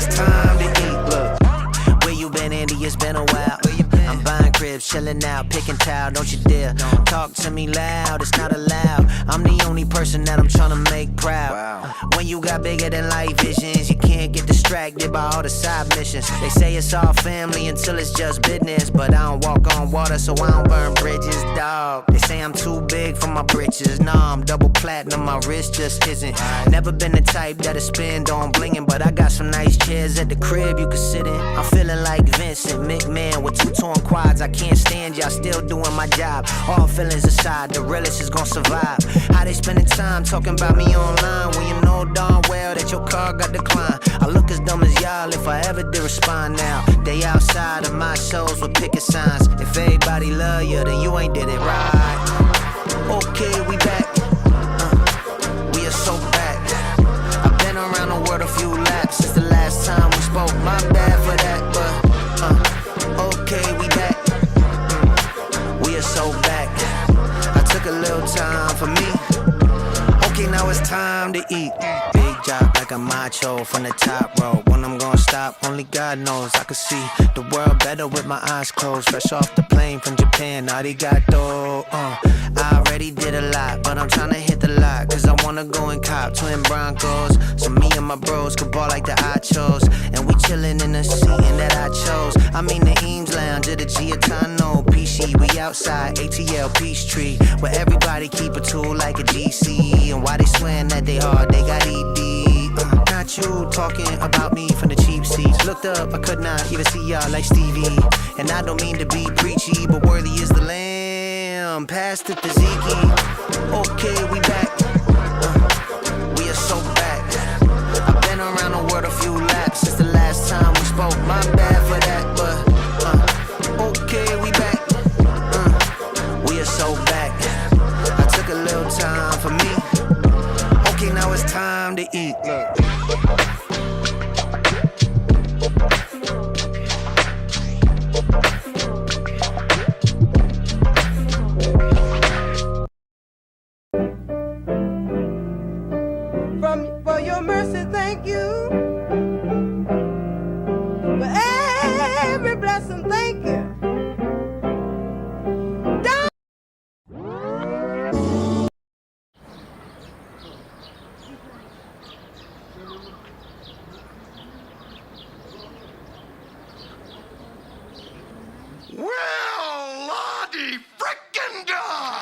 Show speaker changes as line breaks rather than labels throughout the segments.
it's time to eat. Look, where you been, Andy? It's been a while. I'm buying cribs, chilling out, picking towel. Don't you dare talk to me loud, it's not allowed. I'm the only person that I'm trying to make proud. When you got bigger than life visions, you can't get distracted by all the side missions. They say it's all family until it's just business, but I don't walk on water, so I don't burn bridges, dog. They say I'm too big for my britches. Nah, I'm double platinum, my wrist just isn't. Never been the type that'll spend on blinging, but I got some nice chairs at the crib you can sit in. I'm feeling like Vincent McMahon with 2 torn quads. I can't stand y'all still doing my job. All feelings aside, the realest is gonna survive. How they spending time talking about me online when you know darn well that your car got declined. I look as dumb as y'all if I ever did respond now. They outside of my shows with picket signs. If everybody love you, then you ain't did it right. Okay, we back. We are so back. I've been around the world a few laps since the last time we spoke. My bad for that, but okay, we back. We are so back. I took a little time for me. Okay, now it's time to eat. Big job like a macho from the top row. When I'm gonna stop, only God knows. I can see the world better with my eyes closed. Fresh off the plane from Japan, arigato. I already did a lot, but I'm tryna hit the lot, cause I wanna go and cop twin Broncos, so me and my bros could ball like the Achos. And we chillin' in the seating that I chose. I mean the Eames Lounge at the Giatano. PC, we outside ATL Peachtree, where everybody keep a tool like a GC. And why they swearing that they hard, they got ED. Not you talking about me from the cheap seats. Looked up, I could not even see y'all like Stevie. And I don't mean to be preachy, but worthy is the lamb. Past the Tzatziki. Okay, we back. We are so back. I've been around the world a few laps since the last time we spoke. My bad for that, but okay, we back. We are so back. I took a little time for me. Okay, now it's time to eat. Look.
For your mercy, thank you. For every blessing, thank you.
Well, Lottie frickin' God!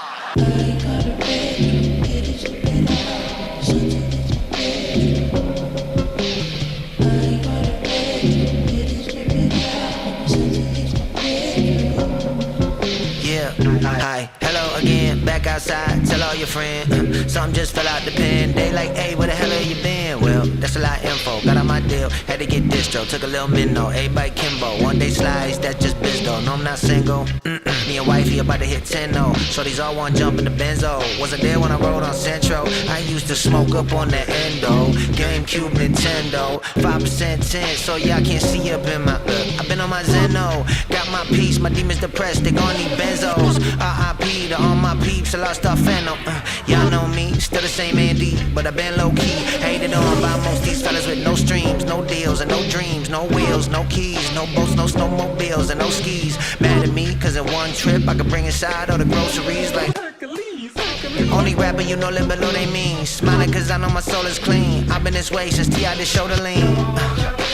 Yeah, hi, hello again, back outside, tell all your friends. Something just fell out the pen, they like, hey, where the hell have you been? Well, that's a lot of info, got on my deal, had to get distro, took a little minnow, everybody Kimbo, one day slice, that's just biz though, no I'm not single, me and wifey about to hit 10-0, so these all want jump in the benzo, wasn't there when I rode on Centro, I used to smoke up on the endo, GameCube, Nintendo, 5% 10, so y'all can't see up in my, I've been on my Zeno, got my peace, my demons depressed, they gon' need benzos, RIP to all my peeps, I lost our phantom, y'all know me, still the same Andy, but I been low-key, hated on by most these fellas with no streams, no deals, and no dreams, no wheels, no keys, no boats, no snowmobiles, and no skis, mad at me, cause in one trip I could bring inside all the groceries like only rapper you know live below they mean. Smiling cause I know my soul is clean. I've been this way since T.I. did shoulder lean.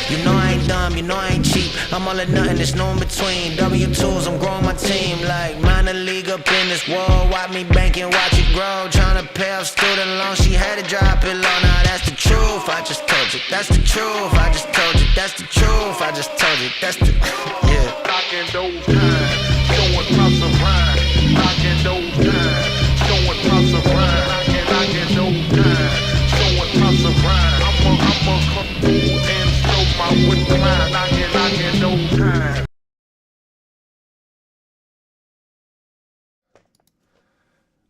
You know I ain't dumb, you know I ain't cheap. I'm all or nothing, there's no in between. W2s, I'm growing my team like minor league up in this world. Watch me banking, watch it grow. Trying to pay off student loans, she had to drop it low. Now that's the truth, I just told you. That's the truth, I just told you. That's the truth, I just told you. That's the, yeah.
Knocking those times, showing props of rhyme. Knocking those times, showing props of rhyme. Knocking those times, showing props of rhyme. I'ma come through and show my wit line. Knocking those times.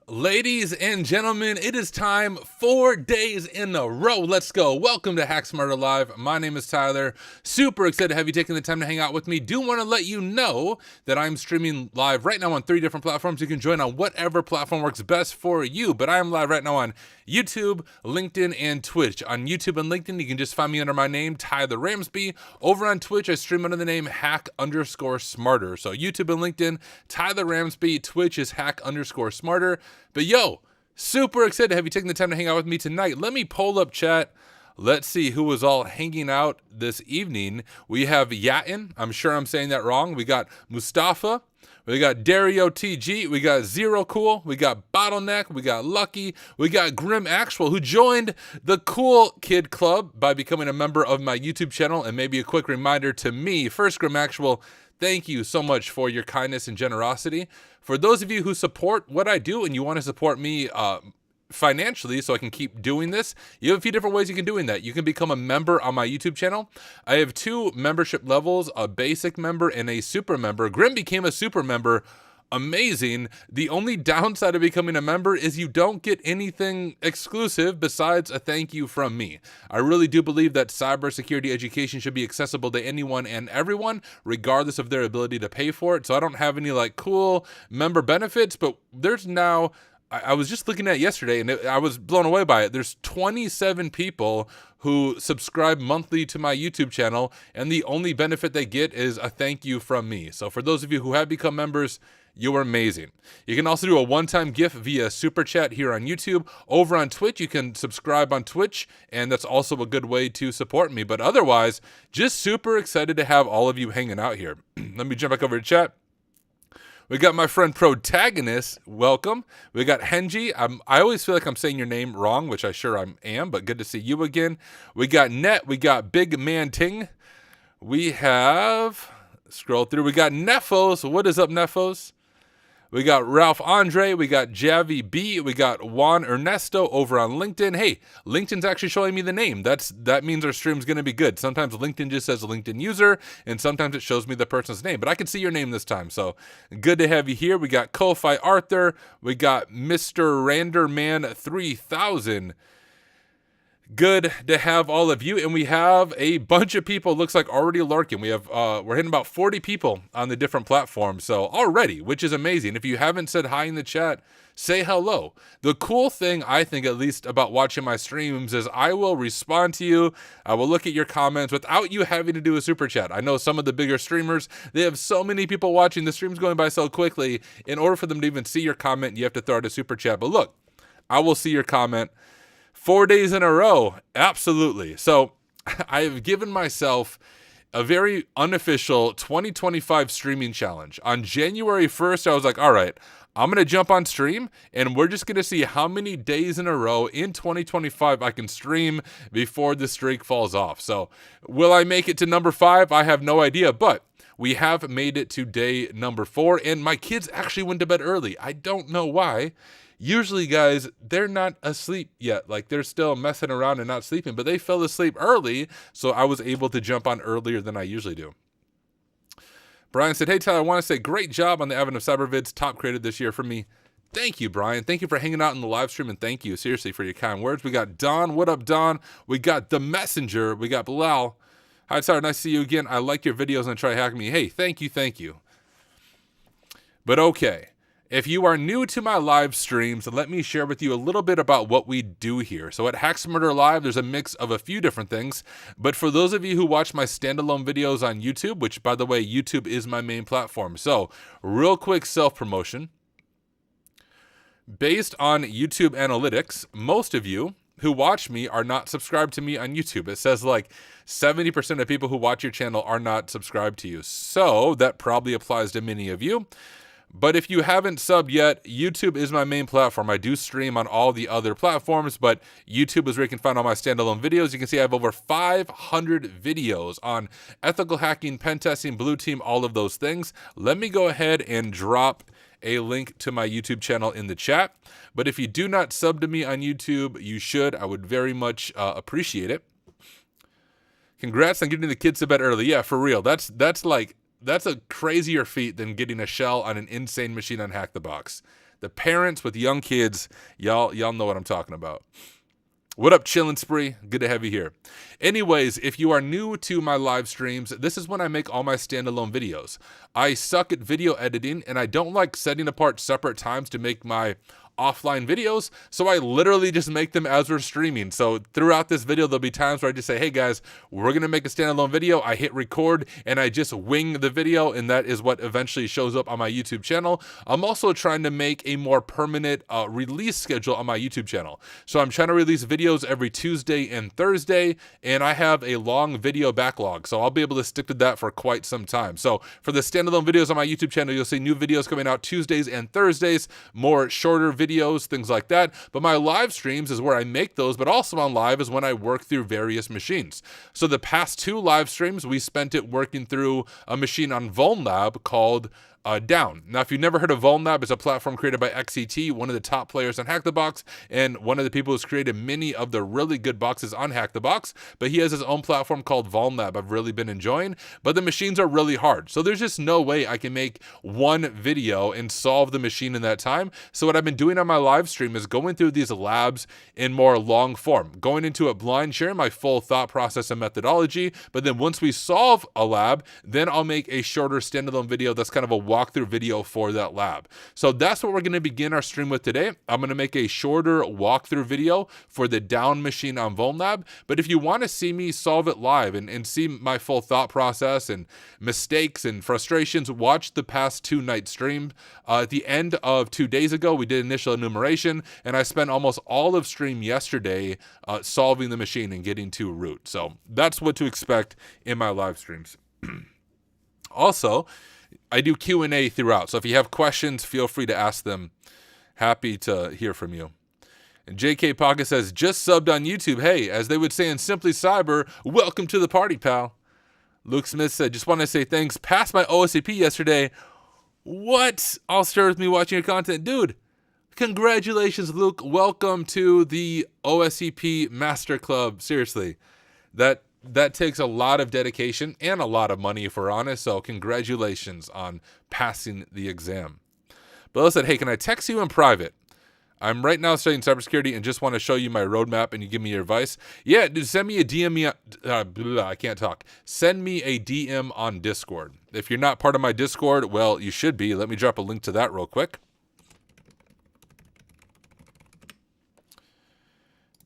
Ladies and gentlemen, it is time 4 days in a row. Let's go. Welcome to Hack Smarter Live. My name is Tyler. Super excited to have you taking the time to hang out with me. Do want to let you know that I'm streaming live right now on 3 different platforms. You can join on whatever platform works best for you, but I am live right now on YouTube, LinkedIn, and Twitch. On YouTube and LinkedIn, you can just find me under my name, Tyler Ramsby. Over on Twitch, I stream under the name Hack_Smarter. So YouTube and LinkedIn, Tyler Ramsby. Twitch is Hack_Smarter. But yo, super excited to have you taking the time to hang out with me tonight. Let me pull up chat. Let's see who was all hanging out this evening. We have Yatin. I'm sure I'm saying that wrong. We got Mustafa. We got Dario TG. We got Zero Cool. We got Bottleneck. We got Lucky. We got Grim Actual, who joined the Cool Kid Club by becoming a member of my YouTube channel. And maybe a quick reminder to me. First, Grim Actual, thank you so much for your kindness and generosity. For those of you who support what I do and you want to support me financially so I can keep doing this, you have a few different ways you can do that. You can become a member on my YouTube channel. I have 2 membership levels, a basic member and a super member. Grim became a super member. Amazing. The only downside of becoming a member is you don't get anything exclusive besides a thank you from me. I really do believe that cybersecurity education should be accessible to anyone and everyone, regardless of their ability to pay for it. So I don't have any like cool member benefits, but there's now, I was just looking at it yesterday and I was blown away by it. There's 27 people who subscribe monthly to my YouTube channel, and the only benefit they get is a thank you from me. So for those of you who have become members, you are amazing. You can also do a one-time gift via Super Chat here on YouTube. Over on Twitch, you can subscribe on Twitch, and that's also a good way to support me. But otherwise, just super excited to have all of you hanging out here. Let me jump back over to chat. We got my friend Protagonist, welcome. We got Henji. I always feel like I'm saying your name wrong, which I sure am, but good to see you again. We got Net, we got Big Man Ting. We have, scroll through, we got Nefos. What is up, Nefos? We got Ralph Andre, we got Javi B, we got Juan Ernesto over on LinkedIn. Hey, LinkedIn's actually showing me the name. That means our stream's going to be good. Sometimes LinkedIn just says LinkedIn user, and sometimes it shows me the person's name. But I can see your name this time, so good to have you here. We got Ko-Fi Arthur, we got Mr. Randerman 3000. Good to have all of you, and we have a bunch of people, looks like, already lurking. We have we're hitting about 40 people on the different platforms, so already, which is amazing. If you haven't said hi in the chat, say hello. The cool thing, I think, at least about watching my streams is I will respond to you. I will look at your comments without you having to do a super chat. I know some of the bigger streamers, they have so many people watching, the stream's going by so quickly. In order for them to even see your comment, you have to throw out a super chat. But look, I will see your comment. 4 days in a row, absolutely. So I have given myself a very unofficial 2025 streaming challenge. On January 1st, I was like, all right, I'm going to jump on stream, and we're just going to see how many days in a row in 2025 I can stream before the streak falls off. So will I make it to number 5? I have no idea, but we have made it to day number 4, and my kids actually went to bed early. I don't know why. Usually, guys, they're not asleep yet. Like, they're still messing around and not sleeping, but they fell asleep early, so I was able to jump on earlier than I usually do. Brian said, hey, Tyler, I want to say great job on the Advent of Cybervids, top created this year for me. Thank you, Brian. Thank you for hanging out in the live stream, and thank you, seriously, for your kind words. We got Don. What up, Don? We got The Messenger. We got Bilal. Hi, Tyler. Nice to see you again. I like your videos and try hacking me. Hey, thank you, thank you. But okay. If you are new to my live streams, let me share with you a little bit about what we do here. So at Hack Smarter Live, there's a mix of a few different things. But for those of you who watch my standalone videos on YouTube, which, by the way, YouTube is my main platform. So real quick self-promotion. Based on YouTube analytics, most of you who watch me are not subscribed to me on YouTube. It says like 70% of people who watch your channel are not subscribed to you. So that probably applies to many of you. But if you haven't subbed yet, YouTube is my main platform. I do stream on all the other platforms, but YouTube is where you can find all my standalone videos. You can see I have over 500 videos on ethical hacking, pen testing, blue team, all of those things. Let me go ahead and drop a link to my YouTube channel in the chat. But if you do not sub to me on YouTube, you should. I would very much appreciate it. Congrats on getting the kids to bed early. Yeah, for real. That's a crazier feat than getting a shell on an insane machine on Hack the Box. The parents with young kids, y'all know what I'm talking about. What up, Chillin' Spree? Good to have you here. Anyways, if you are new to my live streams, this is when I make all my standalone videos. I suck at video editing, and I don't like setting apart separate times to make my offline videos, so I literally just make them as we're streaming. So throughout this video, there'll be times where I just say, hey guys, we're gonna make a standalone video. I hit record and I just wing the video, and that is what eventually shows up on my YouTube channel. I'm also trying to make a more permanent release schedule on my YouTube channel. So I'm trying to release videos every Tuesday and Thursday, and I have a long video backlog, so I'll be able to stick to that for quite some time. So for the standalone videos on my YouTube channel, you'll see new videos coming out Tuesdays and Thursdays, more shorter videos, things like that. But my live streams is where I make those, but also on live is when I work through various machines. So the past 2 live streams, we spent it working through a machine on VulnLab called Down. Now, if you've never heard of VulnLab, it's a platform created by XCT, one of the top players on Hack the Box, and one of the people who's created many of the really good boxes on Hack the Box. But he has his own platform called VulnLab I've really been enjoying, but the machines are really hard. So there's just no way I can make one video and solve the machine in that time. So what I've been doing on my live stream is going through these labs in more long form, going into it blind, sharing my full thought process and methodology. But then once we solve a lab, then I'll make a shorter standalone video that's kind of a walkthrough video for that lab. So that's what we're going to begin our stream with today. I'm going to make a shorter walkthrough video for the Down machine on VulnLab. But if you want to see me solve it live and see my full thought process and mistakes and frustrations, watch the past 2 night streams. At the end of 2 days ago, we did initial enumeration, and I spent almost all of stream yesterday solving the machine and getting to root. So that's what to expect in my live streams. Also, I do Q&A throughout, so if you have questions, feel free to ask them. Happy to hear from you. And JK Pocket says, just subbed on YouTube. Hey, as they would say in Simply Cyber, welcome to the party, pal. Luke Smith said, just want to say thanks. Passed my OSCP yesterday. What? All stir with me watching your content. Dude, congratulations, Luke. Welcome to the OSCP Master Club. Seriously, that takes a lot of dedication and a lot of money, if we're honest. So congratulations on passing the exam. Bella said, hey, can I text you in private? I'm right now studying cybersecurity and just want to show you my roadmap and you give me your advice. Yeah, dude, send me a DM. I can't talk. Send me a DM on Discord. If you're not part of my Discord, well, you should be. Let me drop a link to that real quick.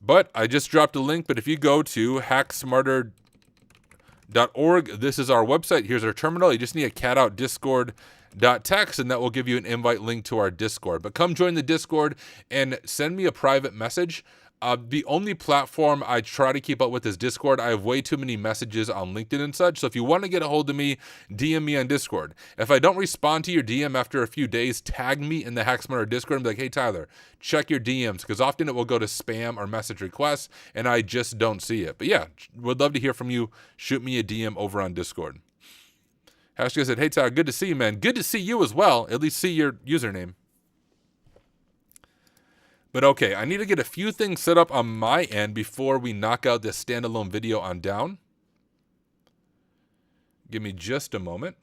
But I just dropped a link, but if you go to hacksmarter.org, this is our website. Here's our terminal. You just need a cat out discord.text, and that will give you an invite link to our Discord. But come join the Discord and send me a private message. The only platform I try to keep up with is Discord. I have way too many messages on LinkedIn and such. So if you want to get a hold of me, DM me on Discord. If I don't respond to your DM after a few days, tag me in the HackSmarter Discord and be like, hey, Tyler, check your DMs, because often it will go to spam or message requests, and I just don't see it. But yeah, would love to hear from you. Shoot me a DM over on Discord. Hashtag said, hey, Tyler, good to see you, man. Good to see you as well. At least see your username. But okay, I need to get a few things set up on my end before we knock out this standalone video on Down. Give me just a moment.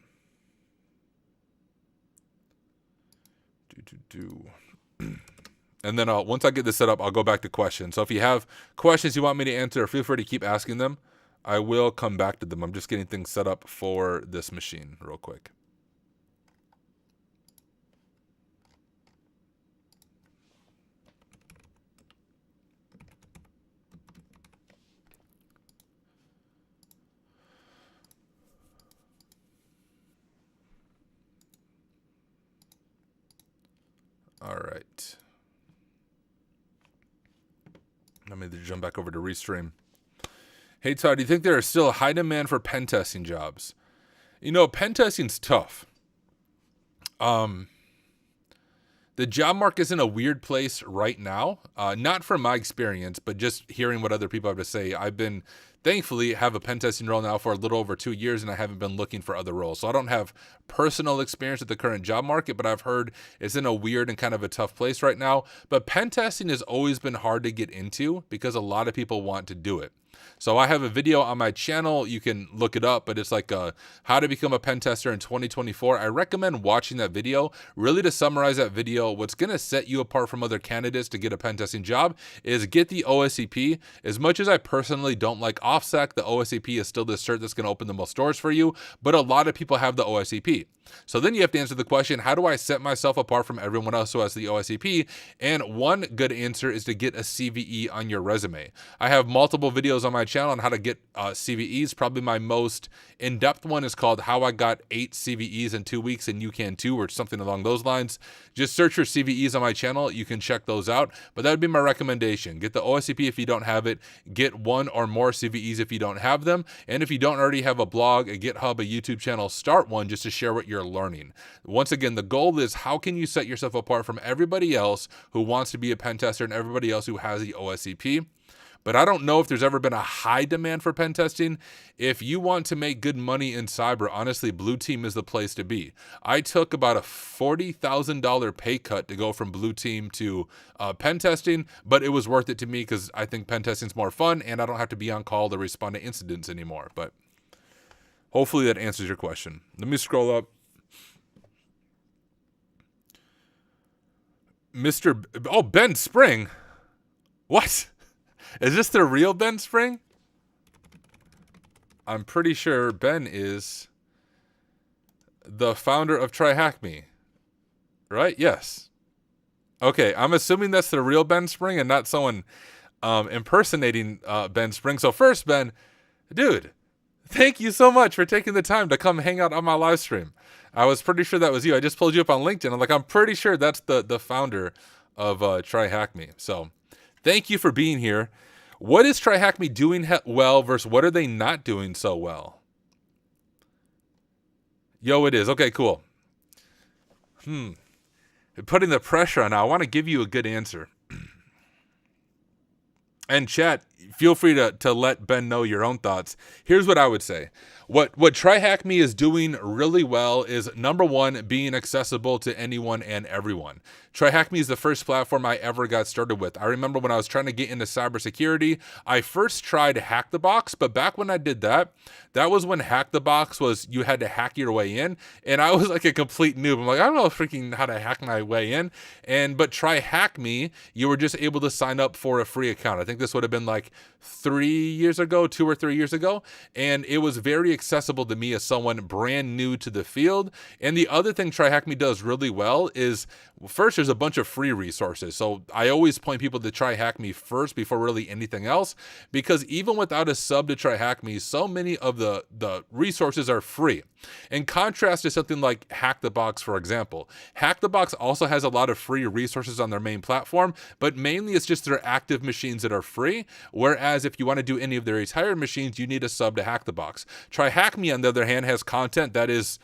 And then once I get this set up, I'll go back to questions. So if you have questions you want me to answer, feel free to keep asking them. I will come back to them. I'm just getting things set up for this machine real quick. All right. Let me jump back over to Restream. Hey, Todd, do you think there is still a high demand for pen testing jobs? You know, pen testing's tough. The job market's in a weird place right now. Not from my experience, but just hearing what other people have to say. I've been, thankfully, have a pen testing role now for a little over 2 years, and I haven't been looking for other roles. So I don't have personal experience with the current job market, but I've heard it's in a weird and kind of a tough place right now. But pen testing has always been hard to get into because a lot of people want to do it. So I have a video on my channel. You can look it up, but it's like how to become a pen tester in 2024. I recommend watching that video. Really, to summarize that video, what's going to set you apart from other candidates to get a pen testing job is get the OSCP. As much as I personally don't like OFSEC, the OSCP is still the cert that's going to open the most doors for you, but a lot of people have the OSCP. So then you have to answer the question, how do I set myself apart from everyone else who has the OSCP? And one good answer is to get a CVE on your resume. I have multiple videos on my channel on how to get CVEs. Probably my most in-depth one is called How I Got 8 CVEs in 2 weeks and You Can Too, or something along those lines. Just search for CVEs on my channel. You can check those out. But that would be my recommendation. Get the OSCP if you don't have it. Get one or more CVEs if you don't have them. And if you don't already have a blog, a GitHub, a YouTube channel, start one just to share what you're learning. Once again, the goal is how can you set yourself apart from everybody else who wants to be a pen tester and everybody else who has the OSCP. But I don't know if there's ever been a high demand for pen testing. If you want to make good money in cyber, honestly, Blue Team is the place to be. I took about a $40,000 pay cut to go from Blue Team to pen testing, but it was worth it to me because I think pen testing is more fun and I don't have to be on call to respond to incidents anymore. But hopefully that answers your question. Let me scroll up. Ben Spring. What? Is this the real Ben Spring? I'm pretty sure Ben is the founder of TryHackMe. Right? Yes. Okay, I'm assuming that's the real Ben Spring and not someone impersonating Ben Spring. So first, Ben, dude, thank you so much for taking the time to come hang out on my live stream. I was pretty sure that was you. I just pulled you up on LinkedIn. I'm like, I'm pretty sure that's the founder of TryHackMe. So thank you for being here. What is TryHackMe doing well versus what are they not doing so well? Yo, it is. Okay, cool. Putting the pressure on now. I want to give you a good answer. And chat, feel free to let Ben know your own thoughts. Here's what I would say. What TryHackMe is doing really well is, number one, being accessible to anyone and everyone. TryHackMe is the first platform I ever got started with. I remember when I was trying to get into cybersecurity, I first tried Hack the Box, but back when I did that was when Hack the Box was you had to hack your way in, and I was like a complete noob. I'm like, I don't know freaking how to hack my way in. But TryHackMe, you were just able to sign up for a free account. I think this would have been like 2 or 3 years ago, and it was very accessible to me as someone brand new to the field. And the other thing TryHackMe does really well is, first, there's a bunch of free resources. So I always point people to TryHackMe first before really anything else, because even without a sub to TryHackMe, so many of the resources are free. In contrast to something like Hack the Box, for example. Hack the Box also has a lot of free resources on their main platform, but mainly it's just their active machines that are free. Whereas if you want to do any of their retired machines, you need a sub to Hack the Box. TryHackMe, on the other hand, has content that is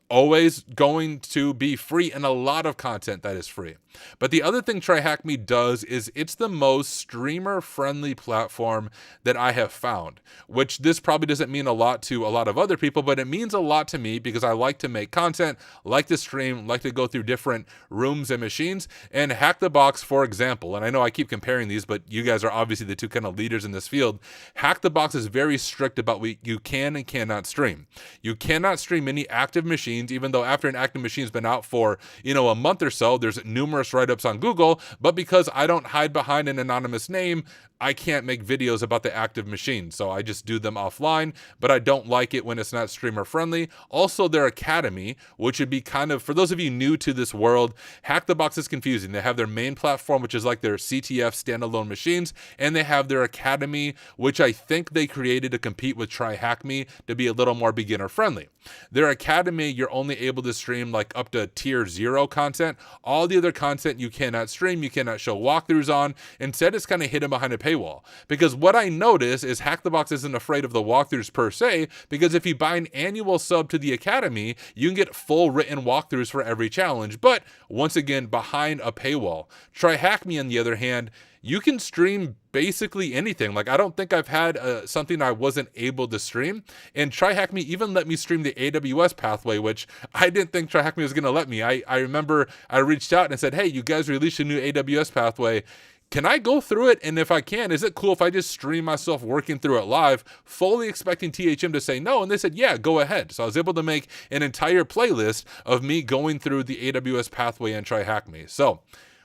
always going to be free, and a lot of content that is free. But the other thing TryHackMe does is it's the most streamer-friendly platform that I have found, which this probably doesn't mean a lot to a lot of other people, but it means a lot to me because I like to make content, like to stream, like to go through different rooms and machines. And Hack the Box, for example, and I know I keep comparing these, but you guys are obviously the two kind of leaders in this field. Hack the Box is very strict about what you can and cannot stream. You cannot stream any active machines, even though after an active machine's been out for, a month or so, there's numerous write-ups on Google, but because I don't hide behind an anonymous name, I can't make videos about the active machine, so I just do them offline, but I don't like it when it's not streamer friendly. Also, their academy, which would be kind of, for those of you new to this world, Hack the Box is confusing. They have their main platform, which is like their CTF standalone machines, and they have their academy, which I think they created to compete with TryHackMe to be a little more beginner friendly. Their academy, you're only able to stream like up to tier 0 content. All the other content you cannot stream, you cannot show walkthroughs on. Instead, it's kind of hidden behind a paywall. Because what I notice is Hack the Box isn't afraid of the walkthroughs per se, because if you buy an annual sub to the academy, you can get full written walkthroughs for every challenge, but once again, behind a paywall. TryHackMe, on the other hand, you can stream basically anything. Like, I don't think I've had something I wasn't able to stream. And TryHackMe even let me stream the AWS pathway, which I didn't think TryHackMe was going to let me. I remember I reached out and said, hey, you guys released a new AWS pathway. can I go through it? And if I can, is it cool if I just stream myself working through it live, fully expecting THM to say no? And they said, yeah, go ahead. So I was able to make an entire playlist of me going through the AWS pathway and TryHackMe. So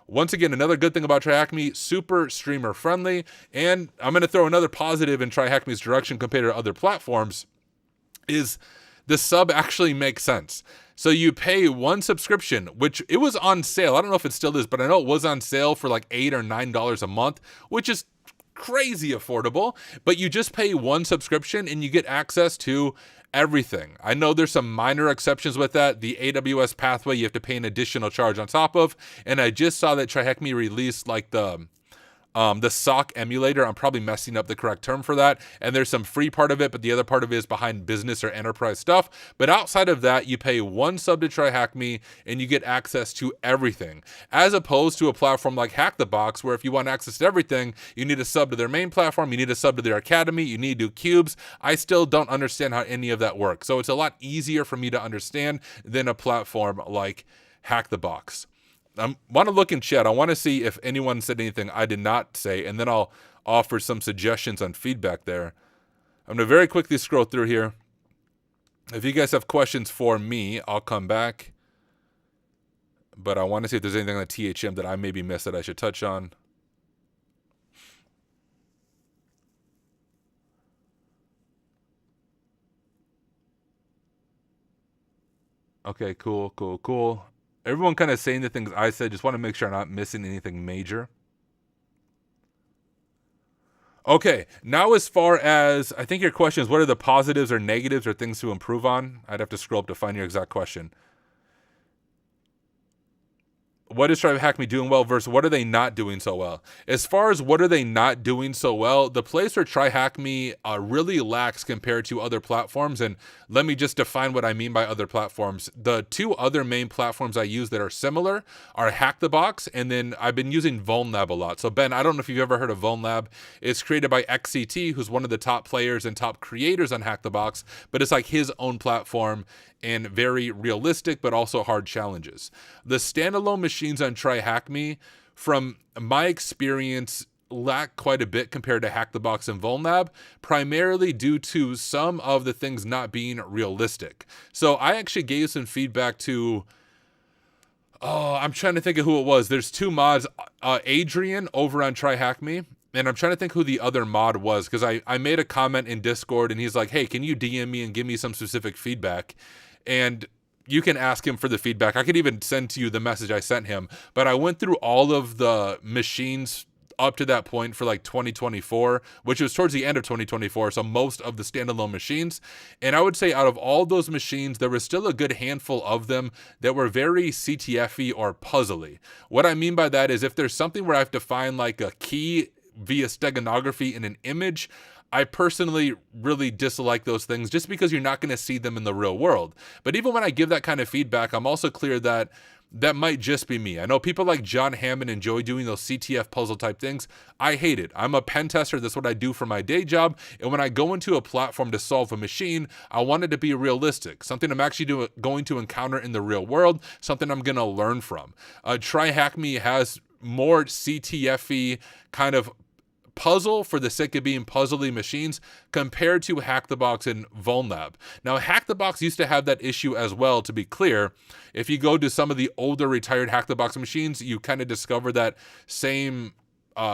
once again, another good thing about TryHackMe, super streamer friendly. And I'm going to throw another positive in TryHackMe's direction compared to other platforms is the sub actually makes sense. So you pay one subscription, which it was on sale. I don't know if it still is, but I know it was on sale for like $8 or $9 a month, which is crazy affordable. But you just pay one subscription and you get access to everything. I know there's some minor exceptions with that. The AWS pathway, you have to pay an additional charge on top of. And I just saw that TryHackMe released like the SOC emulator. I'm probably messing up the correct term for that. And there's some free part of it, but the other part of it is behind business or enterprise stuff. But outside of that, you pay one sub to TryHackMe and you get access to everything. As opposed to a platform like Hack the Box, where if you want access to everything, you need a sub to their main platform, you need a sub to their academy, you need to do cubes. I still don't understand how any of that works. So it's a lot easier for me to understand than a platform like Hack the Box. I want to look in chat. I want to see if anyone said anything I did not say, and then I'll offer some suggestions on feedback there. I'm going to very quickly scroll through here. If you guys have questions for me, I'll come back. But I want to see if there's anything on THM that I maybe missed that I should touch on. Okay, cool. Everyone kind of saying the things I said. Just want to make sure I'm not missing anything major. Okay, now as far as, I think your question is, what are the positives or negatives or things to improve on? I'd have to scroll up to find your exact question. What is TryHackMe doing well versus what are they not doing so well? As far as what are they not doing so well, the place where TryHackMe really lacks compared to other platforms, and let me just define what I mean by other platforms. The two other main platforms I use that are similar are Hack the Box, and then I've been using VulnLab a lot. So Ben, I don't know if you've ever heard of VulnLab. It's created by XCT, who's one of the top players and top creators on Hack the Box, but it's like his own platform and very realistic, but also hard challenges. The standalone machines on TryHackMe, from my experience, lack quite a bit compared to Hack the Box and VulnLab, primarily due to some of the things not being realistic. So I actually gave some feedback to, I'm trying to think of who it was. There's two mods, Adrian over on TryHackMe, and I'm trying to think who the other mod was, because I made a comment in Discord and he's like, hey, can you DM me and give me some specific feedback? And you can ask him for the feedback. I could even send to you the message I sent him. But I went through all of the machines up to that point for like 2024, which was towards the end of 2024, so most of the standalone machines. And I would say out of all those machines, there was still a good handful of them that were very CTF-y or puzzly. What I mean by that is if there's something where I have to find like a key via steganography in an image, I personally really dislike those things just because you're not going to see them in the real world. But even when I give that kind of feedback, I'm also clear that that might just be me. I know people like John Hammond enjoy doing those CTF puzzle type things. I hate it. I'm a pen tester. That's what I do for my day job. And when I go into a platform to solve a machine, I want it to be realistic, something I'm actually going to encounter in the real world, something I'm going to learn from. TryHackMe has more CTF-y kind of puzzle for the sake of being puzzly machines compared to Hack the Box and VulnLab. Now, Hack the Box used to have that issue as well, to be clear. If you go to some of the older retired Hack the Box machines, you kind of discover that same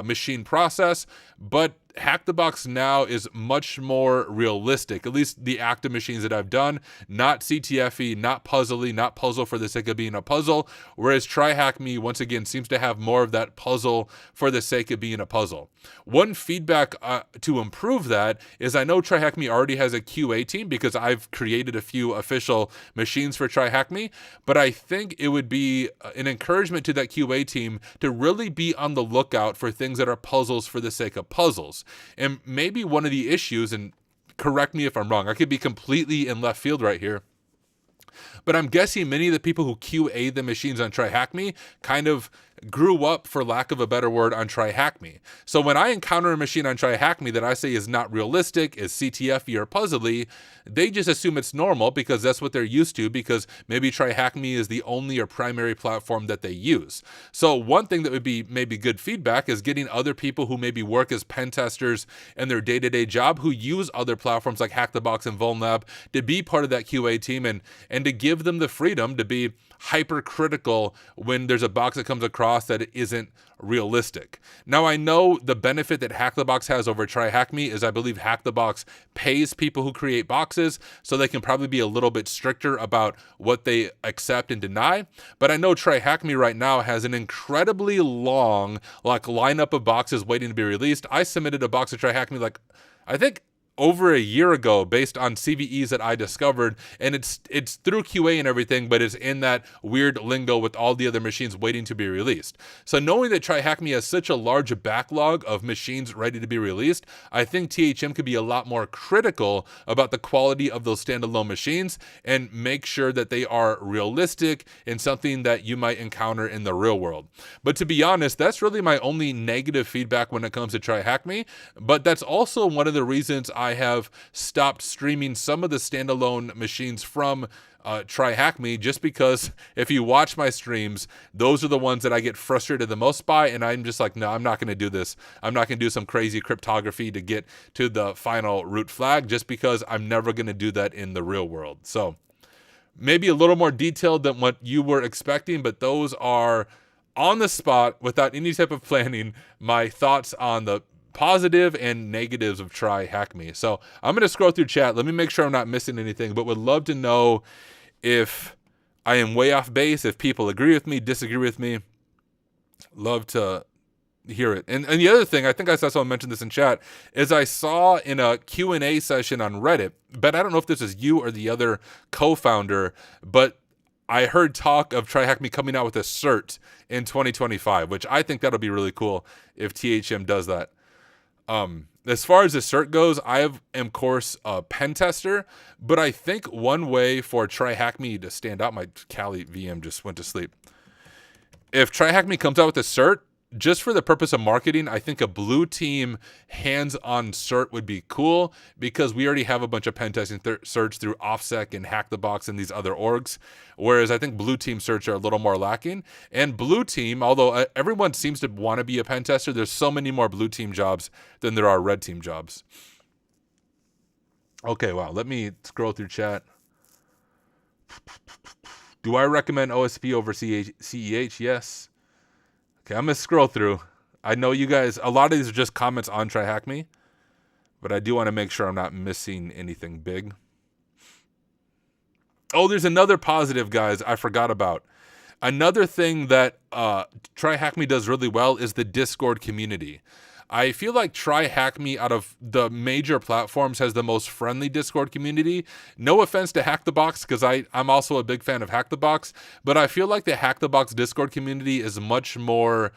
machine process, but Hack the Box now is much more realistic, at least the active machines that I've done, not CTF-y, not puzzly, not puzzle for the sake of being a puzzle, whereas TryHackMe, once again, seems to have more of that puzzle for the sake of being a puzzle. One feedback to improve that is I know TryHackMe already has a QA team because I've created a few official machines for TryHackMe, but I think it would be an encouragement to that QA team to really be on the lookout for things that are puzzles for the sake of puzzles. And maybe one of the issues, and correct me if I'm wrong, I could be completely in left field right here, but I'm guessing many of the people who QA the machines on TryHackMe kind of grew up, for lack of a better word, on TryHackMe. So when I encounter a machine on TryHackMe that I say is not realistic, is CTF-y or puzzly, they just assume it's normal because that's what they're used to, because maybe TryHackMe is the only or primary platform that they use. So one thing that would be maybe good feedback is getting other people who maybe work as pen testers in their day-to-day job, who use other platforms like HackTheBox and VulnLab, to be part of that QA team and to give them the freedom to be hypercritical when there's a box that comes across that isn't realistic. Now, I know the benefit that HackTheBox has over TryHackMe is I believe HackTheBox pays people who create boxes, so they can probably be a little bit stricter about what they accept and deny. But I know TryHackMe right now has an incredibly long lineup of boxes waiting to be released. I submitted a box of TryHackMe I think over a year ago, based on CVEs that I discovered, and it's through QA and everything, but it's in that weird lingo with all the other machines waiting to be released. So knowing that TryHackMe has such a large backlog of machines ready to be released, I think THM could be a lot more critical about the quality of those standalone machines and make sure that they are realistic and something that you might encounter in the real world. But to be honest, that's really my only negative feedback when it comes to TryHackMe, but that's also one of the reasons I have stopped streaming some of the standalone machines from TryHackMe, just because if you watch my streams, those are the ones that I get frustrated the most by, and I'm just like, no, I'm not going to do this. I'm not going to do some crazy cryptography to get to the final root flag, just because I'm never going to do that in the real world. So maybe a little more detailed than what you were expecting, but those are on the spot, without any type of planning, my thoughts on the positive and negatives of TryHackMe. So I'm going to scroll through chat. Let me make sure I'm not missing anything, but would love to know if I am way off base, if people agree with me, disagree with me. Love to hear it. And the other thing, I think I saw someone mention this in chat, is I saw in a Q&A session on Reddit, but I don't know if this is you or the other co-founder, but I heard talk of TryHackMe coming out with a cert in 2025, which I think that'll be really cool if THM does that. As far as the cert goes, I am, of course, a pen tester, but I think one way for TryHackMe to stand out, my Kali VM just went to sleep. If TryHackMe comes out with a cert, just for the purpose of marketing, I think a blue team hands-on cert would be cool, because we already have a bunch of pen testing certs through OffSec and HackTheBox and these other orgs, whereas I think blue team certs are a little more lacking. And blue team, although everyone seems to want to be a pen tester, there's so many more blue team jobs than there are red team jobs. Okay, wow, let me scroll through chat. Do I recommend OSP over CEH? Yes. Okay, I'm going to scroll through. I know you guys, a lot of these are just comments on TryHackMe, but I do want to make sure I'm not missing anything big. Oh, there's another positive, guys, I forgot about. Another thing that TryHackMe does really well is the Discord community. I feel like TryHackMe, out of the major platforms, has the most friendly Discord community. No offense to HackTheBox, because I'm also a big fan of HackTheBox, but I feel like the HackTheBox Discord community is much more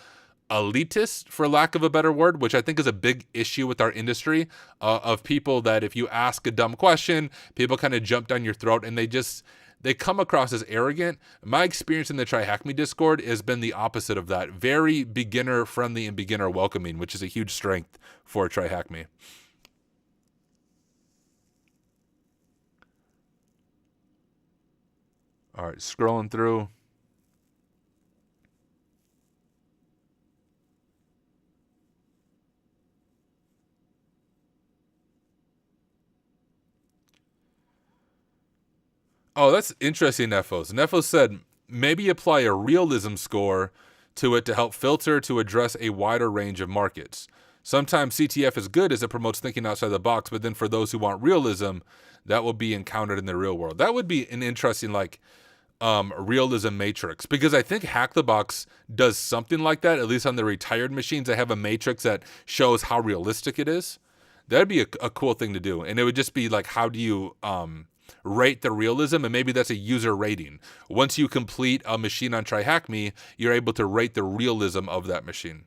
elitist, for lack of a better word, which I think is a big issue with our industry, of people that if you ask a dumb question, people kind of jump down your throat and they come across as arrogant. My experience in the TryHackMe Discord has been the opposite of that. Very beginner friendly and beginner welcoming, which is a huge strength for TryHackMe. All right, scrolling through. Oh, that's interesting, Nefos. Nefos said, maybe apply a realism score to it to help filter to address a wider range of markets. Sometimes CTF is good as it promotes thinking outside the box, but then for those who want realism, that will be encountered in the real world. That would be an interesting, realism matrix, because I think HackTheBox does something like that, at least on the retired machines. They have a matrix that shows how realistic it is. That'd be a cool thing to do. And it would just be like, how do you rate the realism? And maybe that's a user rating. Once you complete a machine on TryHackMe, you're able to rate the realism of that machine.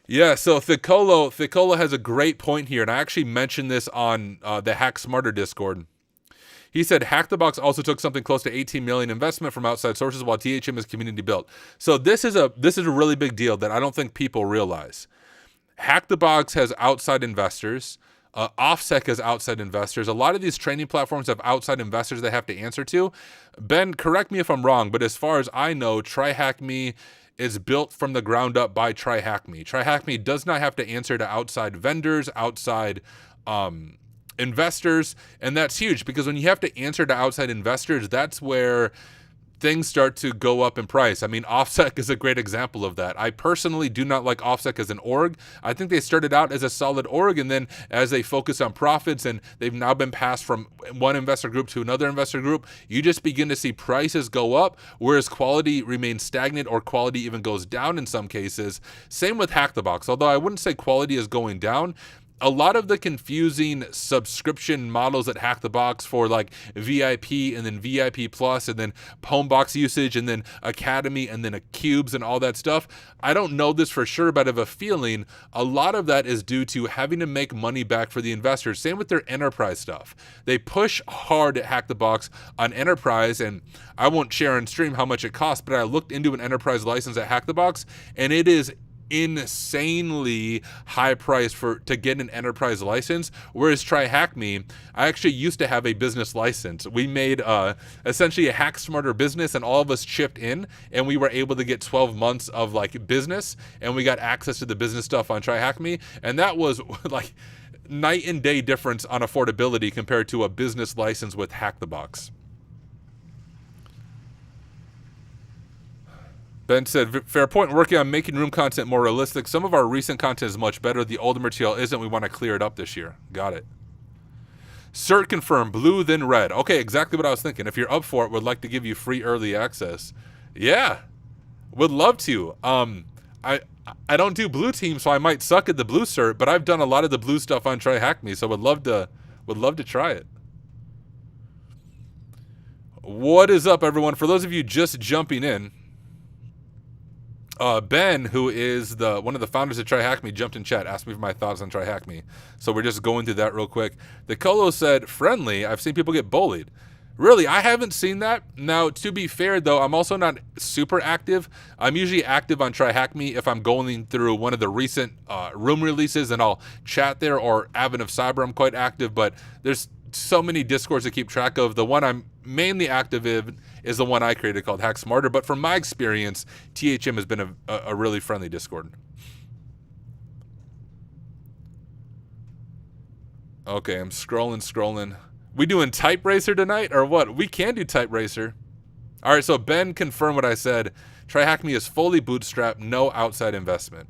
Yeah, so Thicolo has a great point here, and I actually mentioned this on the Hack Smarter Discord. He said Hack the Box also took something close to 18 million investment from outside sources, while THM is community built. So this is a really big deal that I don't think people realize. Hack the Box has outside investors. OffSec has outside investors. A lot of these training platforms have outside investors they have to answer to. Ben, correct me if I'm wrong, but as far as I know, TryHackMe is built from the ground up by TryHackMe. TryHackMe does not have to answer to outside vendors, outside investors, and that's huge because when you have to answer to outside investors, that's where things start to go up in price. I mean, OffSec is a great example of that. I personally do not like OffSec as an org. I think they started out as a solid org, and then as they focus on profits and they've now been passed from one investor group to another investor group, you just begin to see prices go up, whereas quality remains stagnant or quality even goes down in some cases. Same with Hack the Box, although I wouldn't say quality is going down. A lot of the confusing subscription models at Hack the Box for like VIP and then VIP Plus and then Homebox usage and then Academy and then Cubes and all that stuff, I don't know this for sure, but I have a feeling a lot of that is due to having to make money back for the investors. Same with their enterprise stuff. They push hard at Hack the Box on enterprise, and I won't share on stream how much it costs, but I looked into an enterprise license at Hack the Box, and it is insanely high price to get an enterprise license, whereas TryHackMe, I actually used to have a business license. We made essentially a Hack Smarter business, and all of us chipped in, and we were able to get 12 months of like business, and we got access to the business stuff on TryHackMe, and that was like night and day difference on affordability compared to a business license with Hack the Box. Ben said, fair point, working on making room content more realistic. Some of our recent content is much better. The older material isn't. We want to clear it up this year. Got it. Cert confirmed, blue then red. Okay, exactly what I was thinking. If you're up for it, would like to give you free early access. Yeah, would love to. I don't do blue team, so I might suck at the blue cert, but I've done a lot of the blue stuff on TryHackMe, so would love to try it. What is up, everyone? For those of you just jumping in, Ben, who is one of the founders of TryHackMe, jumped in chat, asked me for my thoughts on TryHackMe. So we're just going through that real quick. The Colo said, friendly, I've seen people get bullied. Really, I haven't seen that. Now, to be fair, though, I'm also not super active. I'm usually active on TryHackMe if I'm going through one of the recent room releases, and I'll chat there, or Advent of Cyber, I'm quite active, but there's so many Discords to keep track of. The one I'm mainly active in is the one I created called Hack Smarter, but from my experience, THM has been a really friendly Discord. Okay, I'm scrolling. We doing Type Racer tonight or what? We can do Type Racer. All right, so Ben confirmed what I said. TryHackMe is fully bootstrapped, no outside investment.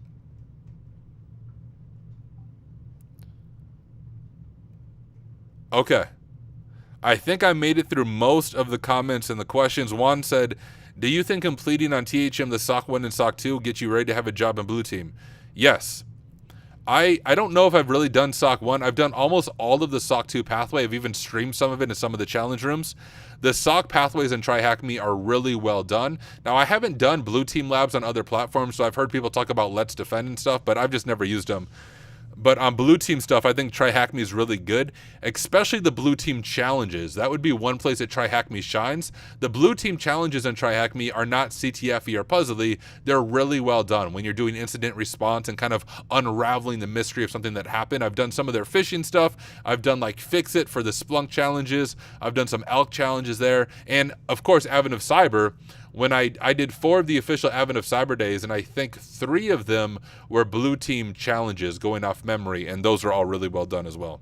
Okay. I think I made it through most of the comments and the questions. Juan said, do you think completing on THM the SOC 1 and SOC 2 get you ready to have a job in Blue Team? Yes. I don't know if I've really done SOC 1. I've done almost all of the SOC 2 pathway. I've even streamed some of it in some of the challenge rooms. The SOC pathways in TryHackMe are really well done. Now, I haven't done Blue Team labs on other platforms, so I've heard people talk about Let's Defend and stuff, but I've just never used them. But on Blue Team stuff, I think TryHackMe is really good, especially the Blue Team challenges. That would be one place that TryHackMe shines. The Blue Team challenges in TryHackMe are not CTF-y or puzzly. They're really well done when you're doing incident response and kind of unraveling the mystery of something that happened. I've done some of their phishing stuff. I've done like Fix It for the Splunk challenges. I've done some Elk challenges there. And of course, Advent of Cyber, when I did 4 of the official Advent of Cyber days, and I think 3 of them were Blue Team challenges going off memory, and those are all really well done as well.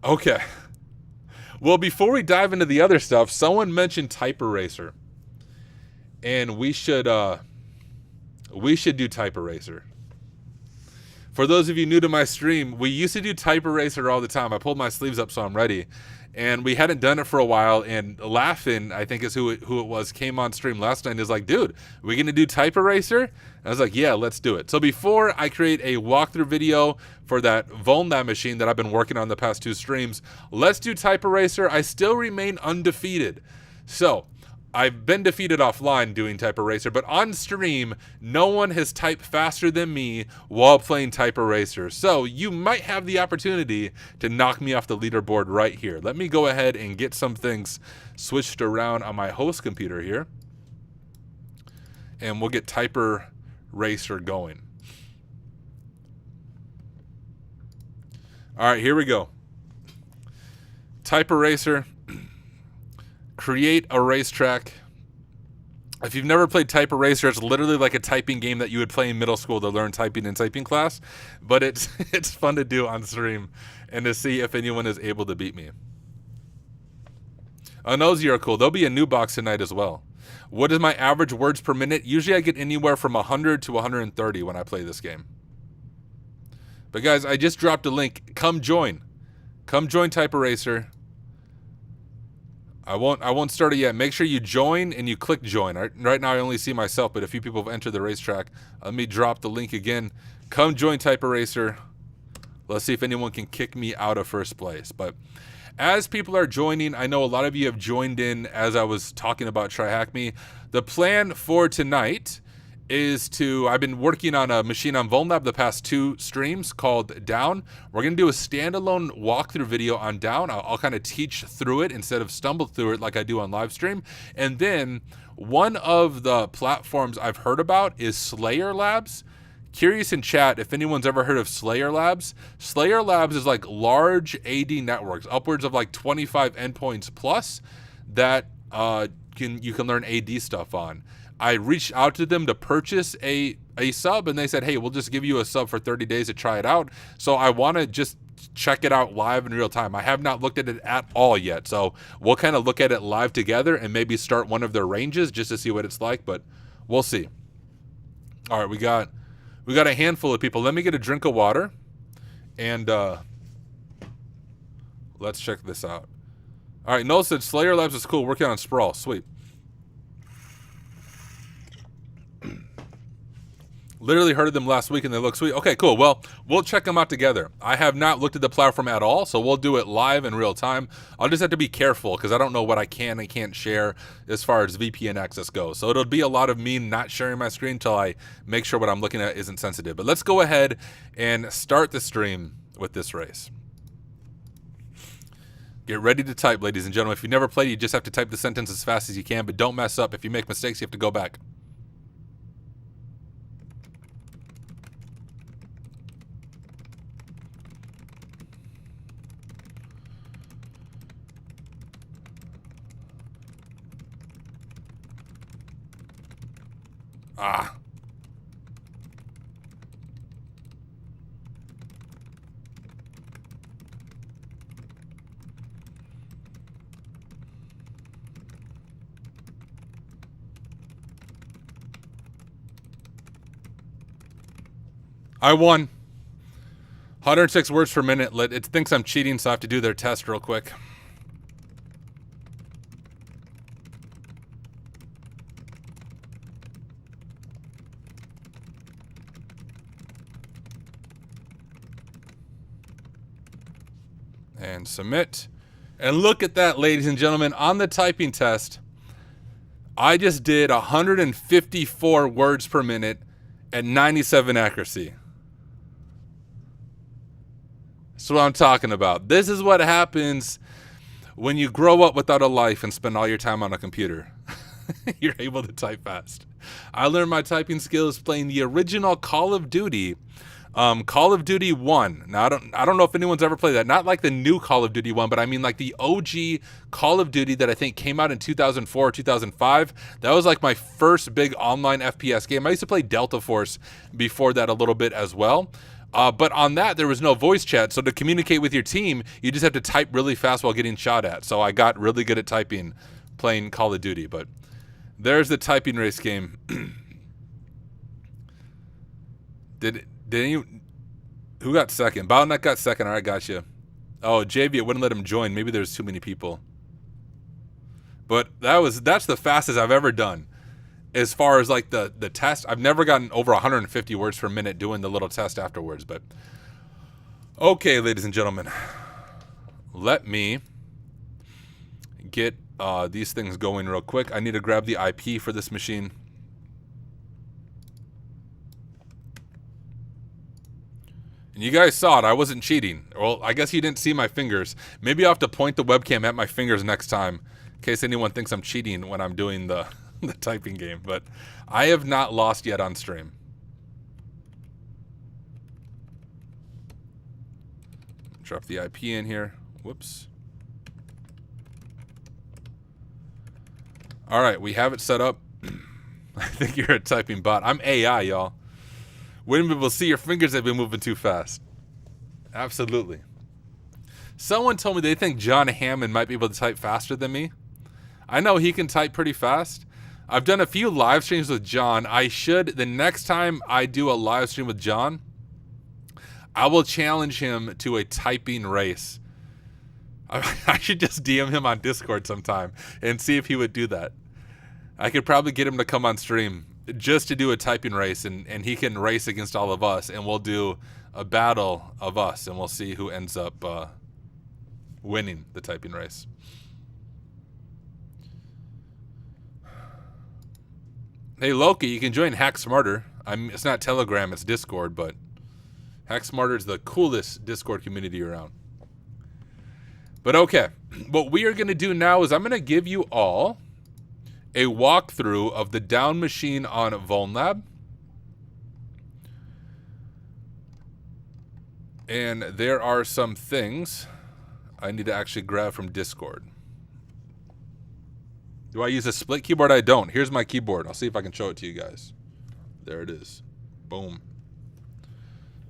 Okay. Well, before we dive into the other stuff, someone mentioned Type Eraser. And we should do Type Eraser. For those of you new to my stream, we used to do Type Eraser all the time. I pulled my sleeves up so I'm ready. And we hadn't done it for a while, and Laughing, I think is who it was, came on stream last night and is like, dude, we gonna do Type Eraser? And I was like, yeah, let's do it. So before I create a walkthrough video for that VulnLab machine that I've been working on the past 2 streams, let's do Type Eraser. I still remain undefeated. So I've been defeated offline doing Type Eraser, but on stream, no one has typed faster than me while playing Type Eraser. So you might have the opportunity to knock me off the leaderboard right here. Let me go ahead and get some things switched around on my host computer here. And we'll get Type Eraser going. All right, here we go. Type Eraser. Create a racetrack. If you've never played Type Eraser, it's literally like a typing game that you would play in middle school to learn typing in typing class. But it's it's fun to do on stream and to see if anyone is able to beat me. Nosy are cool. There'll be a new box tonight as well. What is my average words per minute? Usually I get anywhere from 100 to 130 when I play this game. But guys, I just dropped a link. Come join. Come join Type Eraser. I won't start it yet. Make sure you join and you click join. Right now I only see myself, but a few people have entered the racetrack. Let me drop the link again. Come join Type Eraser. Let's see if anyone can kick me out of first place. But as people are joining, I know a lot of you have joined in as I was talking about Try Hack Me. The plan for tonight is I've been working on a machine on VulnLab the past 2 streams called Down. We're going to do a standalone walkthrough video on Down. I'll kind of teach through it instead of stumble through it like I do on live stream. And then one of the platforms I've heard about is Slayer Labs. Curious in chat if anyone's ever heard of Slayer Labs. Slayer Labs is like large AD networks, upwards of like 25 endpoints plus that you can learn AD stuff on. I reached out to them to purchase a sub, and they said, hey, we'll just give you a sub for 30 days to try it out. So I want to just check it out live in real time. I have not looked at it at all yet. So we'll kind of look at it live together and maybe start one of their ranges just to see what it's like, but we'll see. All right, we got a handful of people. Let me get a drink of water, and let's check this out. All right, Noel said Slayer Labs is cool. Working on Sprawl. Sweet. Literally heard of them last week and they look sweet. Okay, cool. Well, we'll check them out together. I have not looked at the platform at all, so we'll do it live in real time. I'll just have to be careful because I don't know what I can and can't share as far as VPN access goes. So it'll be a lot of me not sharing my screen until I make sure what I'm looking at isn't sensitive. But let's go ahead and start the stream with this race. Get ready to type, ladies and gentlemen. If you've never played, you just have to type the sentence as fast as you can, but don't mess up. If you make mistakes, you have to go back. Ah. I won. 106 words per minute. It thinks I'm cheating, so I have to do their test real quick. And submit. And look at that, ladies and gentlemen. On the typing test, I just did 154 words per minute at 97 accuracy. That's what I'm talking about. This is what happens when you grow up without a life and spend all your time on a computer. You're able to type fast. I learned my typing skills playing the original Call of Duty. Call of Duty 1. Now, I don't know if anyone's ever played that. Not like the new Call of Duty 1, but I mean like the OG Call of Duty that I think came out in 2004 or 2005. That was like my first big online FPS game. I used to play Delta Force before that a little bit as well. But on that, there was no voice chat. So to communicate with your team, you just have to type really fast while getting shot at. So I got really good at typing playing Call of Duty. But there's the typing race game. Who got second? Bottleneck got second. All right, gotcha. Oh, JV, it wouldn't let him join. Maybe there's too many people. But that's the fastest I've ever done. As far as like the test, I've never gotten over 150 words per minute doing the little test afterwards. But okay, ladies and gentlemen, let me get these things going real quick. I need to grab the IP for this machine. And you guys saw it. I wasn't cheating. Well, I guess you didn't see my fingers. Maybe I'll have to point the webcam at my fingers next time in case anyone thinks I'm cheating when I'm doing the, the typing game. But I have not lost yet on stream. Drop the IP in here. Whoops. All right, we have it set up. I think you're a typing bot. I'm AI, y'all. When people see your fingers have been moving too fast. Absolutely. Someone told me they think John Hammond might be able to type faster than me. I know he can type pretty fast. I've done a few live streams with John. I should, the next time I do a live stream with John, I will challenge him to a typing race. I should just DM him on Discord sometime and see if he would do that. I could probably get him to come on stream just to do a typing race, and he can race against all of us, and we'll do a battle of us, and we'll see who ends up winning the typing race. Hey Loki, you can join Hack Smarter. It's not Telegram, it's Discord, but Hack Smarter is the coolest Discord community around. But okay, what we are going to do now is I'm going to give you all a walkthrough of the down machine on VulnLab. And there are some things I need to actually grab from Discord. Do I use a split keyboard? I don't. Here's my keyboard. I'll see if I can show it to you guys. There it is. Boom.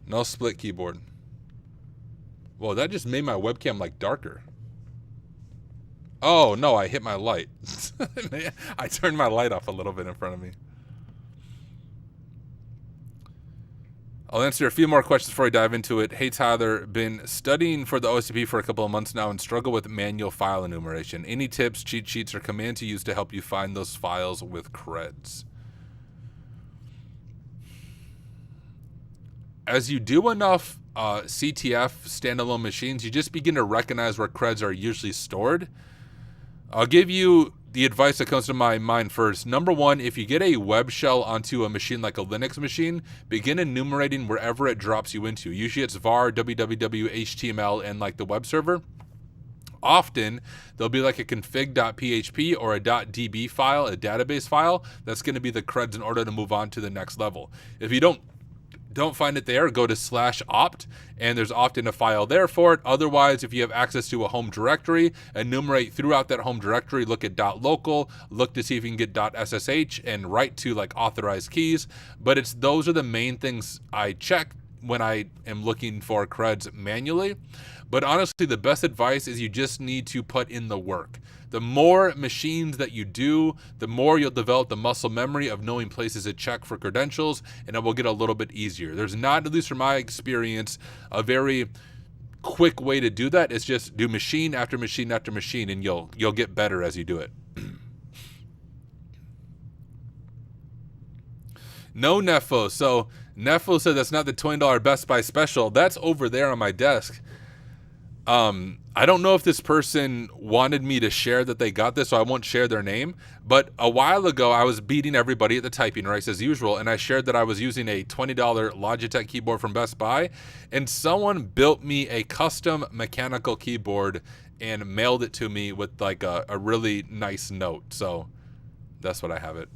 No split keyboard. Whoa, that just made my webcam like darker. Oh, no, I hit my light. I turned my light off a little bit in front of me. I'll answer a few more questions before I dive into it. Hey, Tyler, been studying for the OSCP for a couple of months now and struggle with manual file enumeration. Any tips, cheat sheets, or command to use to help you find those files with creds? As you do enough CTF standalone machines, you just begin to recognize where creds are usually stored. I'll give you the advice that comes to my mind first. Number one, if you get a web shell onto a machine like a Linux machine, begin enumerating wherever it drops you into. Usually it's var, www, HTML, and like the web server. Often, there'll be like a config.php or a .db file, a database file, that's going to be the creds in order to move on to the next level. If you don't find it there, go to /opt, and there's often a file there for it. Otherwise, if you have access to a home directory, enumerate throughout that home directory, look at .local, look to see if you can get .ssh, and write to like authorized keys. But those are the main things I check when I am looking for creds manually. But honestly, the best advice is you just need to put in the work. The more machines that you do, the more you'll develop the muscle memory of knowing places to check for credentials, and it will get a little bit easier. There's not, at least from my experience, a very quick way to do that. It's just do machine after machine after machine, and you'll get better as you do it. No, Nefo. So Nefo said that's not the $20 Best Buy special. That's over there on my desk. I don't know if this person wanted me to share that they got this, so I won't share their name. But a while ago, I was beating everybody at the typing race as usual, and I shared that I was using a $20 Logitech keyboard from Best Buy, and someone built me a custom mechanical keyboard and mailed it to me with like a really nice note. So that's what I have it.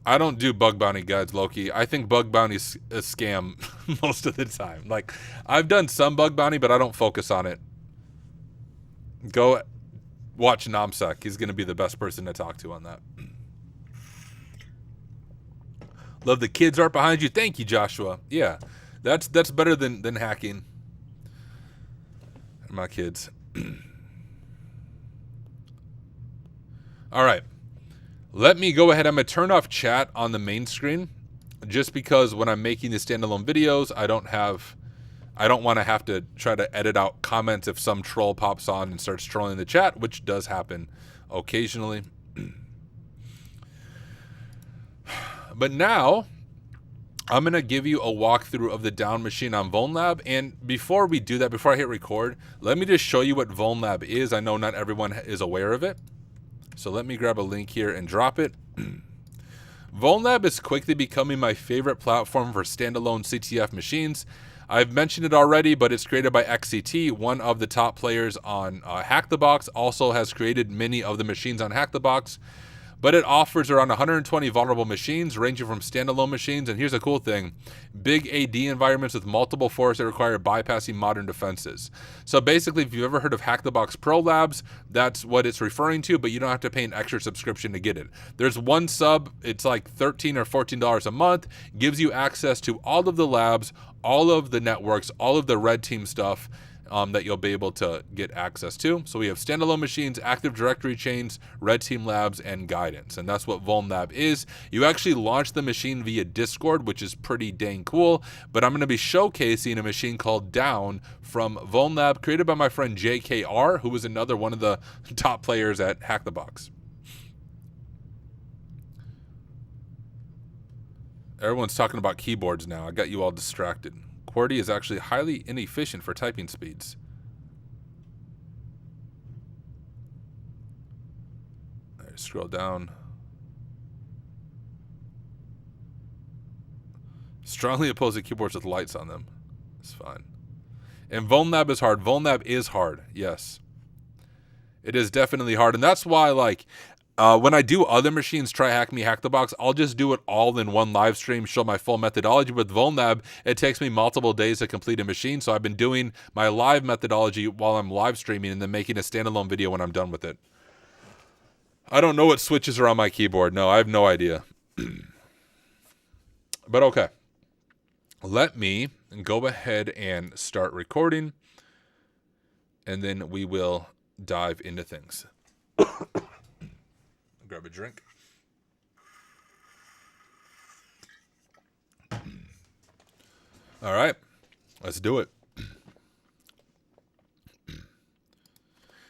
I don't do bug bounty guides, Loki. I think bug bounty's a scam most of the time. Like, I've done some bug bounty, but I don't focus on it. Go watch Nomsec. He's going to be the best person to talk to on that. Love the kids art behind you. Thank you, Joshua. Yeah, that's better than hacking. My kids. All right. Let me go ahead. I'm going to turn off chat on the main screen just because when I'm making the standalone videos, I don't want to have to try to edit out comments if some troll pops on and starts trolling the chat, which does happen occasionally. But now I'm going to give you a walkthrough of the down machine on VulnLab. And before we do that, before I hit record, let me just show you what VulnLab is. I know not everyone is aware of it. So let me grab a link here and drop it. VulnLab is quickly becoming my favorite platform for standalone CTF machines. I've mentioned it already, but it's created by XCT, one of the top players on Hack the Box, also has created many of the machines on Hack the Box. But it offers around 120 vulnerable machines, ranging from standalone machines, and here's a cool thing, big AD environments with multiple force that require bypassing modern defenses. So basically, if you've ever heard of Hack the Box Pro Labs, that's what it's referring to, but you don't have to pay an extra subscription to get it. There's one sub, it's like $13 or $14 a month, gives you access to all of the labs, all of the networks, all of the red team stuff, that you'll be able to get access to. So we have standalone machines, Active Directory chains, Red Team labs, and guidance. And that's what VulnLab is. You actually launch the machine via Discord, which is pretty dang cool. But I'm going to be showcasing a machine called Down from VulnLab, created by my friend JKR, who was another one of the top players at Hack the Box. Everyone's talking about keyboards now. I got you all distracted. QWERTY is actually highly inefficient for typing speeds. All right, scroll down. Strongly opposed to keyboards with lights on them. It's fine. And VulnLab is hard. VulnLab is hard, yes. It is definitely hard. And that's why, like, when I do other machines, try Hack Me, Hack the Box, I'll just do it all in one live stream, show my full methodology. With VulnLab, it takes me multiple days to complete a machine, so I've been doing my live methodology while I'm live streaming and then making a standalone video when I'm done with it. I don't know what switches are on my keyboard. No, I have no idea. But okay. Let me go ahead and start recording, and then we will dive into things. Grab a drink. All right, let's do it.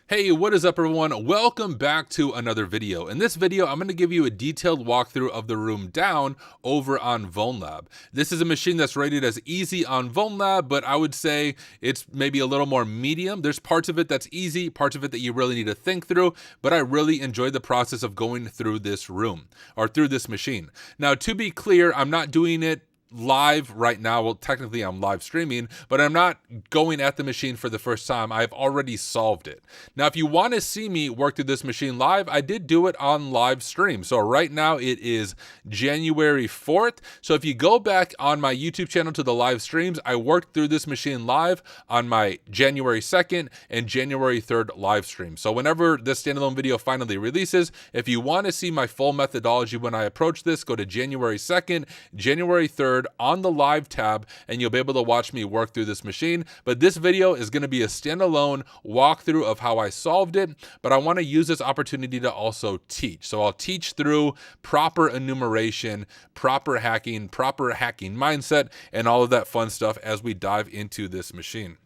Hey, what is up everyone? Welcome back to another video. In this video, I'm going to give you a detailed walkthrough of the room Down over on VulnLab. This is a machine that's rated as easy on VulnLab, but I would say it's maybe a little more medium. There's parts of it that's easy, parts of it that you really need to think through, but I really enjoyed the process of going through this room, or through this machine. Now, to be clear, I'm not doing it live right now. Well, technically I'm live streaming, but I'm not going at the machine for the first time. I've already solved it. Now, if you want to see me work through this machine live, I did do it on live stream. So right now it is January 4th. So if you go back on my YouTube channel to the live streams, I worked through this machine live on my January 2nd and January 3rd live stream. So whenever this standalone video finally releases, if you want to see my full methodology when I approach this, go to January 2nd, January 3rd, on the live tab, and you'll be able to watch me work through this machine. But this video is going to be a standalone walkthrough of how I solved it, but I want to use this opportunity to also teach. So I'll teach through proper enumeration, proper hacking mindset, and all of that fun stuff as we dive into this machine.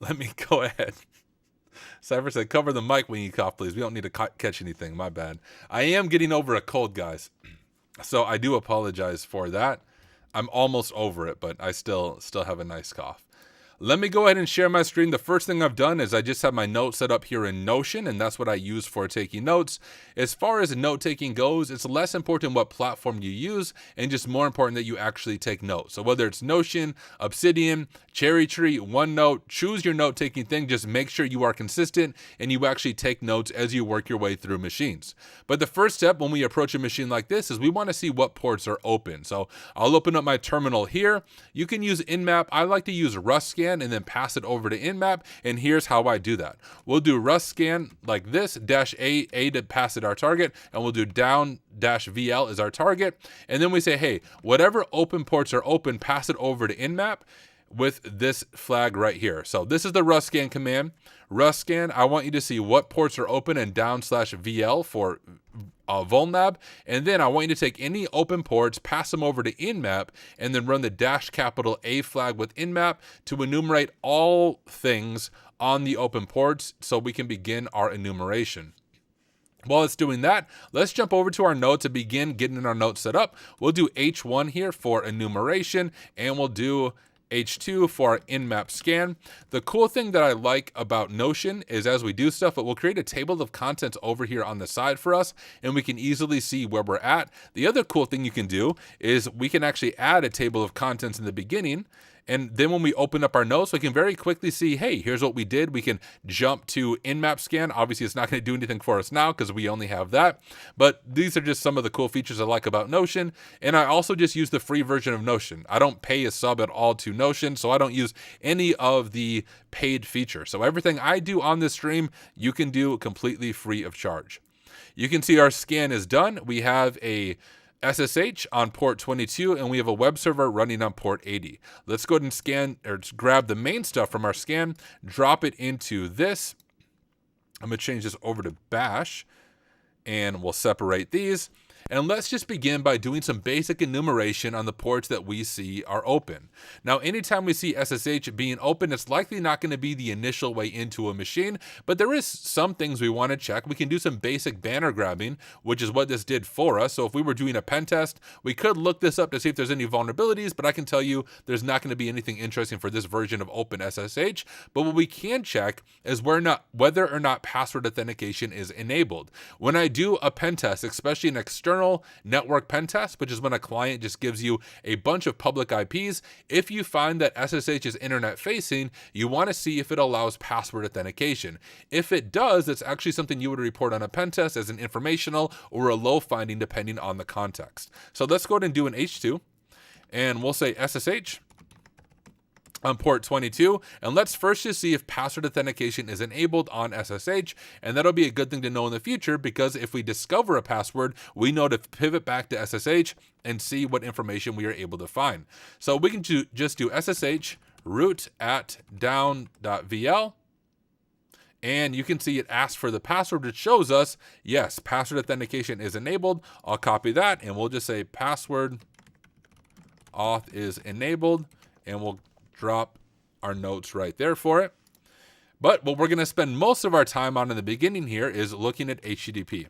Let me go ahead. Cypher said, cover the mic when you cough, please. We don't need to catch anything. My bad. I am getting over a cold, guys. So I do apologize for that. I'm almost over it, but I still have a nice cough. Let me go ahead and share my screen. The first thing I've done is I just have my notes set up here in Notion, and that's what I use for taking notes. As far as note taking goes, it's less important what platform you use and just more important that you actually take notes. So whether it's Notion, Obsidian, Cherry Tree, OneNote, choose your note taking thing. Just make sure you are consistent and you actually take notes as you work your way through machines. But the first step when we approach a machine like this is we want to see what ports are open. So I'll open up my terminal here. You can use Nmap. I like to use RustScan and then pass it over to Nmap, and here's how I do that. We'll do RustScan like this, -A to pass it our target, and we'll do down-VL is our target, and then we say, hey, whatever open ports are open, pass it over to Nmap with this flag right here. So this is the RustScan command. RustScan, I want you to see what ports are open and down/VL for VulnLab, and then I want you to take any open ports, pass them over to Nmap, and then run the -A flag with Nmap to enumerate all things on the open ports so we can begin our enumeration. While it's doing that, let's jump over to our notes and begin getting our notes set up. We'll do H1 here for enumeration, and we'll do H2 for our in-map scan. The cool thing that I like about Notion is as we do stuff, it will create a table of contents over here on the side for us, and we can easily see where we're at. The other cool thing you can do is we can actually add a table of contents in the beginning, and then when we open up our notes, we can very quickly see, hey, here's what we did. We can jump to in-map scan. Obviously, it's not going to do anything for us now because we only have that. But these are just some of the cool features I like about Notion. And I also just use the free version of Notion. I don't pay a sub at all to Notion, so I don't use any of the paid features. So everything I do on this stream, you can do completely free of charge. You can see our scan is done. We have a SSH on port 22, and we have a web server running on port 80. Let's go ahead and scan or grab the main stuff from our scan, drop it into this. I'm going to change this over to bash, and we'll separate these. And let's just begin by doing some basic enumeration on the ports that we see are open. Now, anytime we see SSH being open, it's likely not going to be the initial way into a machine, but there is some things we want to check. We can do some basic banner grabbing, which is what this did for us. So if we were doing a pen test, we could look this up to see if there's any vulnerabilities, but I can tell you there's not going to be anything interesting for this version of OpenSSH. But what we can check is whether or not password authentication is enabled. When I do a pen test, especially an external network pen test, which is when a client just gives you a bunch of public IPs, if you find that SSH is internet facing, you want to see if it allows password authentication. If it does, it's actually something you would report on a pen test as an informational or a low finding depending on the context. So let's go ahead and do an H2, and we'll say SSH on port 22, and let's first just see if password authentication is enabled on SSH, and that'll be a good thing to know in the future, because if we discover a password, we know to pivot back to SSH and see what information we are able to find. So we can just do SSH root at down.vl, and you can see it asks for the password, which shows us, yes, password authentication is enabled. I'll copy that, and we'll just say password auth is enabled, and we'll drop our notes right there for it. But what we're going to spend most of our time on in the beginning here is looking at HTTP.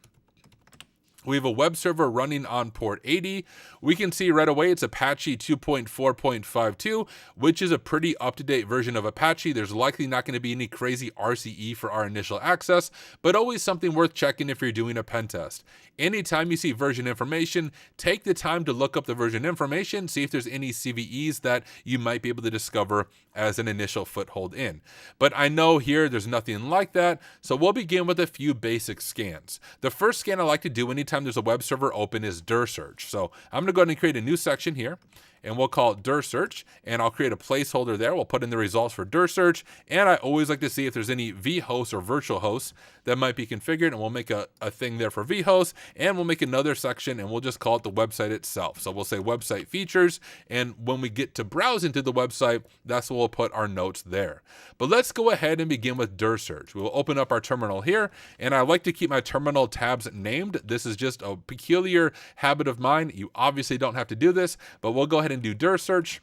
We have a web server running on port 80. We can see right away it's Apache 2.4.52, which is a pretty up-to-date version of Apache. There's likely not going to be any crazy RCE for our initial access, but always something worth checking if you're doing a pen test. Anytime you see version information, take the time to look up the version information, see if there's any CVEs that you might be able to discover as an initial foothold in. But I know here there's nothing like that, so we'll begin with a few basic scans. The first scan I like to do anytime there's a web server open is dir search. So I'm going to go ahead and create a new section here, and we'll call it dir search, and I'll create a placeholder there. We'll put in the results for dir search, and I always like to see if there's any vhosts or virtual hosts that might be configured, and we'll make a thing there for vhosts, and we'll make another section, and we'll just call it the website itself. So we'll say website features, and when we get to browse into the website, that's where we'll put our notes there. But let's go ahead and begin with dir search. We'll open up our terminal here, and I like to keep my terminal tabs named. This is just a peculiar habit of mine. You obviously don't have to do this, but we'll go ahead and do dir search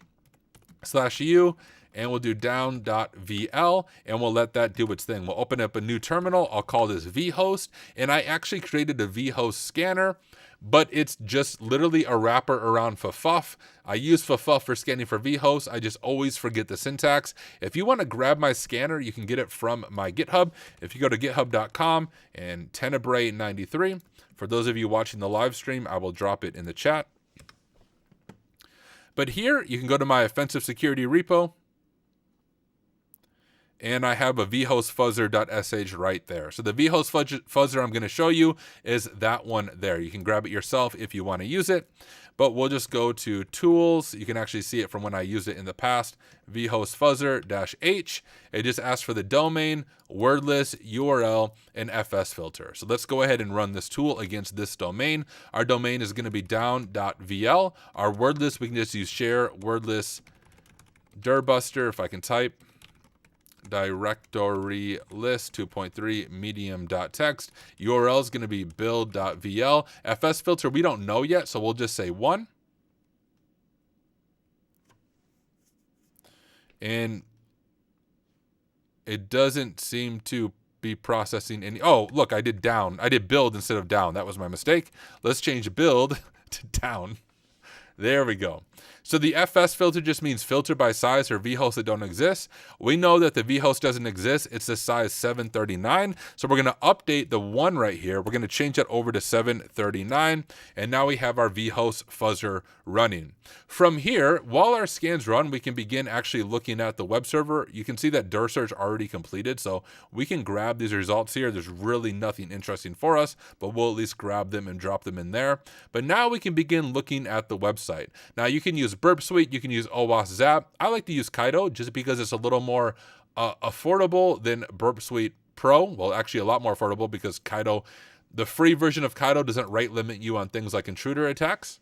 /u, and we'll do down.vl, and we'll let that do its thing. We'll open up a new terminal. I'll call this vhost, and I actually created a vhost scanner, but it's just literally a wrapper around ffuff. I use ffuff for scanning for vhosts. I just always forget the syntax. If you want to grab my scanner, you can get it from my GitHub. If you go to github.com and Tenebrae93, for those of you watching the live stream, I will drop it in the chat. But here, you can go to my offensive security repo, and I have a vhostfuzzer.sh right there. So the vhost fuzzer I'm going to show you is that one there. You can grab it yourself if you want to use it, but we'll just go to tools. You can actually see it from when I used it in the past, vhostfuzzer-h. It just asks for the domain, wordless, URL, and FS filter. So let's go ahead and run this tool against this domain. Our domain is going to be down.vl. Our wordless, we can just use share wordless dirbuster, if I can type, directory list 2.3 medium.txt. URL is going to be build.vl. FS filter we don't know yet, so we'll just say 1. And it doesn't seem to be processing any. Oh, look, I did build instead of down. That was my mistake. Let's change build to down. There we go. So the FS filter just means filter by size or vhosts that don't exist. We know that the vhost doesn't exist. It's the size 739. So we're going to update the 1 right here. We're going to change that over to 739. And now we have our vhost fuzzer running. From here, while our scans run, we can begin actually looking at the web server. You can see that dir search already completed. So we can grab these results here. There's really nothing interesting for us, but we'll at least grab them and drop them in there. But now we can begin looking at the website. Now you can use Burp Suite, you can use OWASP Zap. I like to use Kaido just because it's a little more affordable than Burp Suite Pro. Well, actually a lot more affordable because Kaido, the free version of Kaido doesn't rate limit you on things like intruder attacks.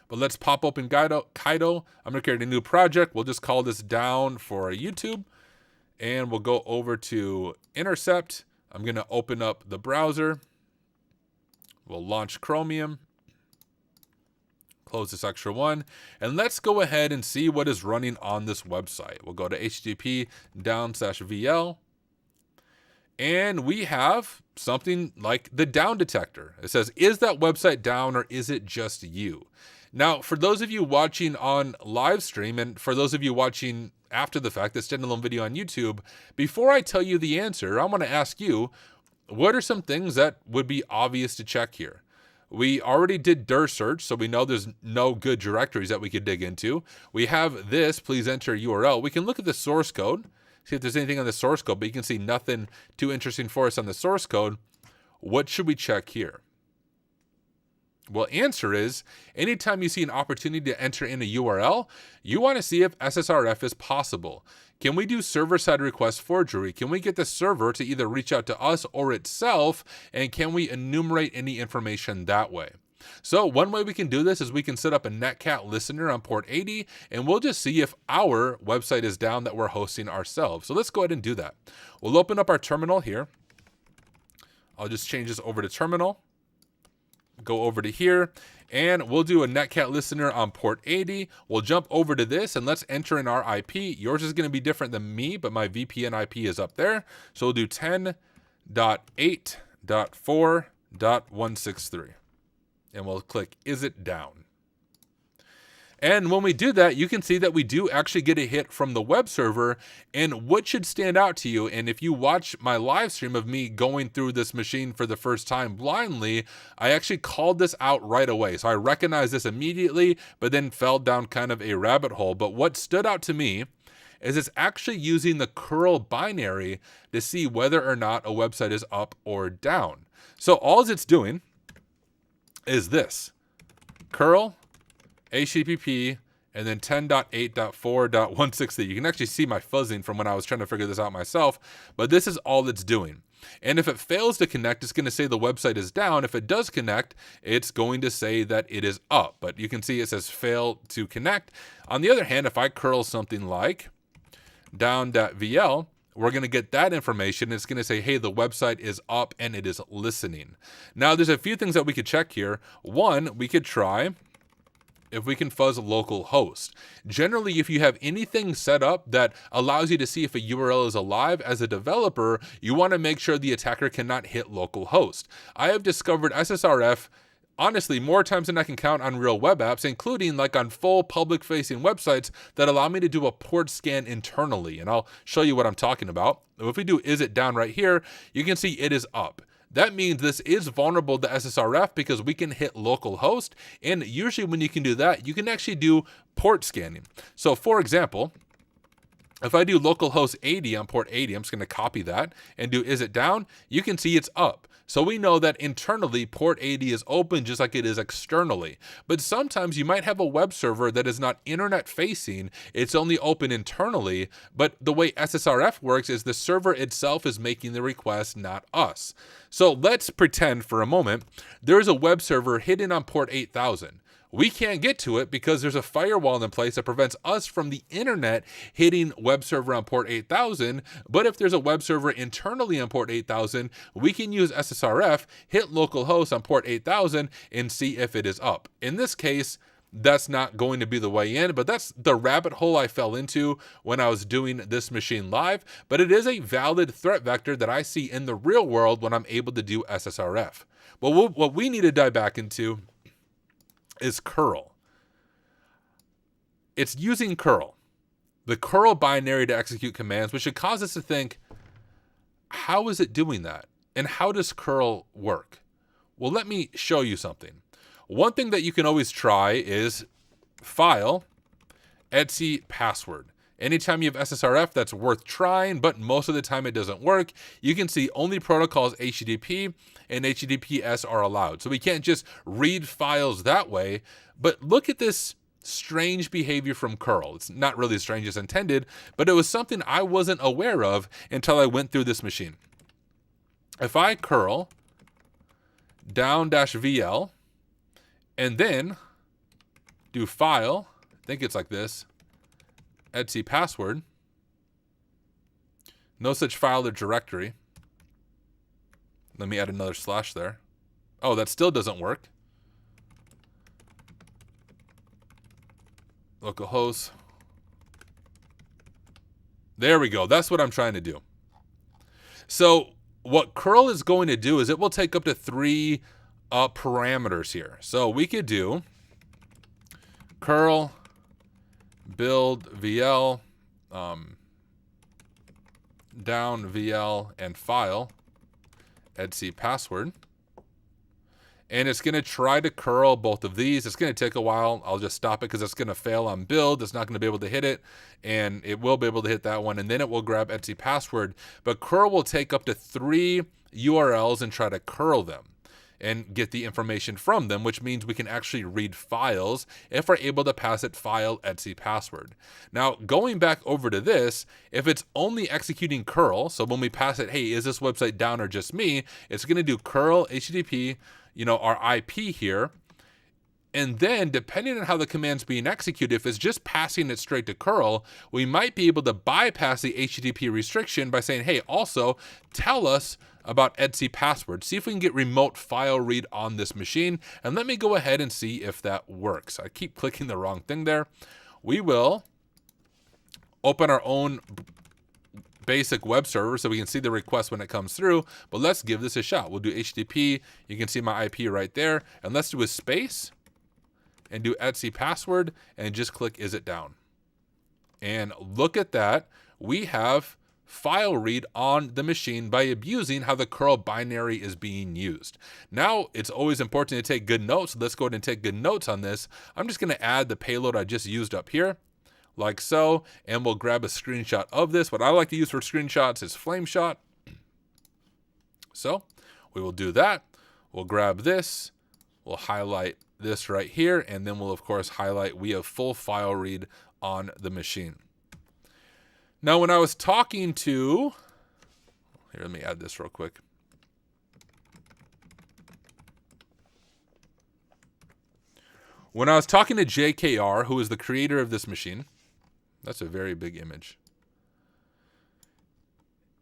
But let's pop open Kaido. I'm going to create a new project. We'll just call this down for YouTube. And we'll go over to Intercept. I'm going to open up the browser. We'll launch Chromium. Close this extra one. And let's go ahead and see what is running on this website. We'll go to http://vl. And we have something like the down detector. It says, is that website down or is it just you? Now, for those of you watching on live stream and for those of you watching after the fact, this standalone video on YouTube, before I tell you the answer, I want to ask you, what are some things that would be obvious to check here? We already did dir search, so we know there's no good directories that we could dig into. We have this, please enter URL. We can look at the source code, see if there's anything on the source code, but you can see nothing too interesting for us on the source code. What should we check here? Well, answer is, anytime you see an opportunity to enter in a URL, you want to see if SSRF is possible. Can we do server-side request forgery? Can we get the server to either reach out to us or itself? And can we enumerate any information that way? So one way we can do this is we can set up a Netcat listener on port 80, and we'll just see if our website is down that we're hosting ourselves. So let's go ahead and do that. We'll open up our terminal here. I'll just change this over to terminal. Go over to here, and we'll do a Netcat listener on port 80. We'll jump over to this, and let's enter in our IP. Yours is going to be different than me, but my VPN IP is up there. So we'll do 10.8.4.163, and we'll click, is it down? And when we do that, you can see that we do actually get a hit from the web server. And what should stand out to you, and if you watch my live stream of me going through this machine for the first time blindly, I actually called this out right away. So I recognized this immediately, but then fell down kind of a rabbit hole. But what stood out to me is it's actually using the curl binary to see whether or not a website is up or down. So all it's doing is this, curl HTTP, and then 10.8.4.163. You can actually see my fuzzing from when I was trying to figure this out myself, but this is all it's doing. And if it fails to connect, it's going to say the website is down. If it does connect, it's going to say that it is up. But you can see it says fail to connect. On the other hand, if I curl something like down.vl, we're going to get that information. It's going to say, hey, the website is up and it is listening. Now, there's a few things that we could check here. One, we could try if we can fuzz localhost. Generally, if you have anything set up that allows you to see if a URL is alive as a developer, you want to make sure the attacker cannot hit localhost. I have discovered SSRF, honestly, more times than I can count on real web apps, including like on full public-facing websites that allow me to do a port scan internally. And I'll show you what I'm talking about. If we do is it down right here, you can see it is up. That means this is vulnerable to SSRF because we can hit localhost. And usually when you can do that, you can actually do port scanning. So for example, if I do localhost 80 on port 80, I'm just going to copy that and do is it down, you can see it's up. So we know that internally port 80 is open just like it is externally. But sometimes you might have a web server that is not internet facing, it's only open internally, but the way SSRF works is the server itself is making the request, not us. So let's pretend for a moment there is a web server hidden on port 8000. We can't get to it because there's a firewall in place that prevents us from the internet hitting web server on port 8000. But if there's a web server internally on port 8000, we can use SSRF, hit localhost on port 8000, and see if it is up. In this case, that's not going to be the way in, but that's the rabbit hole I fell into when I was doing this machine live. But it is a valid threat vector that I see in the real world when I'm able to do SSRF. But what we need to dive back into is curl. It's using curl, the curl binary to execute commands, which should cause us to think, how is it doing that? And how does curl work? Well, let me show you something. One thing that you can always try is file etc password. Anytime you have SSRF, that's worth trying, but most of the time it doesn't work. You can see only protocols HTTP and HTTPS are allowed. So we can't just read files that way, but look at this strange behavior from curl. It's not really as strange as intended, but it was something I wasn't aware of until I went through this machine. If I curl down-VL and then do file, I think it's like this, etc password, no such file or directory. Let me add another slash there. Oh, that still doesn't work. Localhost. There we go. That's what I'm trying to do. So what curl is going to do is it will take up to 3 parameters here. So we could do curl build VL down VL and file etc password. And it's going to try to curl both of these. It's going to take a while. I'll just stop it because it's going to fail on build. It's not going to be able to hit it. And it will be able to hit that one. And then it will grab etc password. But curl will take up to 3 URLs and try to curl them and get the information from them, which means we can actually read files if we're able to pass it file etc password. Now, going back over to this, if it's only executing curl, so when we pass it, hey, is this website down or just me? It's going to do curl HTTP, our IP here. And then depending on how the command's being executed, if it's just passing it straight to curl, we might be able to bypass the HTTP restriction by saying, hey, also tell us about etc password. See if we can get remote file read on this machine. And let me go ahead and see if that works. I keep clicking the wrong thing there. We will open our own basic web server so we can see the request when it comes through, but let's give this a shot. We'll do HTTP. You can see my IP right there. And let's do a space and do etc password and just click is it down. And look at that. We have file read on the machine by abusing how the curl binary is being used. Now, it's always important to take good notes. Let's go ahead and take good notes on this. I'm just going to add the payload I just used up here, like so, and we'll grab a screenshot of this. What I like to use for screenshots is Flameshot. So we will do that. We'll grab this. We'll highlight this right here, and then we'll, of course, highlight we have full file read on the machine. Now, when I was talking to, here, let me add this real quick. When I was talking to JKR, who is the creator of this machine, that's a very big image.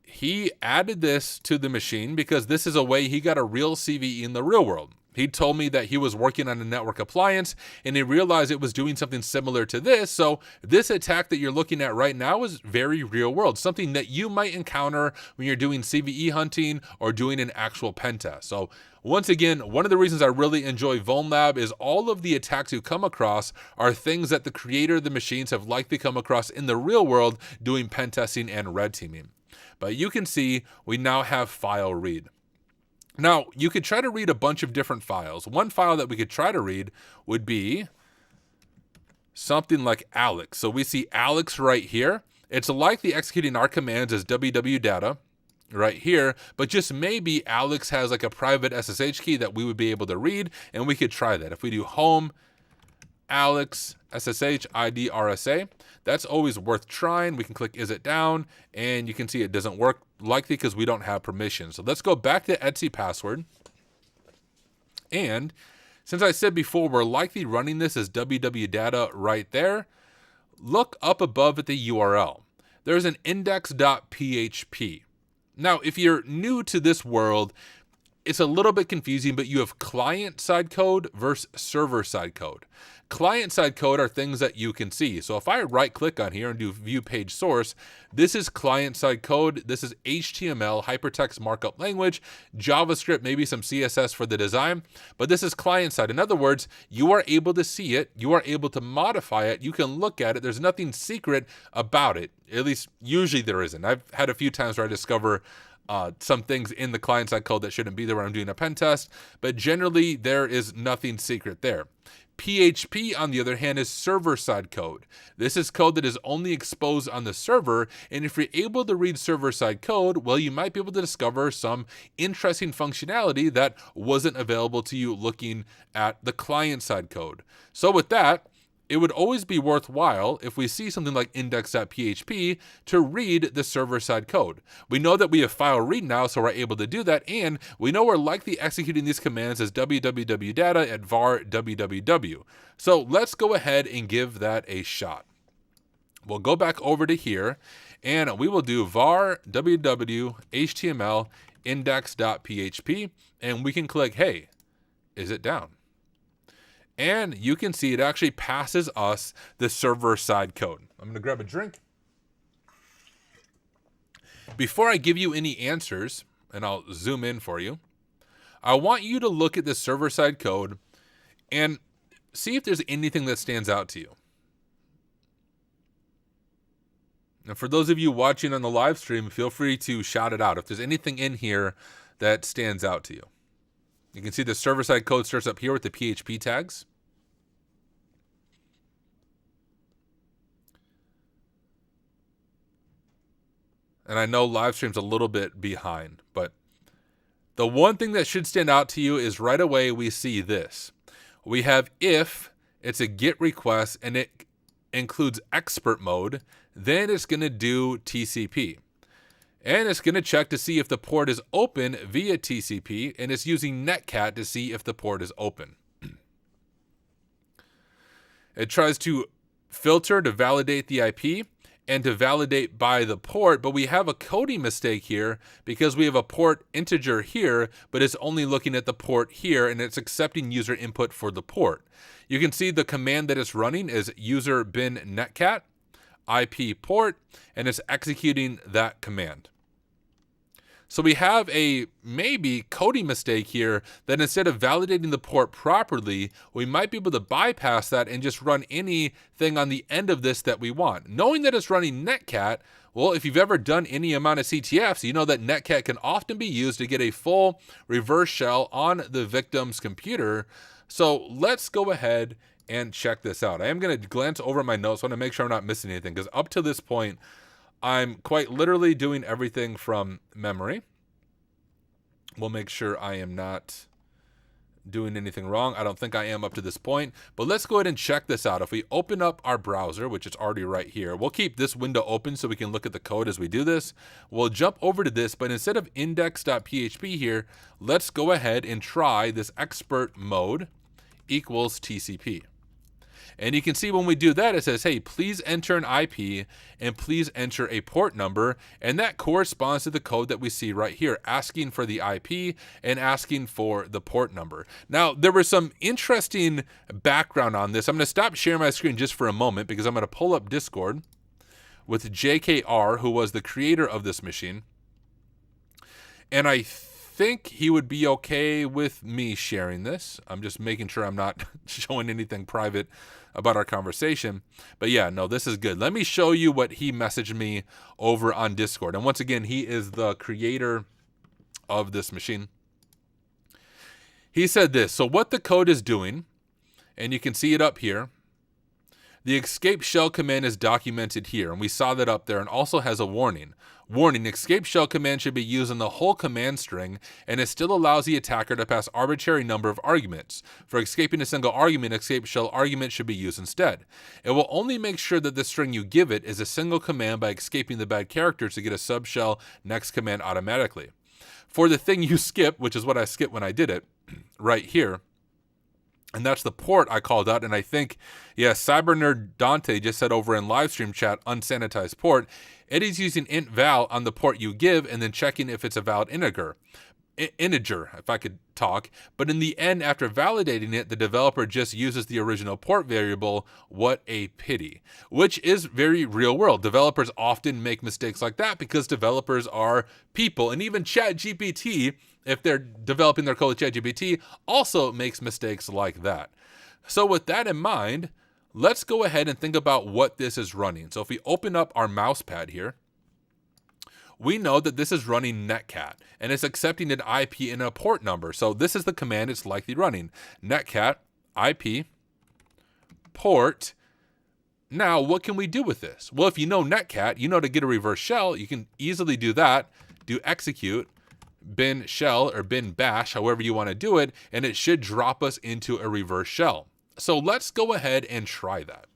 He added this to the machine because this is a way he got a real CVE in the real world. He told me that he was working on a network appliance and he realized it was doing something similar to this. So this attack that you're looking at right now is very real world, something that you might encounter when you're doing CVE hunting or doing an actual pen test. So once again, one of the reasons I really enjoy VulnLab is all of the attacks you come across are things that the creator of the machines have likely come across in the real world doing pen testing and red teaming. But you can see we now have file read. Now, you could try to read a bunch of different files. One file that we could try to read would be something like Alex. So we see Alex right here. It's likely executing our commands as www-data right here, but just maybe Alex has like a private SSH key that we would be able to read, and we could try that. If we do home Alex SSH ID RSA, that's always worth trying. We can click is it down, and you can see it doesn't work, likely because we don't have permission. So let's go back to etc password. And since I said before, we're likely running this as www-data right there. Look up above at the URL. There's an index.php. Now, if you're new to this world, it's a little bit confusing, but you have client-side code versus server-side code. Client-side code are things that you can see. So if I right-click on here and do View Page Source, this is client-side code. This is HTML, Hypertext Markup Language, JavaScript, maybe some CSS for the design, but this is client-side. In other words, you are able to see it. You are able to modify it. You can look at it. There's nothing secret about it. At least usually there isn't. I've had a few times where I discover some things in the client-side code that shouldn't be there when I'm doing a pen test, but generally there is nothing secret there. PHP, on the other hand, is server-side code. This is code that is only exposed on the server, and if you're able to read server-side code, well, you might be able to discover some interesting functionality that wasn't available to you looking at the client-side code. So with that, it would always be worthwhile if we see something like index.php to read the server-side code. We know that we have file read now, so we're able to do that, and we know we're likely executing these commands as www data at var www. So let's go ahead and give that a shot. We'll go back over to here, and we will do var www html index.php, and we can click, hey, is it down? And you can see it actually passes us the server-side code. I'm going to grab a drink. Before I give you any answers, and I'll zoom in for you, I want you to look at the server-side code and see if there's anything that stands out to you. And for those of you watching on the live stream, feel free to shout it out if there's anything in here that stands out to you. You can see the server-side code starts up here with the PHP tags. And I know live stream's a little bit behind, but the one thing that should stand out to you is right away we see this. We have if it's a GET request and it includes expert mode, then it's going to do TCP. And it's going to check to see if the port is open via TCP, and it's using Netcat to see if the port is open. It tries to filter to validate the IP and to validate by the port, but we have a coding mistake here because we have a port integer here, but it's only looking at the port here, and it's accepting user input for the port. You can see the command that it's running is user bin netcat IP port, and it's executing that command. So we have a maybe coding mistake here that instead of validating the port properly, we might be able to bypass that and just run anything on the end of this that we want. Knowing that it's running Netcat, well, if you've ever done any amount of CTFs, you know that Netcat can often be used to get a full reverse shell on the victim's computer. So let's go ahead and check this out. I am going to glance over my notes. I want to make sure I'm not missing anything because up to this point, I'm quite literally doing everything from memory. We'll make sure I am not doing anything wrong. I don't think I am up to this point, but let's go ahead and check this out. If we open up our browser, which is already right here, we'll keep this window open so we can look at the code as we do this. We'll jump over to this, but instead of index.php here, let's go ahead and try this expert mode equals TCP. And you can see when we do that, it says, hey, please enter an IP and please enter a port number. And that corresponds to the code that we see right here, asking for the IP and asking for the port number. Now, there was some interesting background on this. I'm going to stop sharing my screen just for a moment because I'm going to pull up Discord with JKR, who was the creator of this machine. And I think he would be okay with me sharing this. I'm just making sure I'm not showing anything private about our conversation. But yeah, no, this is good. Let me show you what he messaged me over on Discord. And once again, he is the creator of this machine. He said this. So what the code is doing, and you can see it up here, the escape shell command is documented here, and we saw that up there, and also has a warning. Warning, escape shell command should be used in the whole command string, and it still allows the attacker to pass arbitrary number of arguments. For escaping a single argument, escape shell argument should be used instead. It will only make sure that the string you give it is a single command by escaping the bad character to get a subshell next command automatically. For the thing you skip, which is what I skipped when I did it, right here, and that's the port I called out, and I think, yeah, CyberNerd Dante just said over in live stream chat, unsanitized port. It is using int val on the port you give and then checking if it's a valid integer. integer, if I could talk, but in the end, after validating it, the developer just uses the original port variable. What a pity, which is very real world. Developers often make mistakes like that because developers are people, and even ChatGPT, if they're developing their code with ChatGPT, also makes mistakes like that. So with that in mind, let's go ahead and think about what this is running. So if we open up our mouse pad here, we know that this is running netcat, and it's accepting an IP and a port number. So this is the command it's likely running. Netcat, IP, port. Now, what can we do with this? Well, if you know netcat, you know to get a reverse shell, you can easily do that. Do execute, bin shell or bin bash, however you want to do it, and it should drop us into a reverse shell. So let's go ahead and try that.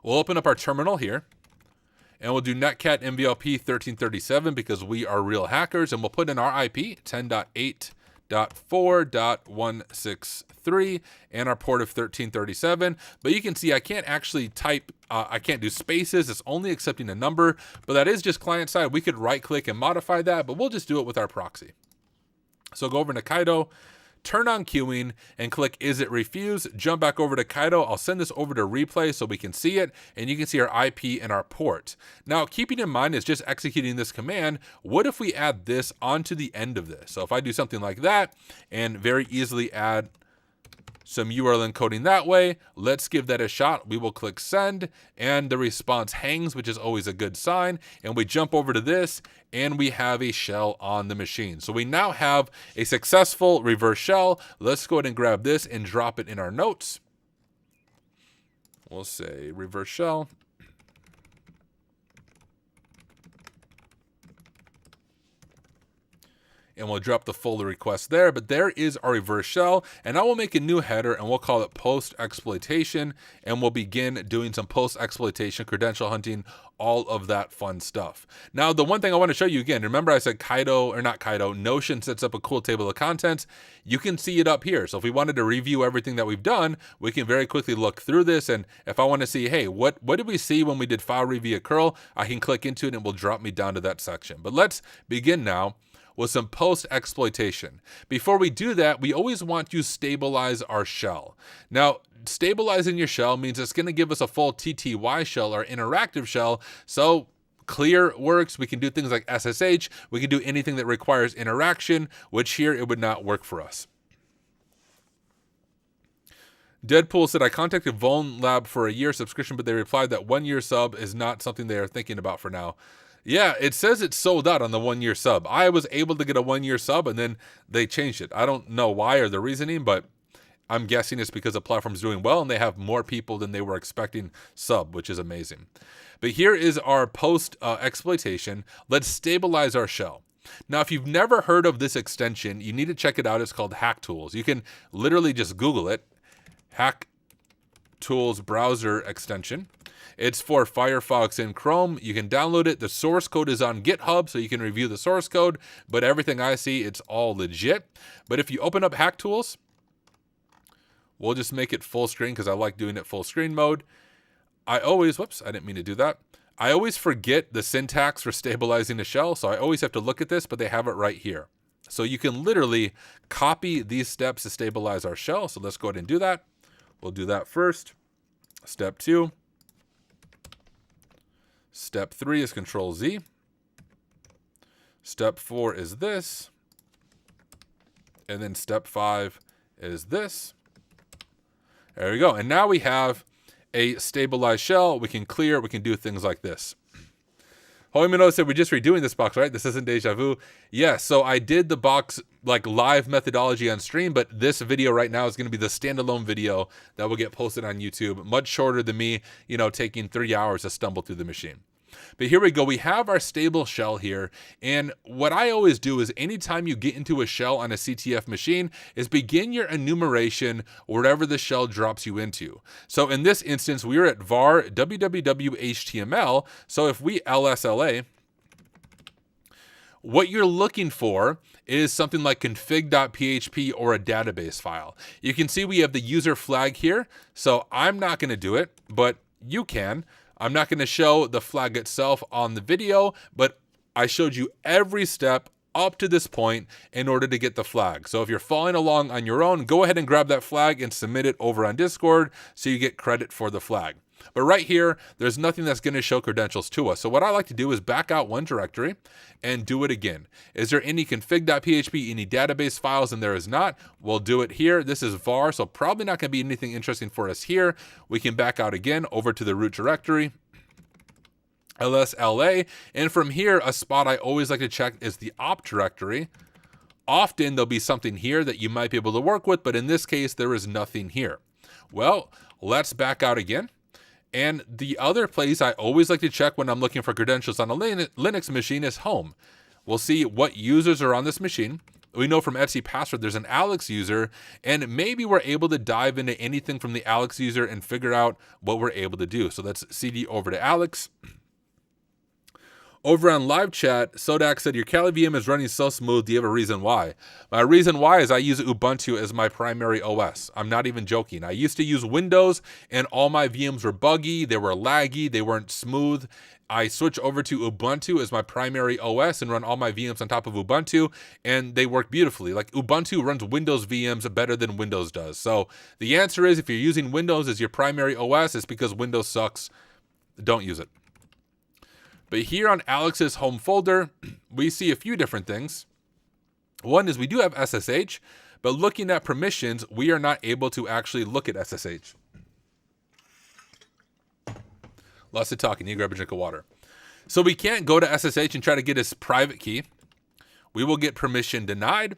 We'll open up our terminal here. And we'll do netcat MVLP 1337 because we are real hackers. And we'll put in our IP, 10.8.4.163, and our port of 1337. But you can see I can't actually type, I can't do spaces. It's only accepting a number. But that is just client side. We could right click and modify that, but we'll just do it with our proxy. So go over to Kaido, turn on queuing, and click Is It Refused? Jump back over to Kaido. I'll send this over to replay so we can see it, and you can see our IP and our port. Now, keeping in mind is just executing this command, what if we add this onto the end of this? So if I do something like that and very easily add some URL encoding that way, let's give that a shot. We will click send, and the response hangs, which is always a good sign. And we jump over to this, and we have a shell on the machine. So we now have a successful reverse shell. Let's go ahead and grab this and drop it in our notes. We'll say reverse shell. And we'll drop the folder request there, but there is our reverse shell, and I will make a new header and we'll call it post exploitation, and we'll begin doing some post exploitation credential hunting, all of that fun stuff. Now, the one thing I want to show you again, remember I said Kaido, or not Kaido, Notion sets up a cool table of contents. You can see it up here. So if we wanted to review everything that we've done, we can very quickly look through this. And if I want to see, hey, what did we see when we did file review at curl, I can click into it and it will drop me down to that section. But let's begin now with some post exploitation. Before we do that, we always want to stabilize our shell. Now, stabilizing your shell means it's going to give us a full TTY shell or interactive shell. So clear works. We can do things like SSH. We can do anything that requires interaction, which here it would not work for us. Deadpool said, I contacted Vuln Lab for a year subscription, but they replied that 1 year sub is not something they are thinking about for now. Yeah, it says it's sold out on the 1 year sub. I was able to get a 1 year sub and then they changed it. I don't know why or the reasoning, but I'm guessing it's because the platform's doing well and they have more people than they were expecting sub, which is amazing. But here is our post exploitation. Let's stabilize our shell. Now, if you've never heard of this extension, you need to check it out. It's called Hack Tools. You can literally just Google it, Hack Tools browser extension. It's for Firefox and Chrome. You can download it. The source code is on GitHub, so you can review the source code. But everything I see, it's all legit. But if you open up Hack Tools, we'll just make it full screen because I like doing it full screen mode. Whoops, I didn't mean to do that. I always forget the syntax for stabilizing a shell, so I always have to look at this, but they have it right here. So you can literally copy these steps to stabilize our shell. So let's go ahead and do that. We'll do that first. Step 2. Step 3 is Control Z. Step 4 is this. And then step 5 is this. There we go. And now we have a stabilized shell. We can clear, we can do things like this. Holy Mino said, we're just redoing this box, right? This isn't deja vu. Yes, so I did the box like live methodology on stream, but this video right now is going to be the standalone video that will get posted on YouTube. Much shorter than me, taking 3 hours to stumble through the machine. But here we go. We have our stable shell here. And what I always do is anytime you get into a shell on a CTF machine is begin your enumeration wherever the shell drops you into. So in this instance, we're at var www.html. So if we lsla, what you're looking for is something like config.php or a database file. You can see we have the user flag here. So I'm not going to do it, but you can. I'm not going to show the flag itself on the video, but I showed you every step up to this point in order to get the flag. So if you're following along on your own, go ahead and grab that flag and submit it over on Discord so you get credit for the flag. But right here, there's nothing that's going to show credentials to us. So what I like to do is back out one directory and do it again. Is there any config.php, any database files? And there is not. We'll do it here. This is var, so probably not going to be anything interesting for us here. We can back out again over to the root directory, lsla, and from here, a spot I always like to check is the op directory. Often there'll be something here that you might be able to work with, but in this case, there is nothing here. Well, let's back out again. And the other place I always like to check when I'm looking for credentials on a Linux machine is home. We'll see what users are on this machine. We know from Etsy Password there's an Alex user, and maybe we're able to dive into anything from the Alex user and figure out what we're able to do. So let's cd over to Alex. Over on live chat, Sodak said, your Kali VM is running so smooth. Do you have a reason why? My reason why is I use Ubuntu as my primary OS. I'm not even joking. I used to use Windows and all my VMs were buggy. They were laggy. They weren't smooth. I switched over to Ubuntu as my primary OS and run all my VMs on top of Ubuntu, and they work beautifully. Like Ubuntu runs Windows VMs better than Windows does. So the answer is if you're using Windows as your primary OS, it's because Windows sucks. Don't use it. But here on Alex's home folder, we see a few different things. One is we do have SSH, but looking at permissions, we are not able to actually look at SSH. Lots of talking. You grab a drink of water. So we can't go to SSH and try to get his private key. We will get permission denied.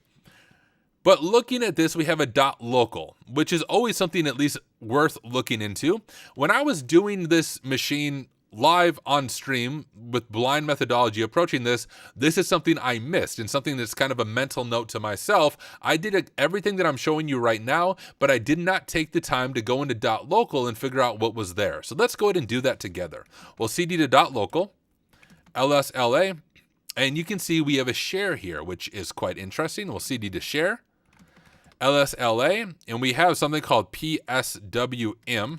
But looking at this, we have a .local, which is always something at least worth looking into. When I was doing this machine live on stream with blind methodology approaching this is something I missed and something that's kind of a mental note to myself. I did everything that I'm showing you right now, but I did not take the time to go into .local and figure out what was there. So let's go ahead and do that together. We'll cd to .local, lsla, and you can see we have a share here, which is quite interesting. We'll cd to share, lsla, and we have something called pswm,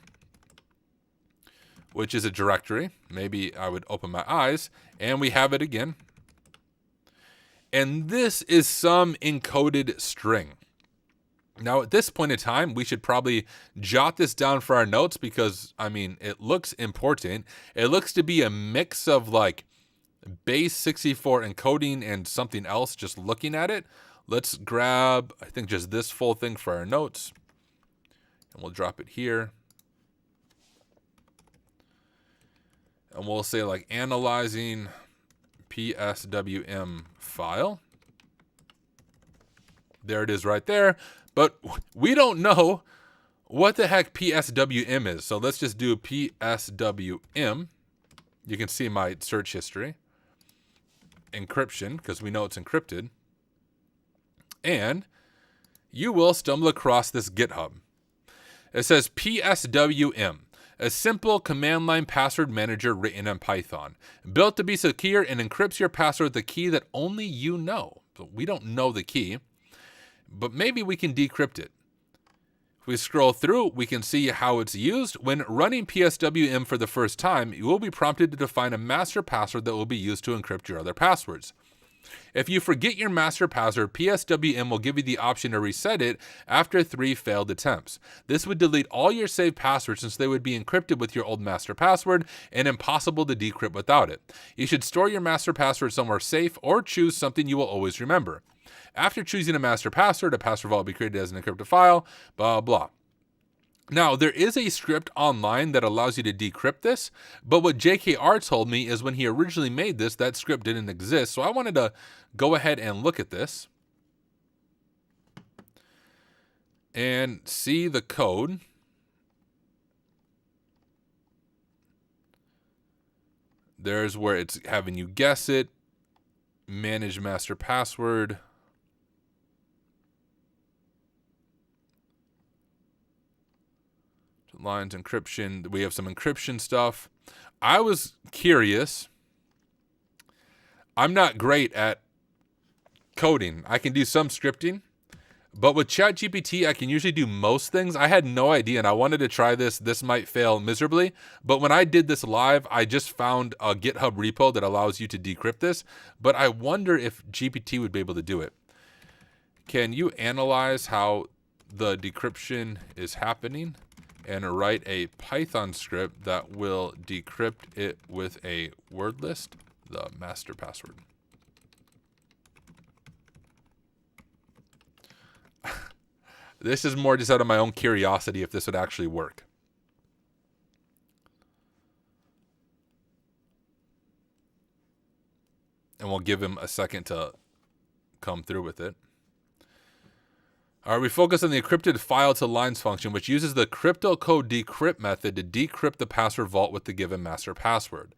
which is a directory. Maybe I would open my eyes, and we have it again. And this is some encoded string. Now, at this point in time, we should probably jot this down for our notes because, I mean, it looks important. It looks to be a mix of like base 64 encoding and something else just looking at it. Let's grab, I think, just this full thing for our notes. And we'll drop it here. And we'll say like analyzing PSWM file. There it is right there. But we don't know what the heck PSWM is. So let's just do PSWM. You can see my search history. Encryption, because we know it's encrypted. And you will stumble across this GitHub. It says PSWM. A simple command line password manager written in Python, built to be secure and encrypts your password with a key that only you know. But we don't know the key, but maybe we can decrypt it. If we scroll through, we can see how it's used. When running PSWM for the first time, you will be prompted to define a master password that will be used to encrypt your other passwords. If you forget your master password, PSWM will give you the option to reset it after 3 failed attempts. This would delete all your saved passwords since they would be encrypted with your old master password and impossible to decrypt without it. You should store your master password somewhere safe or choose something you will always remember. After choosing a master password, a password vault will be created as an encrypted file, blah, blah. Now, there is a script online that allows you to decrypt this, but what JKR told me is when he originally made this, that script didn't exist. So I wanted to go ahead and look at this and see the code. There's where it's having you guess it, manage master password. Lines encryption. We have some encryption stuff. I was curious. I'm not great at coding. I can do some scripting, But with ChatGPT, I can usually do most things. I had no idea, and I wanted to try this. This might fail miserably. But when I did this live, I just found a GitHub repo that allows you to decrypt this. But I wonder if GPT would be able to do it. Can you analyze how the decryption is happening and write a Python script that will decrypt it with a word list, the master password? This is more just out of my own curiosity if this would actually work. And we'll give him a second to come through with it. All right, we focus on the encrypted file to lines function, which uses the cryptocode decrypt method to decrypt the password vault with the given master password.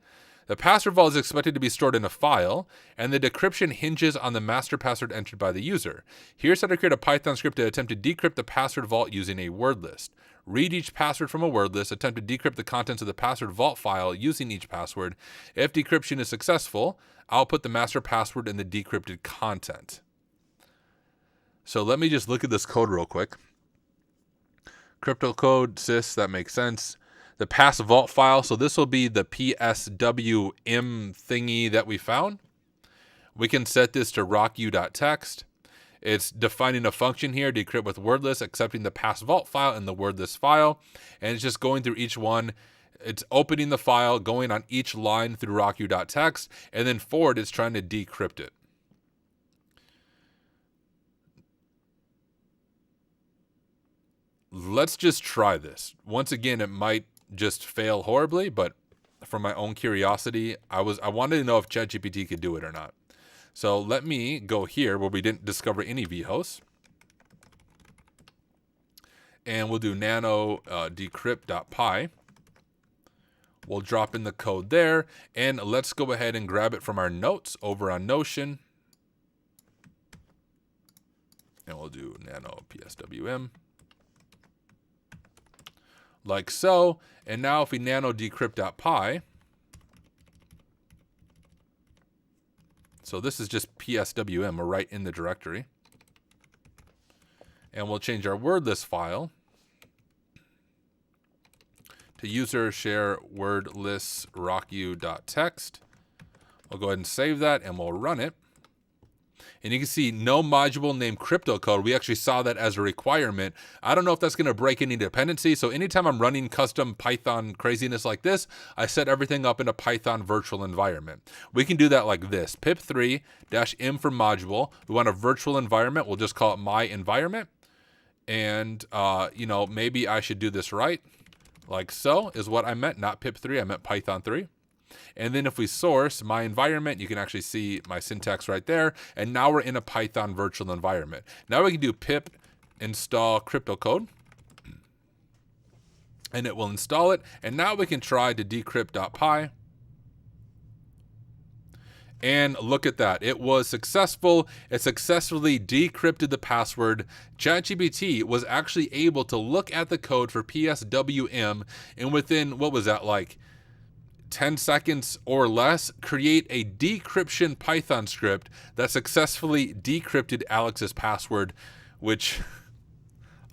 The password vault is expected to be stored in a file, and the decryption hinges on the master password entered by the user. Here's how to create a Python script to attempt to decrypt the password vault using a word list. Read each password from a word list, attempt to decrypt the contents of the password vault file using each password. If decryption is successful, output the master password in the decrypted content. So let me just look at this code real quick. Crypto code, sys, that makes sense. The pass vault file, so this will be the PSWM thingy that we found. We can set this to rocku.txt. It's defining a function here, decrypt with wordless, accepting the pass vault file and the wordless file. And it's just going through each one. It's opening the file, going on each line through rocku.txt, and then forward it's trying to decrypt it. Let's just try this. Once again, it might just fail horribly, but from my own curiosity, I wanted to know if ChatGPT could do it or not. So let me go here where we didn't discover any vhosts. And we'll do nano decrypt.py. We'll drop in the code there, and let's go ahead and grab it from our notes over on Notion. And we'll do nano PSWM. Like so. And now if we nano decrypt.py, so this is just PSWM, we're right in the directory. And we'll change our wordless file to user share wordless rocku.txt. We'll go ahead and save that and we'll run it. And you can see no module named crypto code. We actually saw that as a requirement. I don't know if that's going to break any dependency. So anytime I'm running custom Python craziness like this, I set everything up in a Python virtual environment. We can do that like this. pip3-m for module. We want a virtual environment. We'll just call it my environment. And, maybe I should do this right. Like so is what I meant, not pip3. I meant Python 3. And then if we source my environment, you can actually see my syntax right there. And now we're in a Python virtual environment. Now we can do pip install crypto code. And it will install it. And now we can try to decrypt.py. And look at that. It was successful. It successfully decrypted the password. ChatGPT was actually able to look at the code for PSWM and within, what was that, like 10 seconds or less, create a decryption Python script that successfully decrypted Alex's password, which,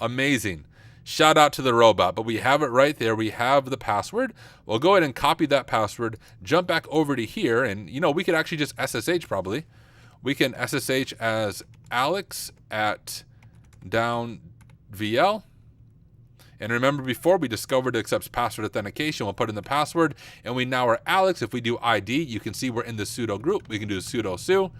amazing. Shout out to the robot, but we have it right there. We have the password. We'll go ahead and copy that password, jump back over to here, and we could actually just SSH probably. We can SSH as Alex at down VL. And remember before we discovered it accepts password authentication, we'll put in the password and we now are Alex. If we do ID, you can see we're in the sudo group. We can do sudo su,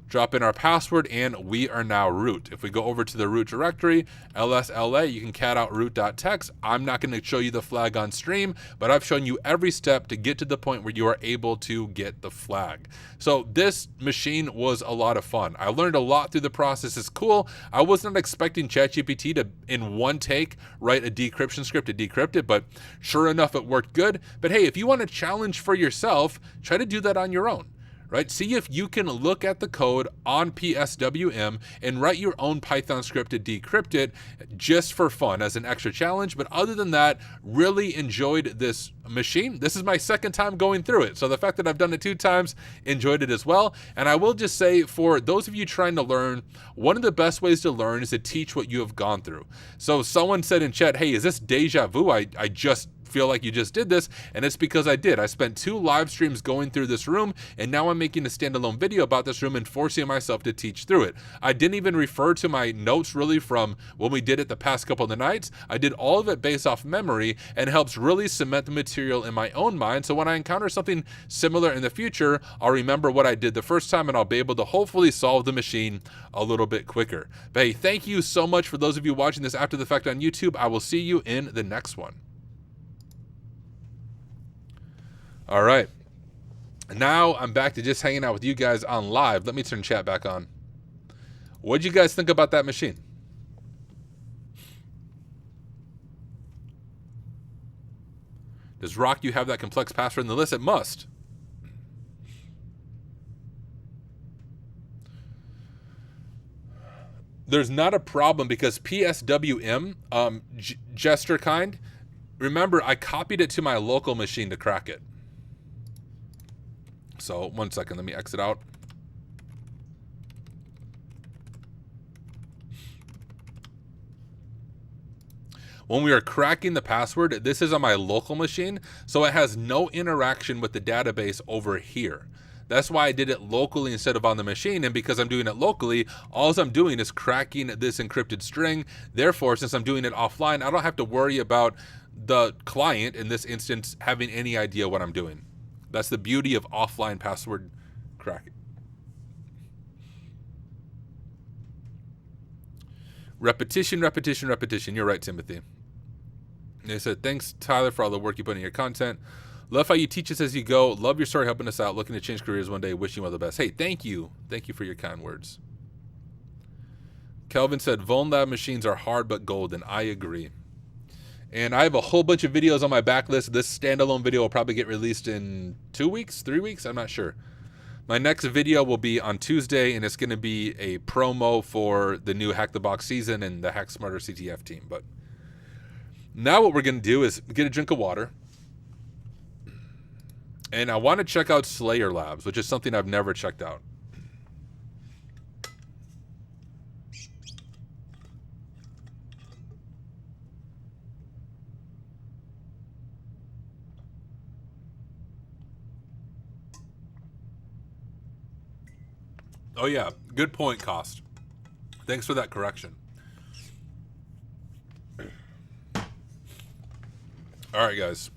drop in our password, and we are now root. If we go over to the root directory, lsla, you can cat out root.txt. I'm not going to show you the flag on stream, but I've shown you every step to get to the point where you are able to get the flag. So this machine was a lot of fun. I learned a lot through the process. It's cool. I was not expecting ChatGPT to, in one take, write a decryption script to decrypt it, but sure enough, it worked good. But hey, if you want a challenge for yourself, try to do that on your own. right? See if you can look at the code on PSWM and write your own Python script to decrypt it just for fun as an extra challenge. But other than that, really enjoyed this machine. This is my second time going through it. So the fact that I've done it 2 times, enjoyed it as well. And I will just say, for those of you trying to learn, one of the best ways to learn is to teach what you have gone through. So someone said in chat, hey, is this deja vu? I just feel like you just did this, and it's because I did. I spent 2 live streams going through this room, and now I'm making a standalone video about this room and forcing myself to teach through it. I didn't even refer to my notes really from when we did it the past couple of the nights. I did all of it based off memory, and it helps really cement the material in my own mind, so when I encounter something similar in the future, I'll remember what I did the first time, and I'll be able to hopefully solve the machine a little bit quicker. But hey, thank you so much for those of you watching this after the fact on YouTube. I will see you in the next one. All right, now I'm back to just hanging out with you guys on live. Let me turn chat back on. What'd you guys think about that machine? Does Rock you have that complex password in the list? It must. There's not a problem because PSWM, Jester Kind, remember I copied it to my local machine to crack it. So 1 second, let me exit out. When we are cracking the password, this is on my local machine, so it has no interaction with the database over here. That's why I did it locally instead of on the machine, and because I'm doing it locally, all I'm doing is cracking this encrypted string. Therefore, since I'm doing it offline, I don't have to worry about the client, in this instance, having any idea what I'm doing. That's the beauty of offline password cracking. Repetition, repetition, repetition. You're right, Timothy. They said, thanks, Tyler, for all the work you put in your content. Love how you teach us as you go. Love your story helping us out. Looking to change careers one day. Wishing you all the best. Hey, thank you. Thank you for your kind words. Kelvin said, Vuln Lab machines are hard but golden. I agree. And I have a whole bunch of videos on my backlist. This standalone video will probably get released in 2 weeks, 3 weeks. I'm not sure. My next video will be on Tuesday, and it's going to be a promo for the new Hack the Box season and the Hack Smarter CTF team. But now what we're going to do is get a drink of water. And I want to check out Slayer Labs, which is something I've never checked out. Oh yeah, good point, Cost. Thanks for that correction. All right, guys.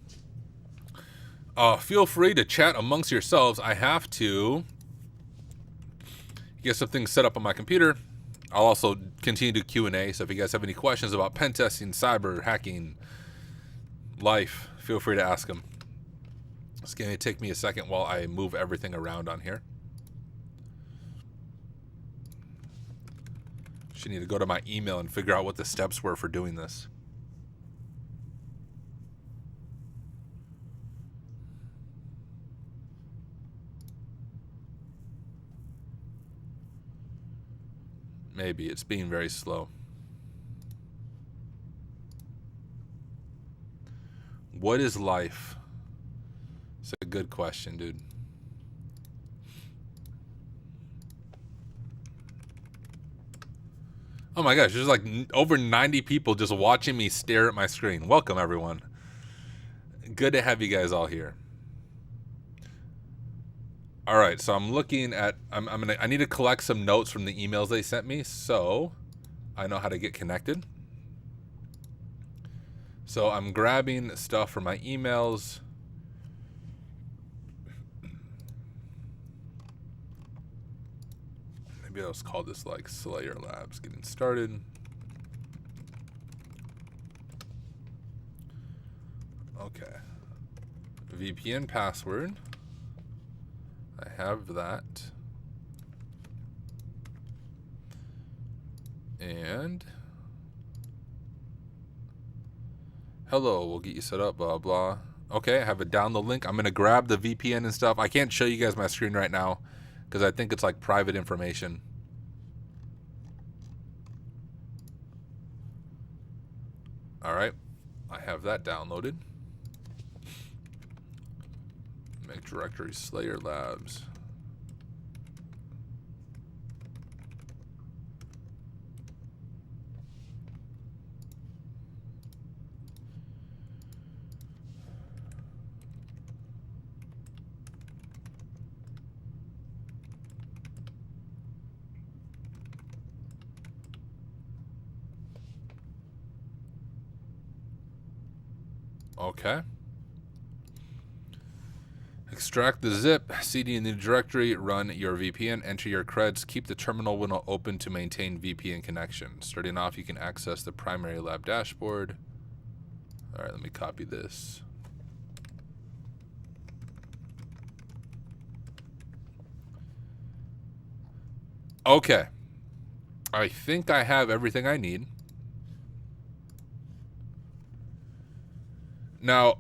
Feel free to chat amongst yourselves. I have to get some things set up on my computer. I'll also continue to Q&A, so if you guys have any questions about pen testing, cyber, hacking, life, feel free to ask them. It's going to take me a second while I move everything around on here. Should need to go to my email and figure out what the steps were for doing this. Maybe it's being very slow. What is life? It's a good question, dude. Oh my gosh, there's like over 90 people just watching me stare at my screen. Welcome, everyone. Good to have you guys all here. All right, so I'm looking at, I need to collect some notes from the emails they sent me, so I know how to get connected. So I'm grabbing stuff from my emails. Maybe I'll just call this like Slayer Labs getting started. Okay. VPN password. I have that. And hello, we'll get you set up, blah, blah. Okay, I have a download link. I'm going to grab the VPN and stuff. I can't show you guys my screen right now because I think it's like private information. All right, I have that downloaded. Make directory Slayer Labs. Okay. Extract the zip, CD in the directory, run your VPN, enter your creds, keep the terminal window open to maintain VPN connection. Starting off, you can access the primary lab dashboard. All right, let me copy this. Okay. I think I have everything I need. Now,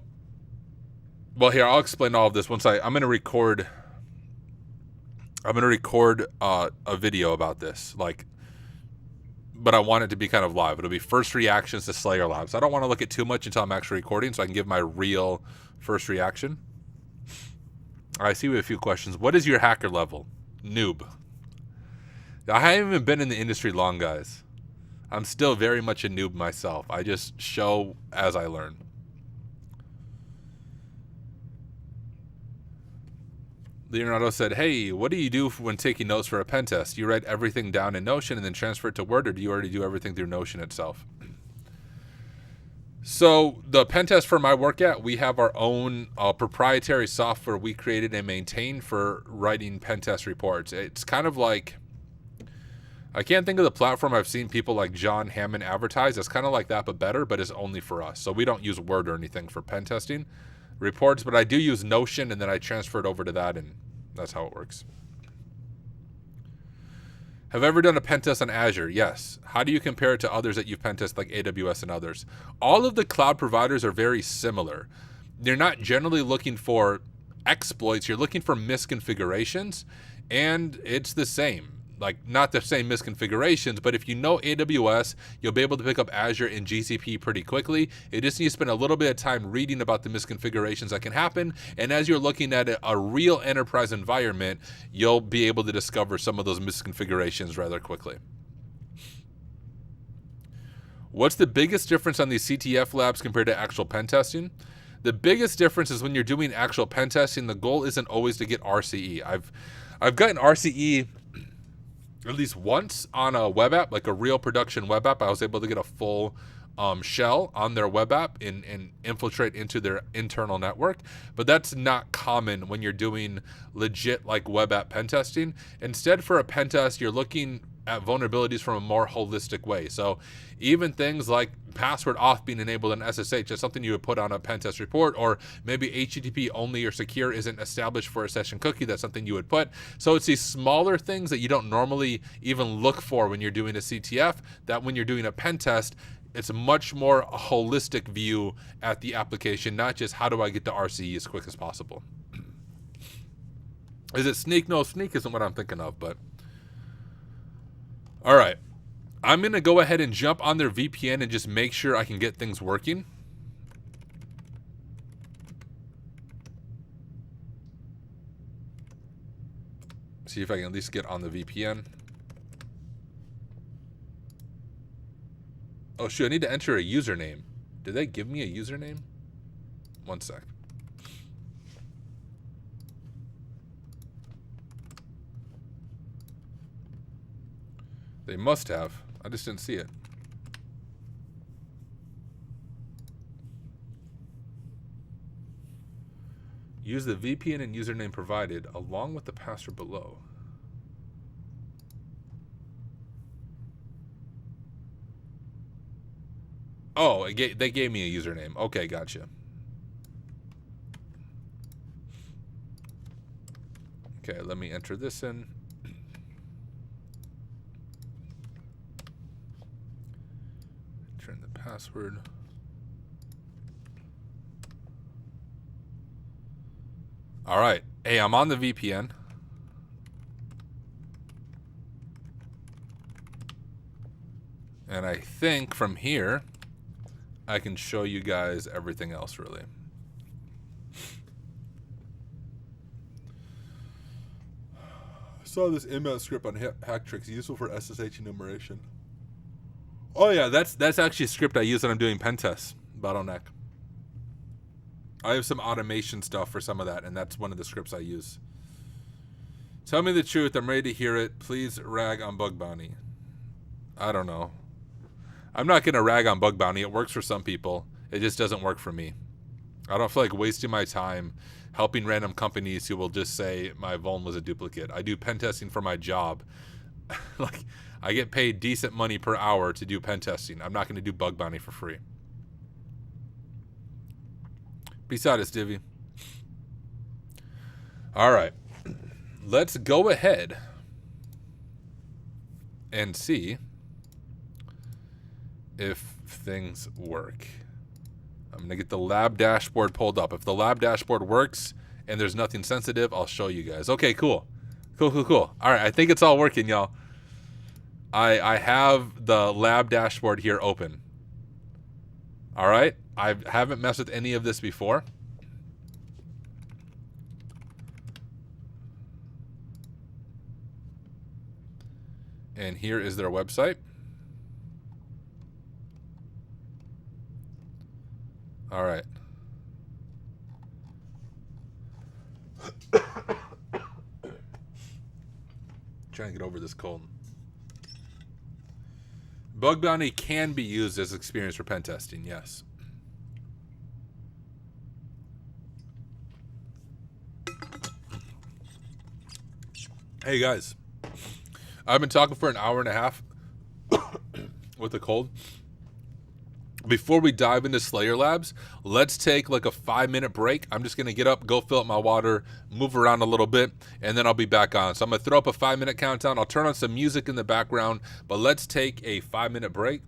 well, here, I'll explain all of this once I'm going to record a video about this, like, but I want it to be kind of live. It'll be first reactions to Slayer Labs. I don't want to look at too much until I'm actually recording so I can give my real first reaction. I see we have a few questions. What is your hacker level? Noob. I haven't even been in the industry long, guys. I'm still very much a noob myself. I just show as I learn. Leonardo said, hey, what do you do when taking notes for a pen test? You write everything down in Notion and then transfer it to Word, or do you already do everything through Notion itself? So the pen test for my work at, we have our own proprietary software we created and maintain for writing pen test reports. It's kind of like, I can't think of the platform I've seen people like John Hammond advertise. It's kind of like that, but better, but it's only for us. So we don't use Word or anything for pen testing reports, but I do use Notion, and then I transfer it over to that, and that's how it works. Have I ever done a pen test on Azure? Yes. How do you compare it to others that you've pen tested, like AWS and others? All of the cloud providers are very similar. They're not generally looking for exploits. You're looking for misconfigurations, and it's the same. Like, not the same misconfigurations, but if you know AWS, you'll be able to pick up Azure and GCP pretty quickly. You just need to spend a little bit of time reading about the misconfigurations that can happen, and as you're looking at a real enterprise environment, you'll be able to discover some of those misconfigurations rather quickly. What's the biggest difference on these CTF labs compared to actual pen testing? The biggest difference is when you're doing actual pen testing, the goal isn't always to get RCE. I've gotten RCE at least once on a web app, like a real production web app. I was able to get a full shell on their web app and infiltrate into their internal network. But that's not common when you're doing legit like web app pen testing. Instead, for a pen test, you're looking at vulnerabilities from a more holistic way. So even things like password auth being enabled in SSH is something you would put on a pen test report, or maybe HTTP only or secure isn't established for a session cookie. That's something you would put. So it's these smaller things that you don't normally even look for when you're doing a CTF, that when you're doing a pen test, it's a much more holistic view at the application, not just how do I get to RCE as quick as possible. Is it sneak? No, sneak isn't what I'm thinking of, but all right. I'm going to go ahead and jump on their VPN and just make sure I can get things working. See if I can at least get on the VPN. Oh, shoot. I need to enter a username. Did they give me a username? One sec. They must have. I just didn't see it. Use the VPN and username provided along with the password below. Oh, they gave me a username. Okay, gotcha. Okay, let me enter this in. Enter in the password. All right. Hey, I'm on the VPN. And I think from here, I can show you guys everything else, really. I saw this inbound script on Hacktricks, useful for SSH enumeration. Oh yeah, that's actually a script I use when I'm doing pen tests. Bottleneck. I have some automation stuff for some of that, and that's one of the scripts I use. Tell me the truth. I'm ready to hear it. Please rag on Bug Bounty. I don't know. I'm not going to rag on Bug Bounty. It works for some people. It just doesn't work for me. I don't feel like wasting my time helping random companies who will just say my vuln was a duplicate. I do pen testing for my job. Like, I get paid decent money per hour to do pen testing. I'm not going to do Bug Bounty for free. Peace out, Divvy. All right. Let's go ahead and see if things work. I'm going to get the lab dashboard pulled up. If the lab dashboard works and there's nothing sensitive, I'll show you guys. Okay, cool. Cool. All right, I think it's all working, y'all. I have the lab dashboard here open. All right, I haven't messed with any of this before. And here is their website. All right. Trying to get over this cold. Bug Bounty can be used as experience for pen testing, yes. Hey guys, I've been talking for an hour and a half with a cold. Before we dive into Slayer Labs, let's take like a 5-minute break. I'm just going to get up, go fill up my water, move around a little bit, and then I'll be back on. So I'm going to throw up a 5-minute countdown. I'll turn on some music in the background, but let's take a 5-minute break,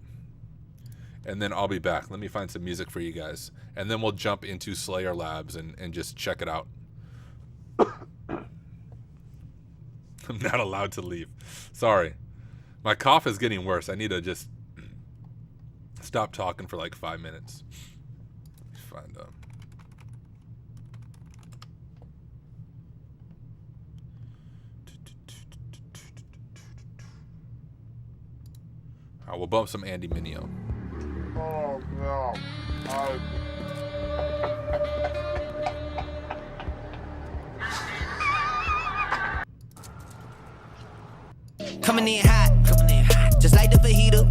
and then I'll be back. Let me find some music for you guys, and then we'll jump into Slayer Labs and just check it out. I'm not allowed to leave. Sorry. My cough is getting worse. I need to just stop talking for like 5 minutes. Find out. We'll bump some Andy Mineo.
Oh no.
Coming in hot, just like the fajita.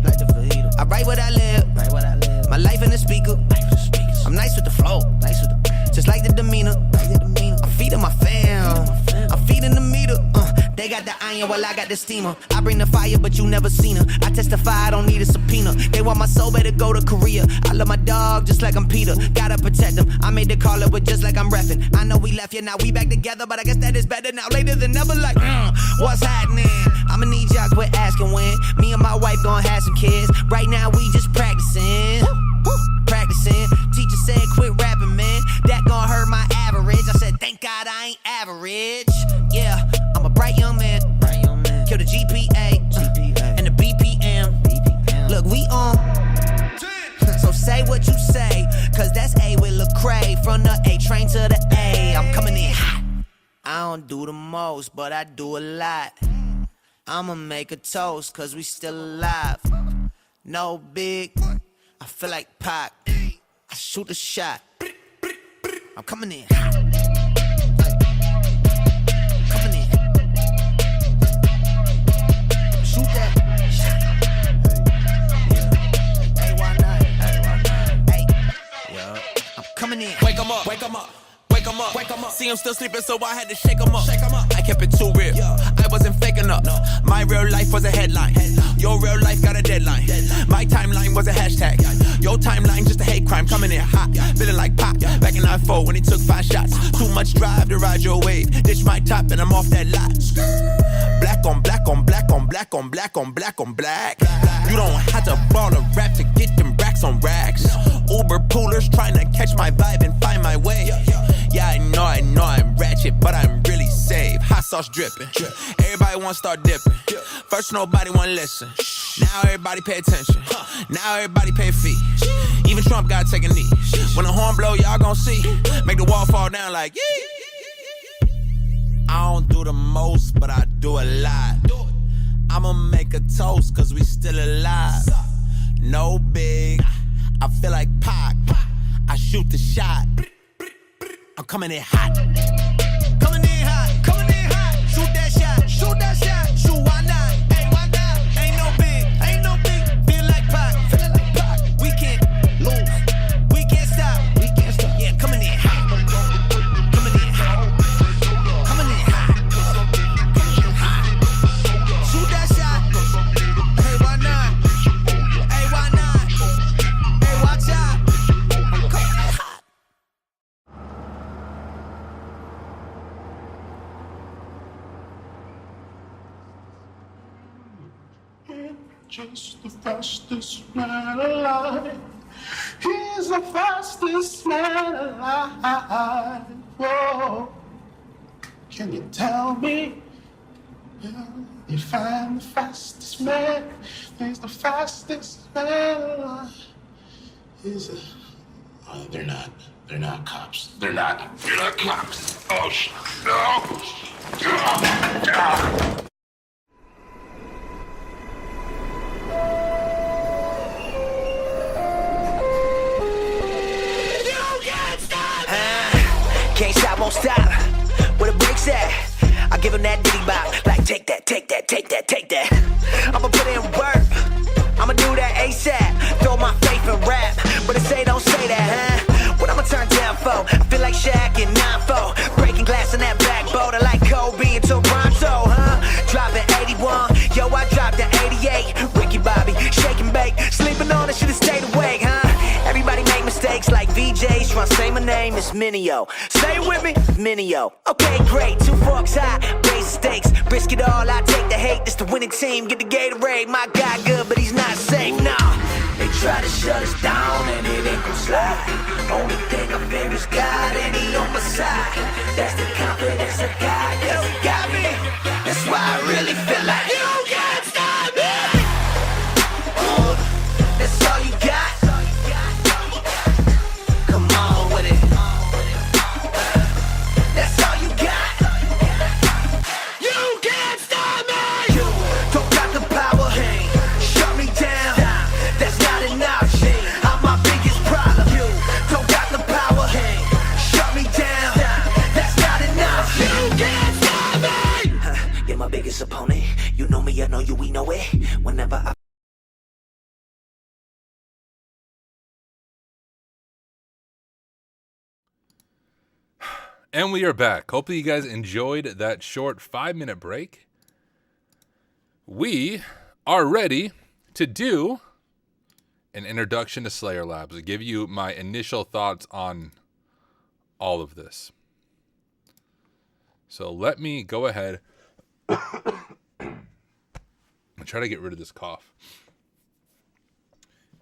I write what I live, my life in the speaker. I'm nice with the flow, just like the demeanor. I'm feeding my fam, I'm feeding the meter. They got the iron while I got the steamer. I bring the fire, but you never seen her. I testify, I don't need a subpoena. They want my soul, better go to Korea. I love my dog just like I'm Peter. Gotta protect them. I made the call up with just like I'm reffing. I know we left, yeah, now we back together, but I guess that is better now. Later than never, like, what's happening? I'ma need y'all quit asking when. Me and my wife gonna have some kids. Right now we just practicing. Teacher said quit rapping, man. That gon' hurt my average. I said thank God I ain't average. Yeah, I'm a bright young man. Kill the GPA and the BPM. Look, we on. So say what you say, cause that's A with Lecrae. From the A train to the A, I'm coming in hot. I don't do the most, but I do a lot. I'ma make a toast, cause we still alive. No big, I feel like Pac. I shoot a shot. I'm coming in hot. Coming in. Shoot that shot. Hey, why not? Hey, yeah. I'm coming in.
Wake 'em up. See him still sleeping, so I had to shake him up. I kept it too real. I wasn't faking up. My real life was a headline. Your real life got a deadline. My timeline was a hashtag. Your timeline just a hate crime. Coming in hot, feeling like Pac. Back in 94 when he took 5 shots. Too much drive to ride your wave. Ditch my top and I'm off that lot. Black on black on black on black on black on black on black. You don't have to ball a rap to get them racks on racks. Uber poolers trying to catch my vibe and find my way. Yeah, I know I'm ratchet. sauce dripping. Everybody wanna start dipping. First nobody wanna listen. Now everybody pay attention. Now everybody pay a fee. Even Trump gotta take a knee. When the horn blow, y'all gon' see. Make the wall fall down like yee. I don't do the most, but I do a lot. I'ma make a toast, cause we still alive. No big, I feel like Pac. I shoot the shot. I'm coming in hot. Coming in hot, coming in hot. Shoot that shot, shoot that shot. Shoot, why not? Hey, why not? Ain't no big, ain't no big. Feel like Pac, feel like Pac. We can't lose, we can't stop, we can't stop. Yeah, coming in hot. Coming in hot. Coming in hot. Coming in hot. Shoot that shot. Hey, why not? Hey, why not? Hey, watch out. Coming in hot.
Just the fastest man alive. He's the fastest man alive. Whoa. Can you tell me? You find the fastest man. He's the fastest man alive. He's a... Oh, they're not cops. They're not cops. Oh, no.
Can't stop, won't stop. Where the brakes at? I give him that diddy bop. Like, take that, take that, take that, take that. I'ma put in work. I'ma do that ASAP. Throw my faith in rap. But they say don't say that, huh? What I'ma turn down for? I feel like Shaq in 9-4. Breaking glass in that backboard. I like Kobe in Toronto, huh? Dropping 81. Yo, I dropped the 88. Ricky Bobby, shake and bake. Sleeping on it, should've stayed awake, huh? Everybody make mistakes like VJs. Tryna say my name is Minio. Say it with me, Minio. Okay, great. 2 forks high, raise the stakes. Risk it all, I take the hate. This the winning team, get the Gatorade. My guy good, but he's not safe, nah. They try to shut us down and it ain't gon' slide. Only thing I fear is God and he on my side. That's the confidence I got, cause he got me. That's why I really feel like you can't stop me. That's all you got. Come on with it. That's all you got. You can't stop me. You don't got the power. Shut me down. That's not an option. I'm my biggest problem. You don't got the power. Shut me down. That's not an option. You can't stop me. You're my biggest opponent. You know me, I know you, we know it. Whenever I
And we are back. Hopefully you guys enjoyed that short 5-minute break. We are ready to do an introduction to Slayer Labs, to give you my initial thoughts on all of this. So let me go ahead and try to get rid of this cough.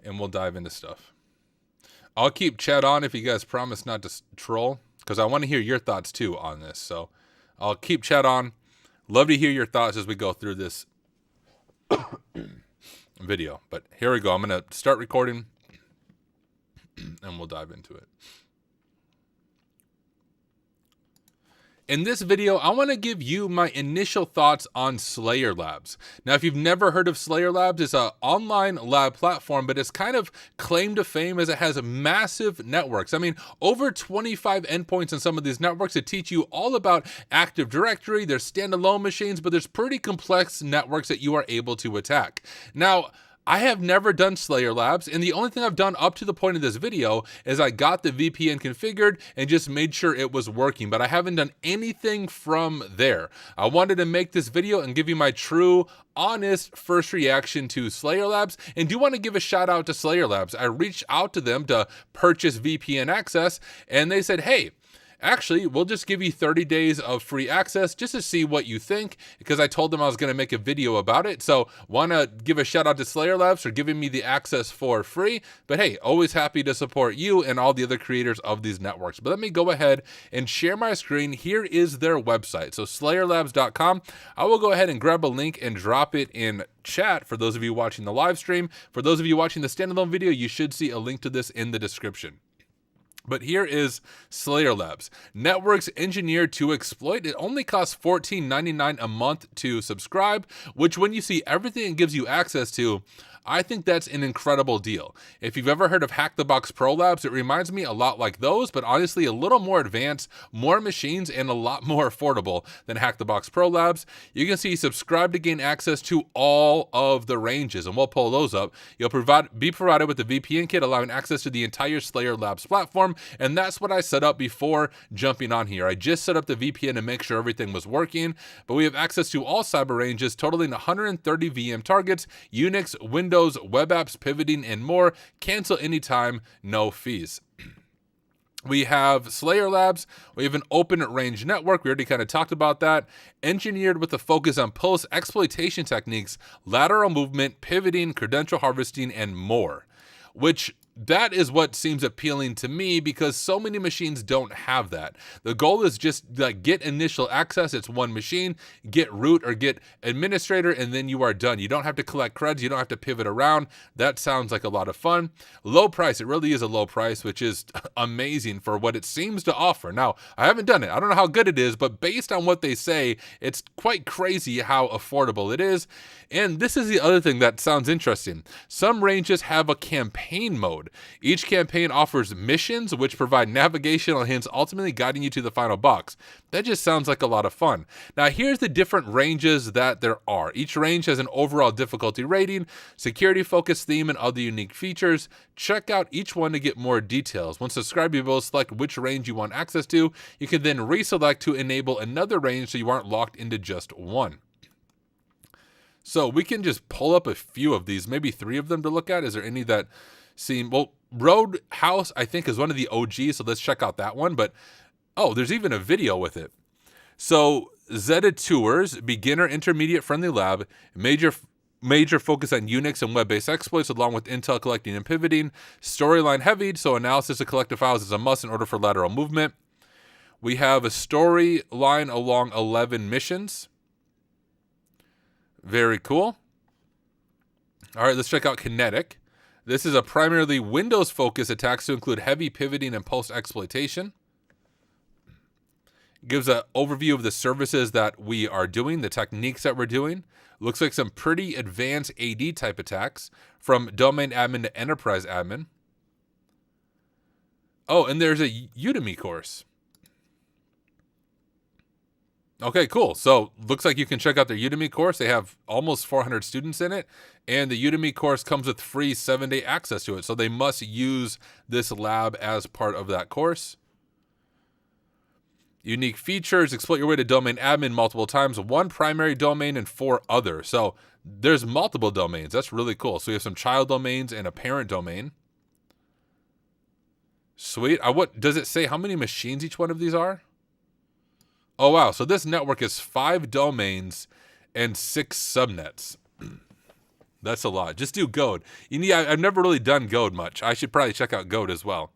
And we'll dive into stuff. I'll keep chat on if you guys promise not to troll, because I want to hear your thoughts too on this. So I'll keep chat on. Love to hear your thoughts as we go through this video. But here we go. I'm going to start recording and we'll dive into it. In this video, I want to give you my initial thoughts on Slayer Labs. Now, if you've never heard of Slayer Labs, it's an online lab platform, but it's kind of claim to fame as it has massive networks. I mean, over 25 endpoints in some of these networks that teach you all about Active Directory. There's standalone machines, but there's pretty complex networks that you are able to attack. Now, I have never done Slayer Labs, and the only thing I've done up to the point of this video is I got the VPN configured and just made sure it was working, but I haven't done anything from there. I wanted to make this video and give you my true, honest first reaction to Slayer Labs, and do want to give a shout out to Slayer Labs. I reached out to them to purchase VPN access, and they said, hey, Actually, we'll just give you 30 days of free access just to see what you think, because I told them I was going to make a video about it. So want to give a shout out to Slayer Labs for giving me the access for free. But hey, always happy to support you and all the other creators of these networks. But let me go ahead and share my screen. Here is their website. So slayerlabs.com. I will go ahead and grab a link and drop it in chat for those of you watching the live stream. For those of you watching the standalone video, you should see a link to this in the description. But here is Slayer Labs. Networks engineered to exploit. It only costs $14.99 a month to subscribe, which when you see everything it gives you access to, I think that's an incredible deal. If you've ever heard of Hack the Box Pro Labs, it reminds me a lot like those, but honestly a little more advanced, more machines, and a lot more affordable than Hack the Box Pro Labs. You can see subscribe to gain access to all of the ranges, and we'll pull those up. You'll be provided with the VPN kit, allowing access to the entire Slayer Labs platform, and that's what I set up before jumping on here. I just set up the VPN to make sure everything was working, but we have access to all cyber ranges, totaling 130 VM targets, Unix, Windows, web apps, pivoting, and more. Cancel anytime, no fees. We have Slayer Labs. We have an open range network. We already kind of talked about that. Engineered with a focus on post-exploitation techniques, lateral movement, pivoting, credential harvesting, and more. Which that is what seems appealing to me, because so many machines don't have that. The goal is just like get initial access. It's one machine, get root or get administrator, and then you are done. You don't have to collect creds. You don't have to pivot around. That sounds like a lot of fun. Low price. It really is a low price, which is amazing for what it seems to offer. Now, I haven't done it. I don't know how good it is, but based on what they say, it's quite crazy how affordable it is. And this is the other thing that sounds interesting. Some ranges have a campaign mode. Each campaign offers missions which provide navigational hints, ultimately guiding you to the final box. That just sounds like a lot of fun. Now here's the different ranges that there are. Each range has an overall difficulty rating, security focus theme, and other unique features. Check out each one to get more details. Once subscribed, you will select which range you want access to. You can then reselect to enable another range so you aren't locked into just one. So we can just pull up a few of these, maybe 3 of them to look at. Is there any that seem, well, Roadhouse, I think, is one of the OGs, so let's check out that one. But, oh, there's even a video with it. So Zeta Tours, beginner, intermediate friendly lab, major focus on Unix and web-based exploits, along with intel collecting and pivoting. Storyline heavy, so analysis of collective files is a must in order for lateral movement. We have a storyline along 11 missions. Very cool. All right, let's check out Kinetic. This is a primarily Windows-focused attack to include heavy pivoting and post-exploitation. Gives an overview of the services that we are doing, the techniques that we're doing. Looks like some pretty advanced AD type attacks, from domain admin to enterprise admin. Oh, and there's a Udemy course. Okay, cool. So looks like you can check out their Udemy course. They have almost 400 students in it, and the Udemy course comes with free 7-day access to it. So they must use this lab as part of that course. Unique features: exploit your way to domain admin multiple times, 1 primary domain and 4 other. So there's multiple domains. That's really cool. So we have some child domains and a parent domain. Sweet. What does it say how many machines each one of these are? Oh, wow. So this network is 5 domains and 6 subnets. That's a lot. Just do Goad. I've never really done Goad much. I should probably check out Goad as well.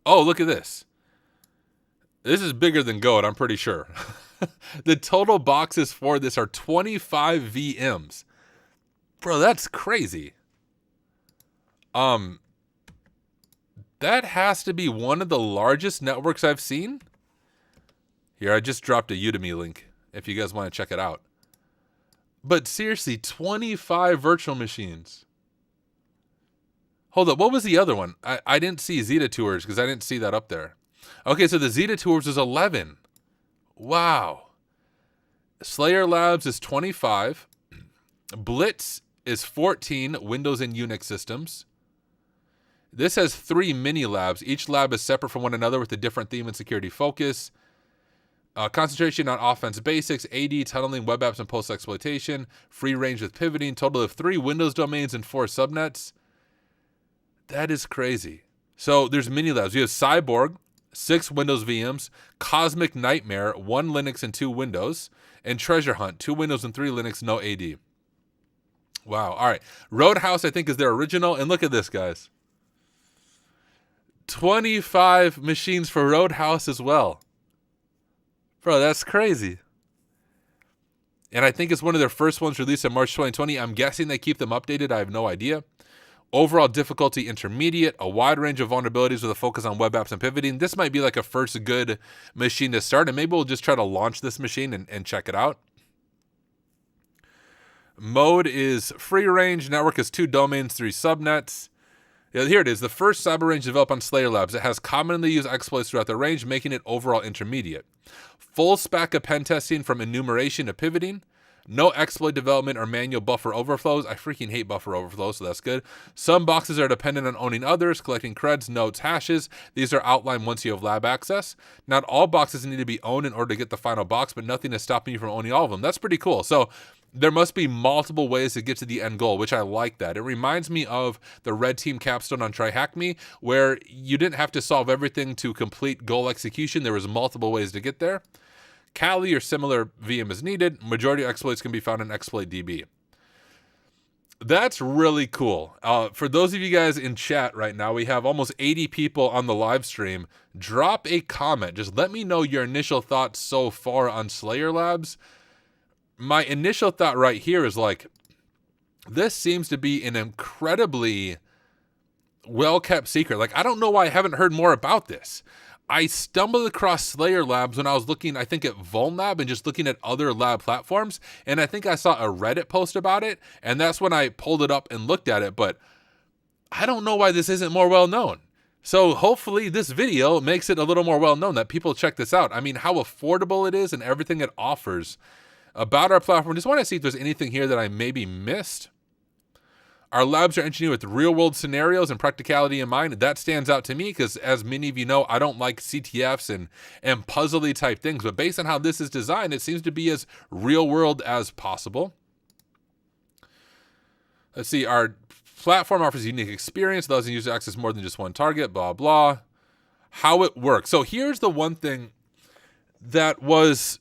Oh, look at this. This is bigger than Goad, I'm pretty sure. The total boxes for this are 25 VMs. Bro, that's crazy. That has to be one of the largest networks I've seen. Here, I just dropped a Udemy link if you guys want to check it out. But seriously, 25 virtual machines. Hold up, what was the other one? I didn't see Zeta Tours because I didn't see that up there. Okay, so the Zeta Tours is 11. Wow. Slayer Labs is 25. Blitz is 14 Windows and Unix systems. This has 3 mini labs. Each lab is separate from one another with a different theme and security focus. Concentration on offense basics, AD, tunneling, web apps, and post-exploitation. Free range with pivoting. Total of 3 Windows domains and 4 subnets. That is crazy. So there's mini labs. We have Cyborg, 6 Windows VMs, Cosmic Nightmare, 1 Linux and 2 Windows, and Treasure Hunt, 2 Windows and 3 Linux, no AD. Wow. All right. Roadhouse, I think, is their original. And look at this, guys. 25 machines for Roadhouse as well. Bro, that's crazy. And I think it's one of their first ones released in March 2020. I'm guessing they keep them updated. I have no idea. Overall difficulty intermediate, a wide range of vulnerabilities with a focus on web apps and pivoting. This might be like a first good machine to start, and maybe we'll just try to launch this machine and check it out. Mode is free range. Network is 2 domains, 3 subnets. Yeah, here it is. The first cyber range developed on Slayer Labs. It has commonly used exploits throughout the range, making it overall intermediate. Full stack of pen testing from enumeration to pivoting. No exploit development or manual buffer overflows. I freaking hate buffer overflows, so that's good. Some boxes are dependent on owning others, collecting creds, nodes, hashes. These are outlined once you have lab access. Not all boxes need to be owned in order to get the final box, but nothing is stopping you from owning all of them. That's pretty cool. So there must be multiple ways to get to the end goal, which I like that. It reminds me of the Red Team capstone on Try Hack Me, where you didn't have to solve everything to complete goal execution. There was multiple ways to get there. Kali or similar VM is needed. Majority of exploits can be found in ExploitDB. That's really cool. For those of you guys in chat right now, we have almost 80 people on the live stream. Drop a comment. Just let me know your initial thoughts so far on Slayer Labs. My initial thought right here is like, this seems to be an incredibly well-kept secret. Like, I don't know why I haven't heard more about this. I stumbled across Slayer Labs when I was looking, I think, at VulnLab and just looking at other lab platforms. And I think I saw a Reddit post about it. And that's when I pulled it up and looked at it. But I don't know why this isn't more well known. So hopefully this video makes it a little more well known that people check this out. I mean, how affordable it is and everything it offers about our platform. Just want to see if there's anything here that I maybe missed. Our labs are engineered with real-world scenarios and practicality in mind. That stands out to me because, as many of you know, I don't like CTFs and puzzly type things. But based on how this is designed, it seems to be as real-world as possible. Let's see. Our platform offers a unique experience, allows the user to access more than just one target, blah, blah. How it works. So here's the one thing that was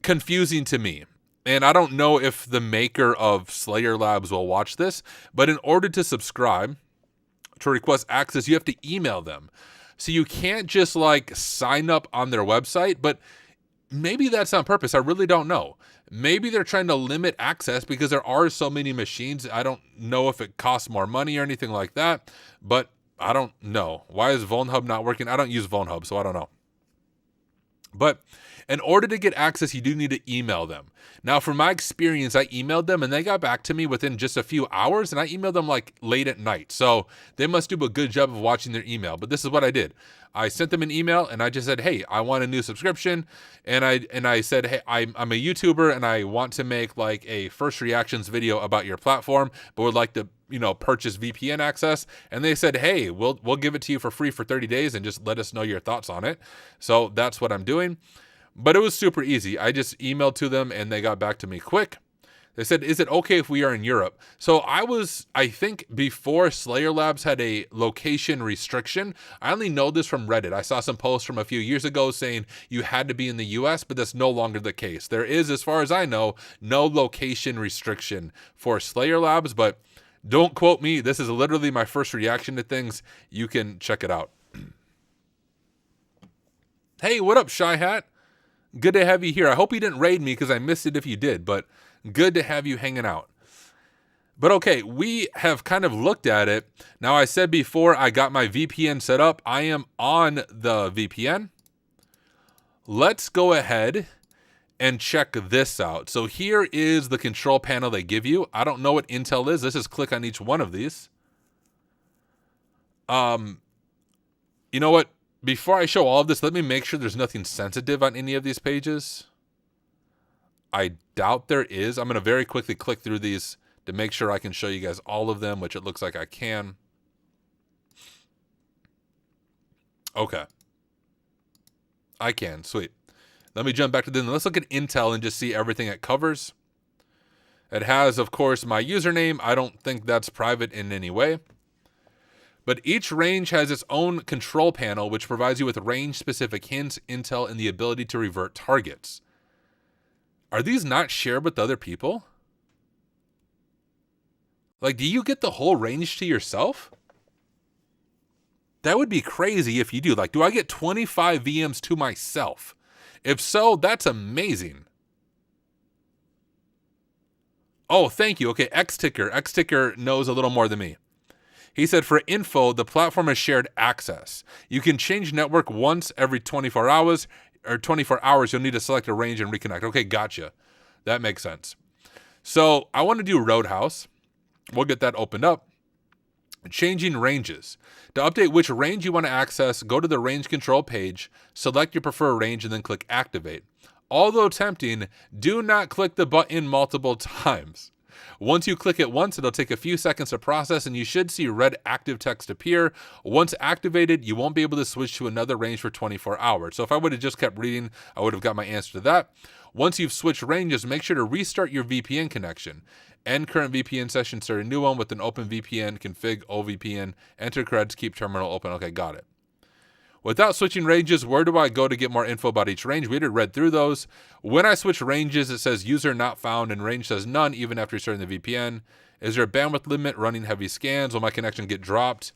confusing to me. And I don't know if the maker of Slayer Labs will watch this, but in order to subscribe, to request access, you have to email them. So you can't just like sign up on their website, but maybe that's on purpose. I really don't know. Maybe they're trying to limit access because there are so many machines. I don't know if it costs more money or anything like that, but I don't know. Why is VulnHub not working? I don't use VulnHub, so I don't know. But in order to get access, you do need to email them. Now, from my experience, I emailed them and they got back to me within just a few hours, and I emailed them like late at night. So they must do a good job of watching their email. But this is what I did. I sent them an email and I just said, hey, I want a new subscription. And I said, hey, I'm a YouTuber and I want to make like a first reactions video about your platform, but would like to, purchase VPN access. And they said, hey, we'll give it to you for free for 30 days and just let us know your thoughts on it. So that's what I'm doing. But it was super easy. I just emailed to them and they got back to me quick. They said, is it okay if we are in Europe? So I think before Slayer Labs had a location restriction. I only know this from Reddit. I saw some posts from a few years ago saying you had to be in the US, but that's no longer the case. There is, as far as I know, no location restriction for Slayer Labs, but don't quote me. This is literally my first reaction to things. You can check it out. Hey, what up, Shy Hat? Good to have you here. I hope you didn't raid me because I missed it if you did, but good to have you hanging out. But okay, we have kind of looked at it. Now, I said before I got my VPN set up. I am on the VPN. Let's go ahead and check this out. So here is the control panel they give you. I don't know what Intel is. Let's just click on each one of these. You know what? Before I show all of this, let me make sure there's nothing sensitive on any of these pages. I doubt there is. I'm going to very quickly click through these to make sure I can show you guys all of them, which it looks like I can. Okay. I can. Sweet. Let me jump back to this. Let's look at Intel and just see everything it covers. It has, of course, my username. I don't think that's private in any way. But each range has its own control panel, which provides you with range-specific hints, intel, and the ability to revert targets. Are these not shared with other people? Like, do you get the whole range to yourself? That would be crazy if you do. Like, do I get 25 VMs to myself? If so, that's amazing. Oh, thank you. Okay, Xticker. Xticker knows a little more than me. He said, for info, the platform has shared access. You can change network once every 24 hours, or 24 hours, you'll need to select a range and reconnect. Okay, gotcha. That makes sense. So I want to do Roadhouse. We'll get that opened up. Changing ranges. To update which range you want to access, go to the range control page, select your preferred range, and then click activate. Although tempting, do not click the button multiple times. Once you click it once, it'll take a few seconds to process, and you should see red active text appear. Once activated, you won't be able to switch to another range for 24 hours. So if I would have just kept reading, I would have got my answer to that. Once you've switched ranges, make sure to restart your VPN connection. End current VPN session, start a new one with an open VPN, config OVPN, enter creds, keep terminal open. Okay, got it. Without switching ranges, where do I go to get more info about each range? We already read through those. When I switch ranges, it says user not found and range says none even after starting the VPN. Is there a bandwidth limit running heavy scans? Will my connection get dropped?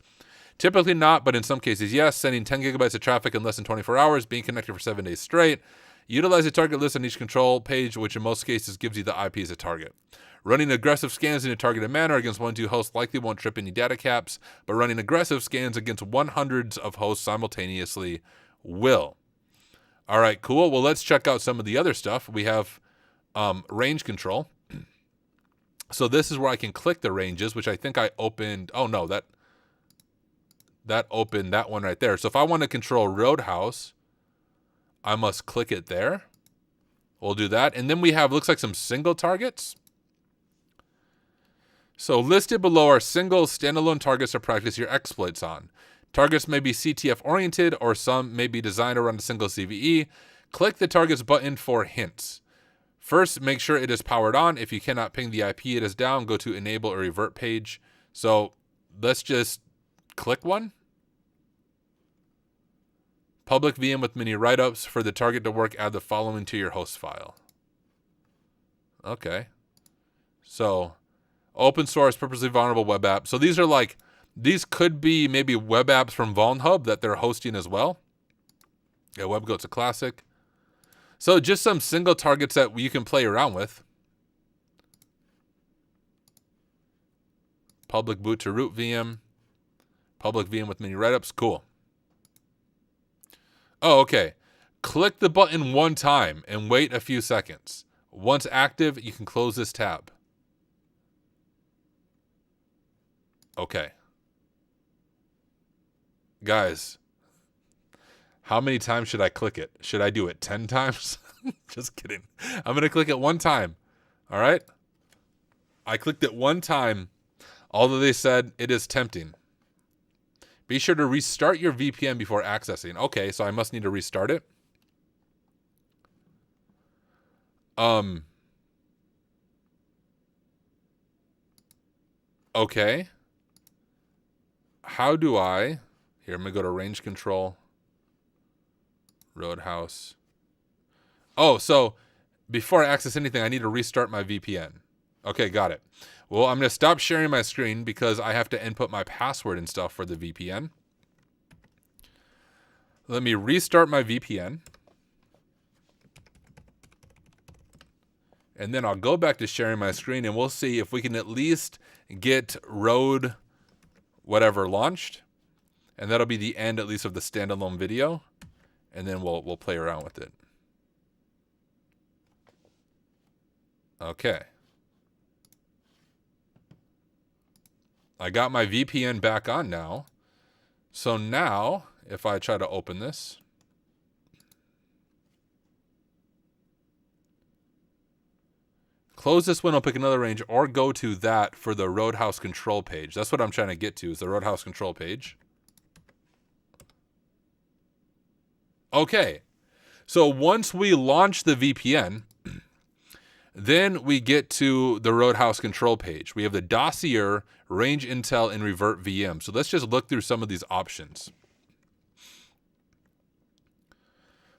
Typically not, but in some cases, yes. Sending 10 gigabytes of traffic in less than 24 hours, being connected for 7 days straight. Utilize a target list on each control page, which in most cases gives you the IP as a target. Running aggressive scans in a targeted manner against 1 or 2 hosts likely won't trip any data caps, but running aggressive scans against 100s of hosts simultaneously will. All right, cool. Well, let's check out some of the other stuff. We have range control. So this is where I can click the ranges, which I think I opened. Oh, no, that opened that one right there. So if I want to control Roadhouse, I must click it there. We'll do that. And then we have, looks like some single targets. So listed below are single standalone targets to practice your exploits on. Targets may be CTF oriented or some may be designed around a single CVE. Click the targets button for hints. First, make sure it is powered on. If you cannot ping the IP it is down, go to enable or revert page. So let's just click one. Public VM with mini write-ups. For the target to work, add the following to your host file. Okay. So open source, purposely vulnerable web app. So these are like, these could be maybe web apps from VulnHub that they're hosting as well. Yeah, WebGoat's a classic. So just some single targets that you can play around with. Public boot to root VM. Public VM with mini write-ups. Cool. Oh, okay. Click the button one time and wait a few seconds. Once active, you can close this tab. Okay. Guys, how many times should I click it? Should I do it 10 times? Just kidding. I'm going to click it one time. All right? I clicked it one time, although they said it is tempting. Be sure to restart your VPN before accessing. Okay, so I must need to restart it. Okay. How do I... Here, I'm going to go to range control. Roadhouse. Oh, so before I access anything, I need to restart my VPN. Okay, got it. Well, I'm going to stop sharing my screen because I have to input my password and stuff for the VPN. Let me restart my VPN. And then I'll go back to sharing my screen and we'll see if we can at least get Road whatever launched. And that'll be the end, at least, of the standalone video. And then we'll play around with it. Okay. I got my VPN back on now. So now, if I try to open this. Close this window, pick another range, or go to that for the Roadhouse control page. That's what I'm trying to get to, is the Roadhouse control page. Okay. So once we launch the VPN, Then we get to the Roadhouse control page. We have the Dossier, Range Intel, and Revert VM. So let's just look through some of these options.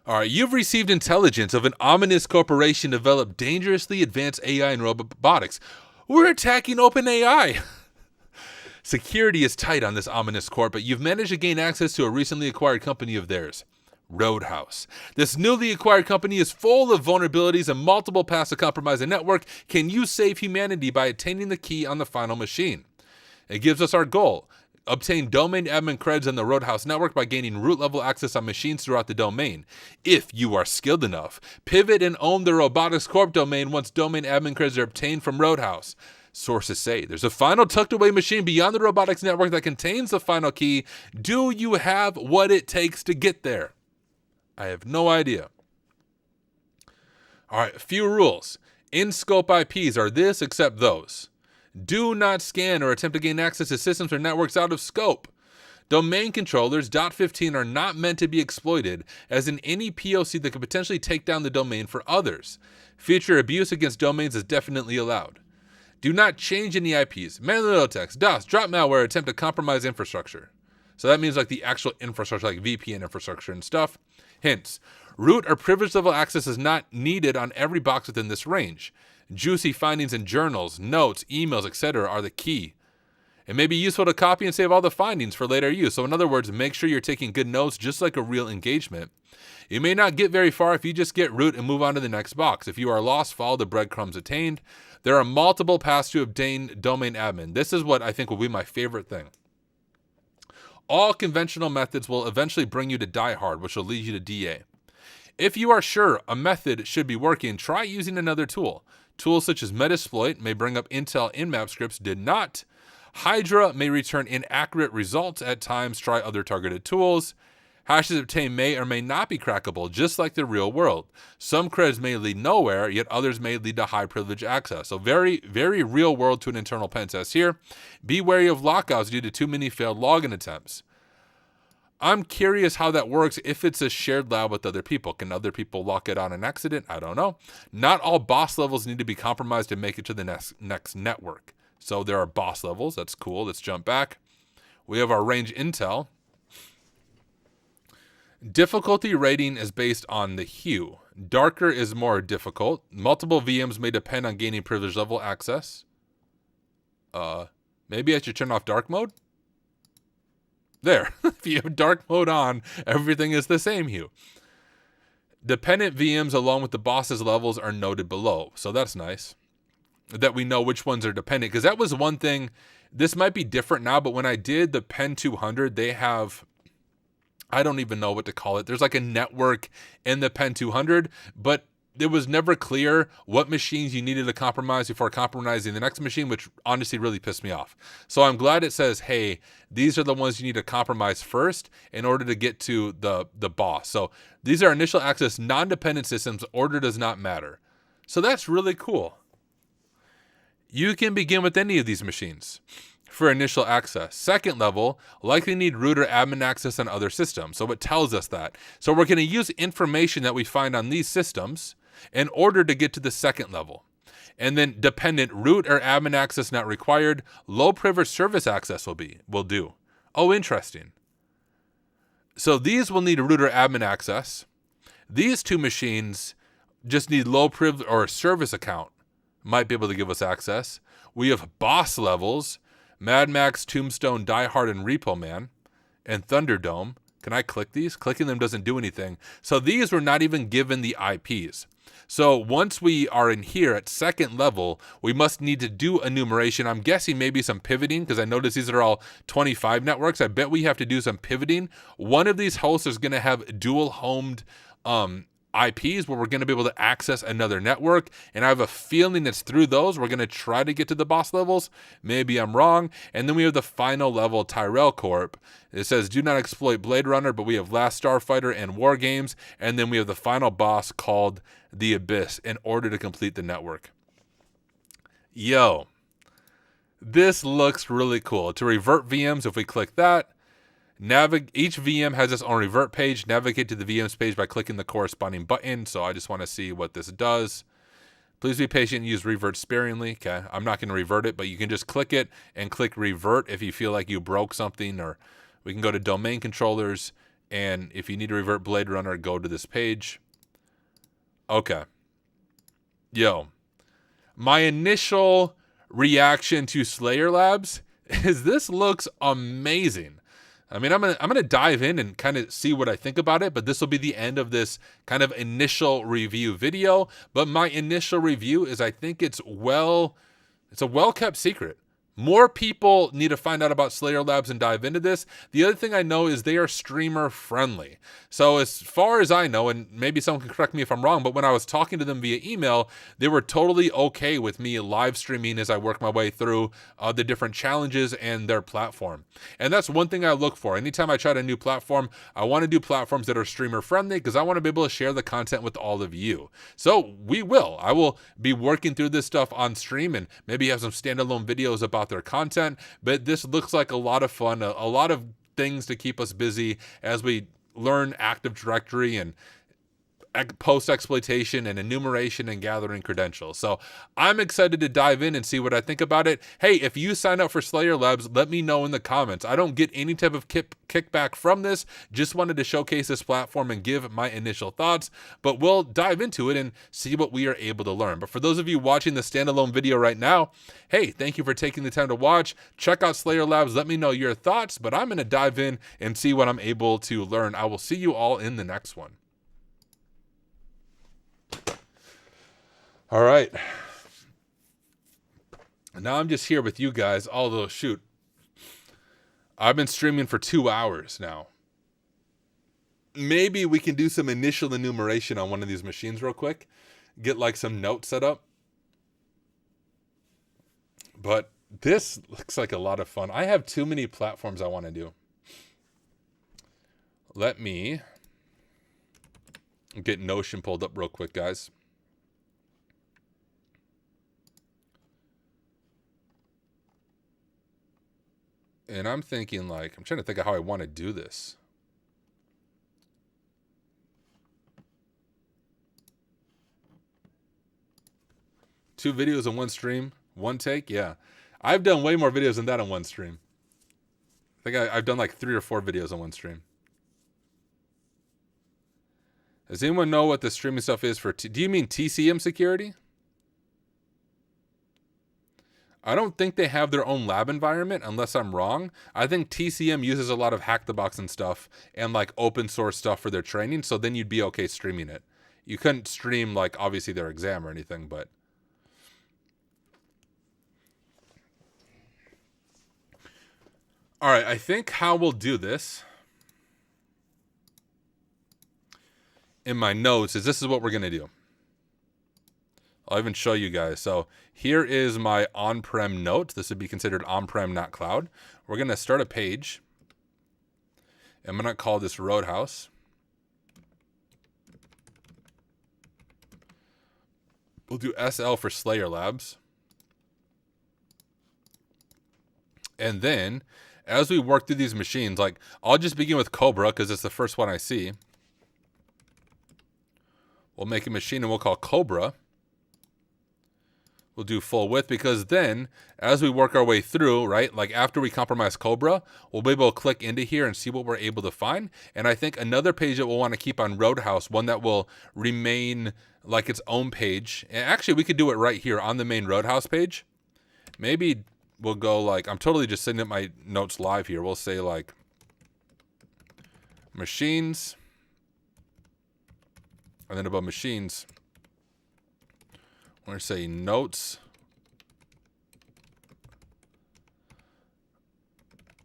All right, you've received intelligence of an ominous corporation developed dangerously advanced AI and robotics. We're attacking OpenAI. Security is tight on this ominous corp, but you've managed to gain access to a recently acquired company of theirs, Roadhouse. This newly acquired company is full of vulnerabilities and multiple paths to compromise the network. Can you save humanity by attaining the key on the final machine? It gives us our goal. Obtain domain admin creds in the Roadhouse network by gaining root level access on machines throughout the domain. If you are skilled enough, pivot and own the Robotics Corp domain once domain admin creds are obtained from Roadhouse. Sources say there's a final tucked away machine beyond the robotics network that contains the final key. Do you have what it takes to get there? I have no idea. All right, a few rules. In-scope IPs are this except those. Do not scan or attempt to gain access to systems or networks out of scope. Domain controllers .15 are not meant to be exploited, as in any POC that could potentially take down the domain for others. Future abuse against domains is definitely allowed. Do not change any IPs, manual text, DOS, drop malware, attempt to compromise infrastructure. So that means like the actual infrastructure, like VPN infrastructure and stuff. Hints: root or privilege level access is not needed on every box within this range. Juicy findings in journals, notes, emails, etc. are the key. It may be useful to copy and save all the findings for later use. So in other words, make sure you're taking good notes, just like a real engagement. You may not get very far if you just get root and move on to the next box. If you are lost, follow the breadcrumbs attained. There are multiple paths to obtain domain admin. This is what I think will be my favorite thing. All conventional methods will eventually bring you to Die Hard, which will lead you to DA. If you are sure a method should be working, try using another tool. Tools such as Metasploit may bring up Intel in-map scripts, did not. Hydra may return inaccurate results at times, try other targeted tools. Hashes obtained may or may not be crackable, just like the real world. Some creds may lead nowhere, yet others may lead to high privilege access. So very, very real world to an internal pen test here. Be wary of lockouts due to too many failed login attempts. I'm curious how that works if it's a shared lab with other people. Can other people lock it on an accident? I don't know. Not all boss levels need to be compromised to make it to the next network. So there are boss levels. That's cool. Let's jump back. We have our range intel. Difficulty rating is based on the hue. Darker is more difficult. Multiple VMs may depend on gaining privilege level access. Maybe I should turn off dark mode? There. If you have dark mode on, everything is the same hue. Dependent VMs along with the boss's levels are noted below. So that's nice that we know which ones are dependent, because that was one thing. This might be different now, but when I did the Pen 200, they have, I don't even know what to call it. There's like a network in the Pen 200, but it was never clear what machines you needed to compromise before compromising the next machine, which honestly really pissed me off. So I'm glad it says, hey, these are the ones you need to compromise first in order to get to the boss. So these are initial access non-dependent systems. Order does not matter. So that's really cool. You can begin with any of these machines for initial access. Second level, likely need root or admin access on other systems. So it tells us that. So we're going to use information that we find on these systems in order to get to the second level. And then dependent root or admin access not required. Low privilege service access will do. Oh, interesting. So these will need root or admin access. These two machines just need low privilege or a service account. Might be able to give us access. We have boss levels. Mad Max, Tombstone, Die Hard, and Repo Man, and Thunderdome. Can I click these? Clicking them doesn't do anything. So these were not even given the IPs. So once we are in here at second level, we must need to do enumeration. I'm guessing maybe some pivoting, because I noticed these are all 25 networks. I bet we have to do some pivoting. One of these hosts is going to have dual homed IPs where we're going to be able to access another network, and I have a feeling it's through those we're going to try to get to the boss levels. Maybe I'm wrong. And then we have the final level, Tyrell Corp. It says do not exploit Blade Runner, but we have Last Starfighter and War Games, and then we have the final boss called the Abyss in order to complete the network. Yo, this looks really cool. To revert VMs, if we click that, each VM has its own revert page. Navigate to the VMs page by clicking the corresponding button. So I just want to see what this does. Please be patient and use revert sparingly. Okay, I'm not going to revert it, but you can just click it and click revert if you feel like you broke something, or we can go to domain controllers, and if you need to revert Blade Runner, go to this page. Okay. Yo, my initial reaction to Slayer Labs is this looks amazing. I mean, I'm gonna dive in and kind of see what I think about it, but this will be the end of this kind of initial review video. But my initial review is I think it's a well-kept secret. More people need to find out about Slayer Labs and dive into this. The other thing I know is they are streamer friendly. So as far as I know, and maybe someone can correct me if I'm wrong, but when I was talking to them via email, they were totally okay with me live streaming as I work my way through the different challenges and their platform. And that's one thing I look for. Anytime I try a new platform, I want to do platforms that are streamer friendly because I want to be able to share the content with all of you. So I will be working through this stuff on stream and maybe have some standalone videos about their content, but this looks like a lot of fun, a lot of things to keep us busy as we learn Active Directory and post-exploitation and enumeration and gathering credentials. So I'm excited to dive in and see what I think about it. Hey, if you sign up for Slayer Labs, let me know in the comments. I don't get any type of kickback from this. Just wanted to showcase this platform and give my initial thoughts, but we'll dive into it and see what we are able to learn. But for those of you watching the standalone video right now, hey, thank you for taking the time to watch. Check out Slayer Labs. Let me know your thoughts, but I'm going to dive in and see what I'm able to learn. I will see you all in the next one. All right. Now I'm just here with you guys, although shoot, I've been streaming for 2 hours now. Maybe we can do some initial enumeration on one of these machines real quick, get like some notes set up. But this looks like a lot of fun. I have too many platforms I want to do. Let me get Notion pulled up real quick, guys. And I'm thinking like, I'm trying to think of how I want to do this. Two videos in one stream, one take. Yeah. I've done way more videos than that on one stream. I think I've done like 3 or 4 videos on one stream. Does anyone know what the streaming stuff is for? Do you mean TCM security? I don't think they have their own lab environment unless I'm wrong. I think TCM uses a lot of Hack the Box and stuff and like open source stuff for their training. So then you'd be okay streaming it. You couldn't stream like obviously their exam or anything, but. All right, I think how we'll do this in my notes is this is what we're going to do. I'll even show you guys. So here is my on-prem note. This would be considered on-prem, not cloud. We're going to start a page. I'm going to call this Roadhouse. We'll do SL for Slayer Labs. And then as we work through these machines, like I'll just begin with Cobra because it's the first one I see. We'll make a machine and we'll call Cobra. We'll do full width because then as we work our way through, right, like after we compromise Cobra, we'll be able to click into here and see what we're able to find. And I think another page that we'll want to keep on Roadhouse, one that will remain like its own page. And actually we could do it right here on the main Roadhouse page. Maybe we'll go like, I'm totally just sending up my notes live here. We'll say like machines. And then above machines, we're going to say notes,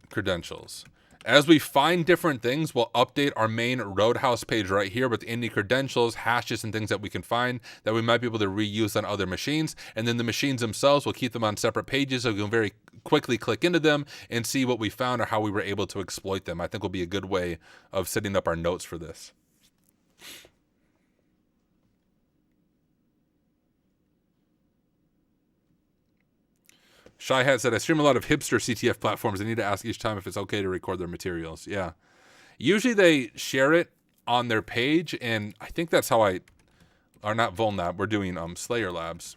credentials. As we find different things, we'll update our main Roadhouse page right here with any credentials, hashes, and things that we can find that we might be able to reuse on other machines. And then the machines themselves, we'll keep them on separate pages so we can very quickly click into them and see what we found or how we were able to exploit them. I think will be a good way of setting up our notes for this. Shy Hat said, I stream a lot of hipster CTF platforms. I need to ask each time if it's okay to record their materials. Yeah. Usually they share it on their page, and I think that's how I Or not Vulnab, we're doing Slayer Labs.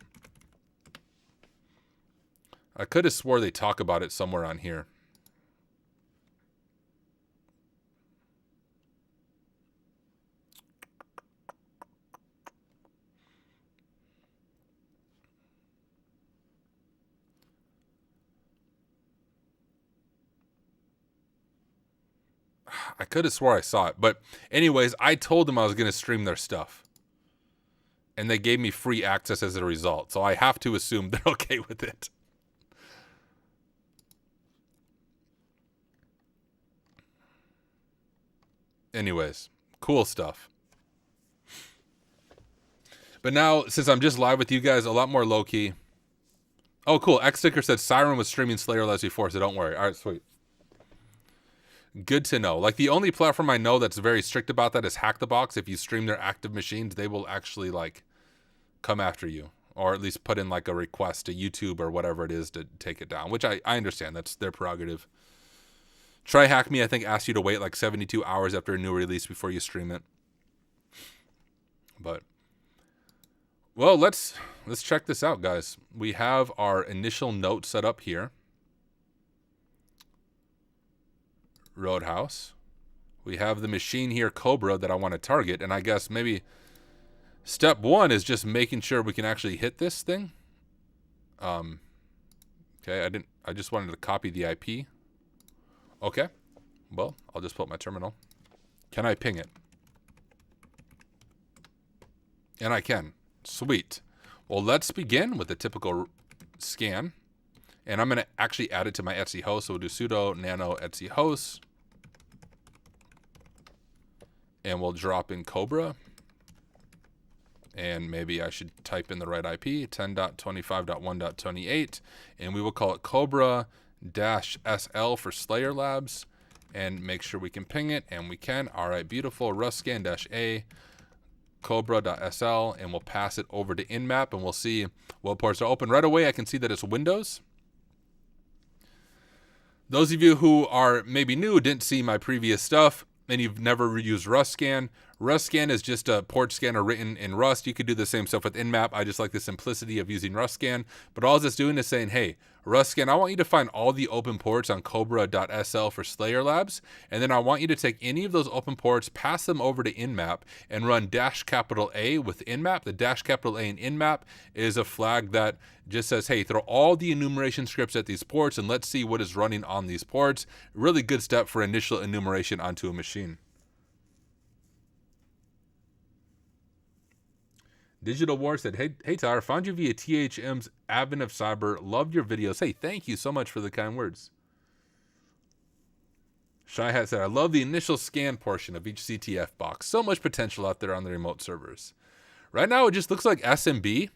I could have swore they talk about it somewhere on here. I could have swore I saw it. But anyways, I told them I was going to stream their stuff. And they gave me free access as a result. So I have to assume they're okay with it. Anyways, cool stuff. But now, since I'm just live with you guys, a lot more low-key. Oh, cool. X-Sticker said Siren was streaming Slayer Labs before, so don't worry. All right, sweet. Good to know. Like, the only platform I know that's very strict about that is Hack the Box. If you stream their active machines, they will actually, like, come after you. Or at least put in, like, a request to YouTube or whatever it is to take it down. Which I understand. That's their prerogative. Try Hack Me, I think, asks you to wait, like, 72 hours after a new release before you stream it. But, well, let's check this out, guys. We have our initial note set up here. Roadhouse. We have the machine here, Cobra, that I want to target, and I guess maybe step one is just making sure we can actually hit this thing. Okay, I just wanted to copy the IP. Okay, well, I'll just put my terminal. Can I ping it? And I can. Sweet. Well, let's begin with the typical scan. And I'm going to actually add it to my Etsy host. So we'll do sudo nano Etsy host. And we'll drop in Cobra. And maybe I should type in the right IP, 10.25.1.28. And we will call it Cobra-SL for Slayer Labs. And make sure we can ping it. And we can. All right, beautiful. Rustscan-A. Cobra.sl, and we'll pass it over to InMap, and we'll see what ports are open. Right away, I can see that it's Windows. Those of you who are maybe new, didn't see my previous stuff, and you've never used RustScan. RustScan is just a port scanner written in Rust. You could do the same stuff with InMap. I just like the simplicity of using RustScan. But all it's doing is saying, hey, RustScan, I want you to find all the open ports on Cobra.sl for Slayer Labs. And then I want you to take any of those open ports, pass them over to InMap, and run -A with InMap. The -A in InMap is a flag that just says, hey, throw all the enumeration scripts at these ports, and let's see what is running on these ports. Really good step for initial enumeration onto a machine. Digital War said, hey Tyler, found you via THM's Advent of Cyber. Loved your videos. Hey, thank you so much for the kind words. Shy Hat said, I love the initial scan portion of each CTF box. So much potential out there on the remote servers. Right now, it just looks like SMB.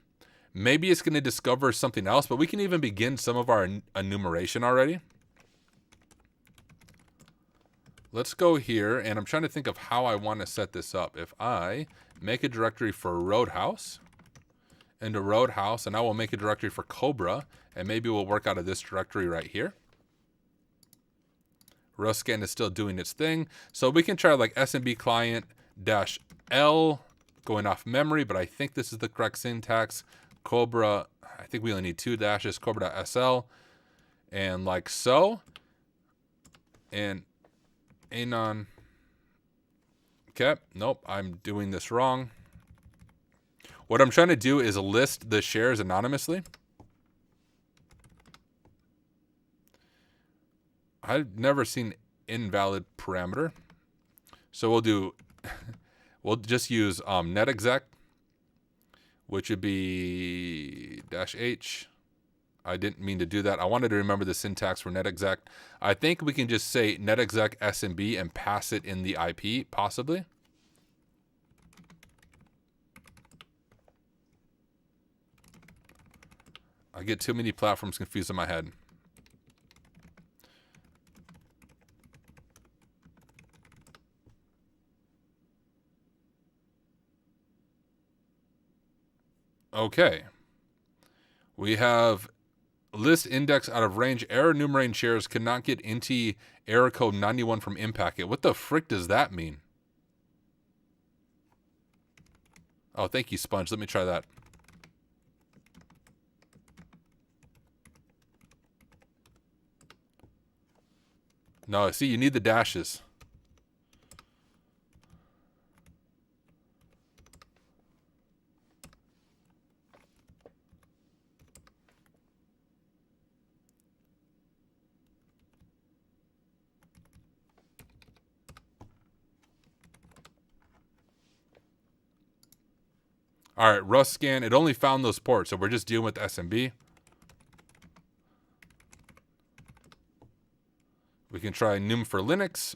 Maybe it's going to discover something else, but we can even begin some of our enumeration already. Let's go here, and I'm trying to think of how I want to set this up. If I make a directory for Roadhouse, into Roadhouse, and I will make a directory for Cobra, and maybe we'll work out of this directory right here. RustScan is still doing its thing. So we can try like SMB client -L going off memory, but I think this is the correct syntax. Cobra, I think we only need 2 dashes, Cobra.sl, and like so. And anon. Okay, nope, I'm doing this wrong. What I'm trying to do is list the shares anonymously. I've never seen invalid parameter. So we'll do, we'll just use netexec, which would be -H. I didn't mean to do that. I wanted to remember the syntax for netexec. I think we can just say netexec SMB and pass it in the IP, possibly. I get too many platforms confused in my head. Okay. We have list index out of range. Error enumerating shares cannot get into error code 91 from InPacket. What the frick does that mean? Oh, thank you, Sponge. Let me try that. No, see, you need the dashes. All right, Rust scan. It only found those ports, so we're just dealing with SMB. We can try Gnome for Linux.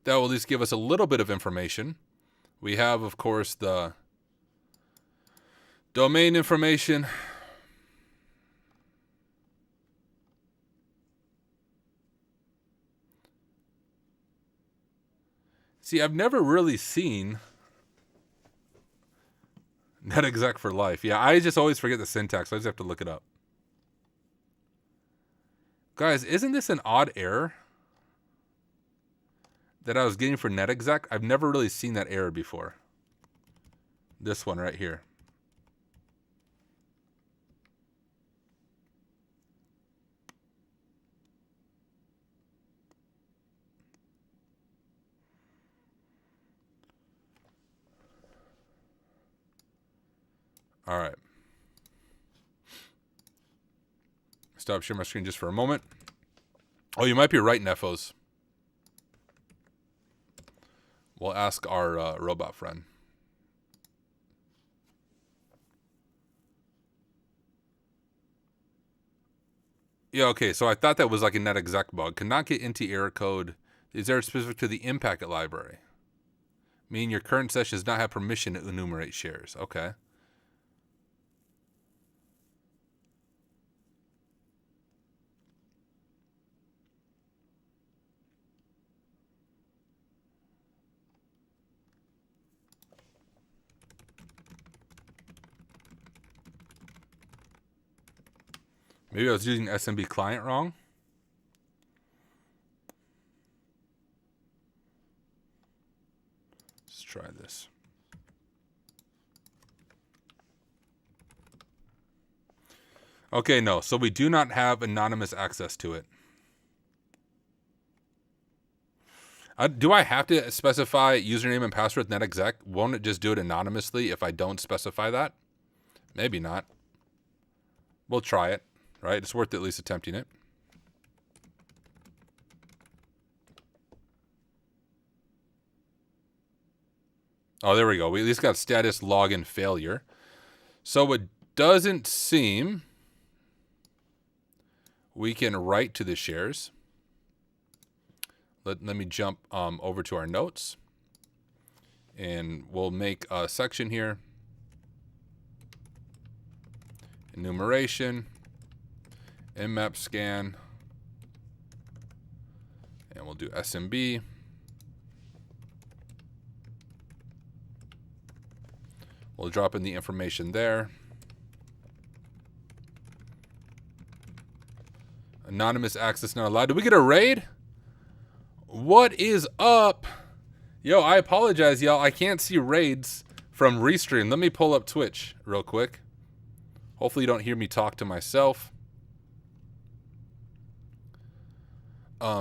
That will at least give us a little bit of information. We have, of course, the domain information. See, I've never really seen NetExec for life. Yeah, I just always forget the syntax. So I just have to look it up. Guys, isn't this an odd error that I was getting for NetExec? I've never really seen that error before. This one right here. All right. Stop sharing my screen just for a moment. Oh, you might be right, Nefos. We'll ask our robot friend. Yeah, okay, so I thought that was like a NetExec bug. Cannot get into error code. Is there specific to the Impacket library? Meaning your current session does not have permission to enumerate shares. Okay. Maybe I was using SMB client wrong. Let's try this. Okay, no. So we do not have anonymous access to it. Do I have to specify username and password with NetExec? Won't it just do it anonymously if I don't specify that? Maybe not. We'll try it, right? It's worth at least attempting it. Oh, there we go. We at least got status login failure. So it doesn't seem we can write to the shares. Let me jump over to our notes. And we'll make a section here. Enumeration. Mmap scan. And we'll do SMB. We'll drop in the information there. Anonymous access not allowed. Did we get a raid? What is up? Yo, I apologize, y'all. I can't see raids from Restream. Let me pull up Twitch real quick. Hopefully you don't hear me talk to myself.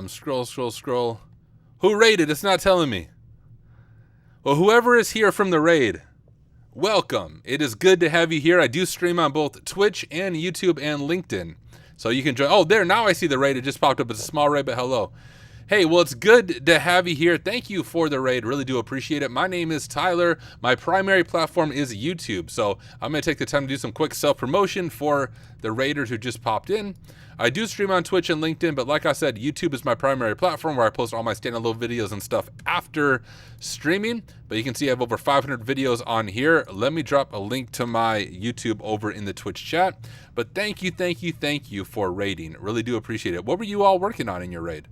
Scroll. Who raided? It's not telling me. Well, whoever is here from the raid, welcome. It is good to have you here. I do stream on both Twitch and YouTube and LinkedIn. So you can join. Oh, there. Now I see the raid. It just popped up. It's a small raid, but hello. Hey, well, it's good to have you here. Thank you for the raid. Really do appreciate it. My name is Tyler. My primary platform is YouTube. So I'm going to take the time to do some quick self-promotion for the raiders who just popped in. I do stream on Twitch and LinkedIn, but like I said, YouTube is my primary platform where I post all my standalone videos and stuff after streaming. But you can see I have over 500 videos on here. Let me drop a link to my YouTube over in the Twitch chat. But thank you for raiding. Really do appreciate it. What were you all working on in your raid?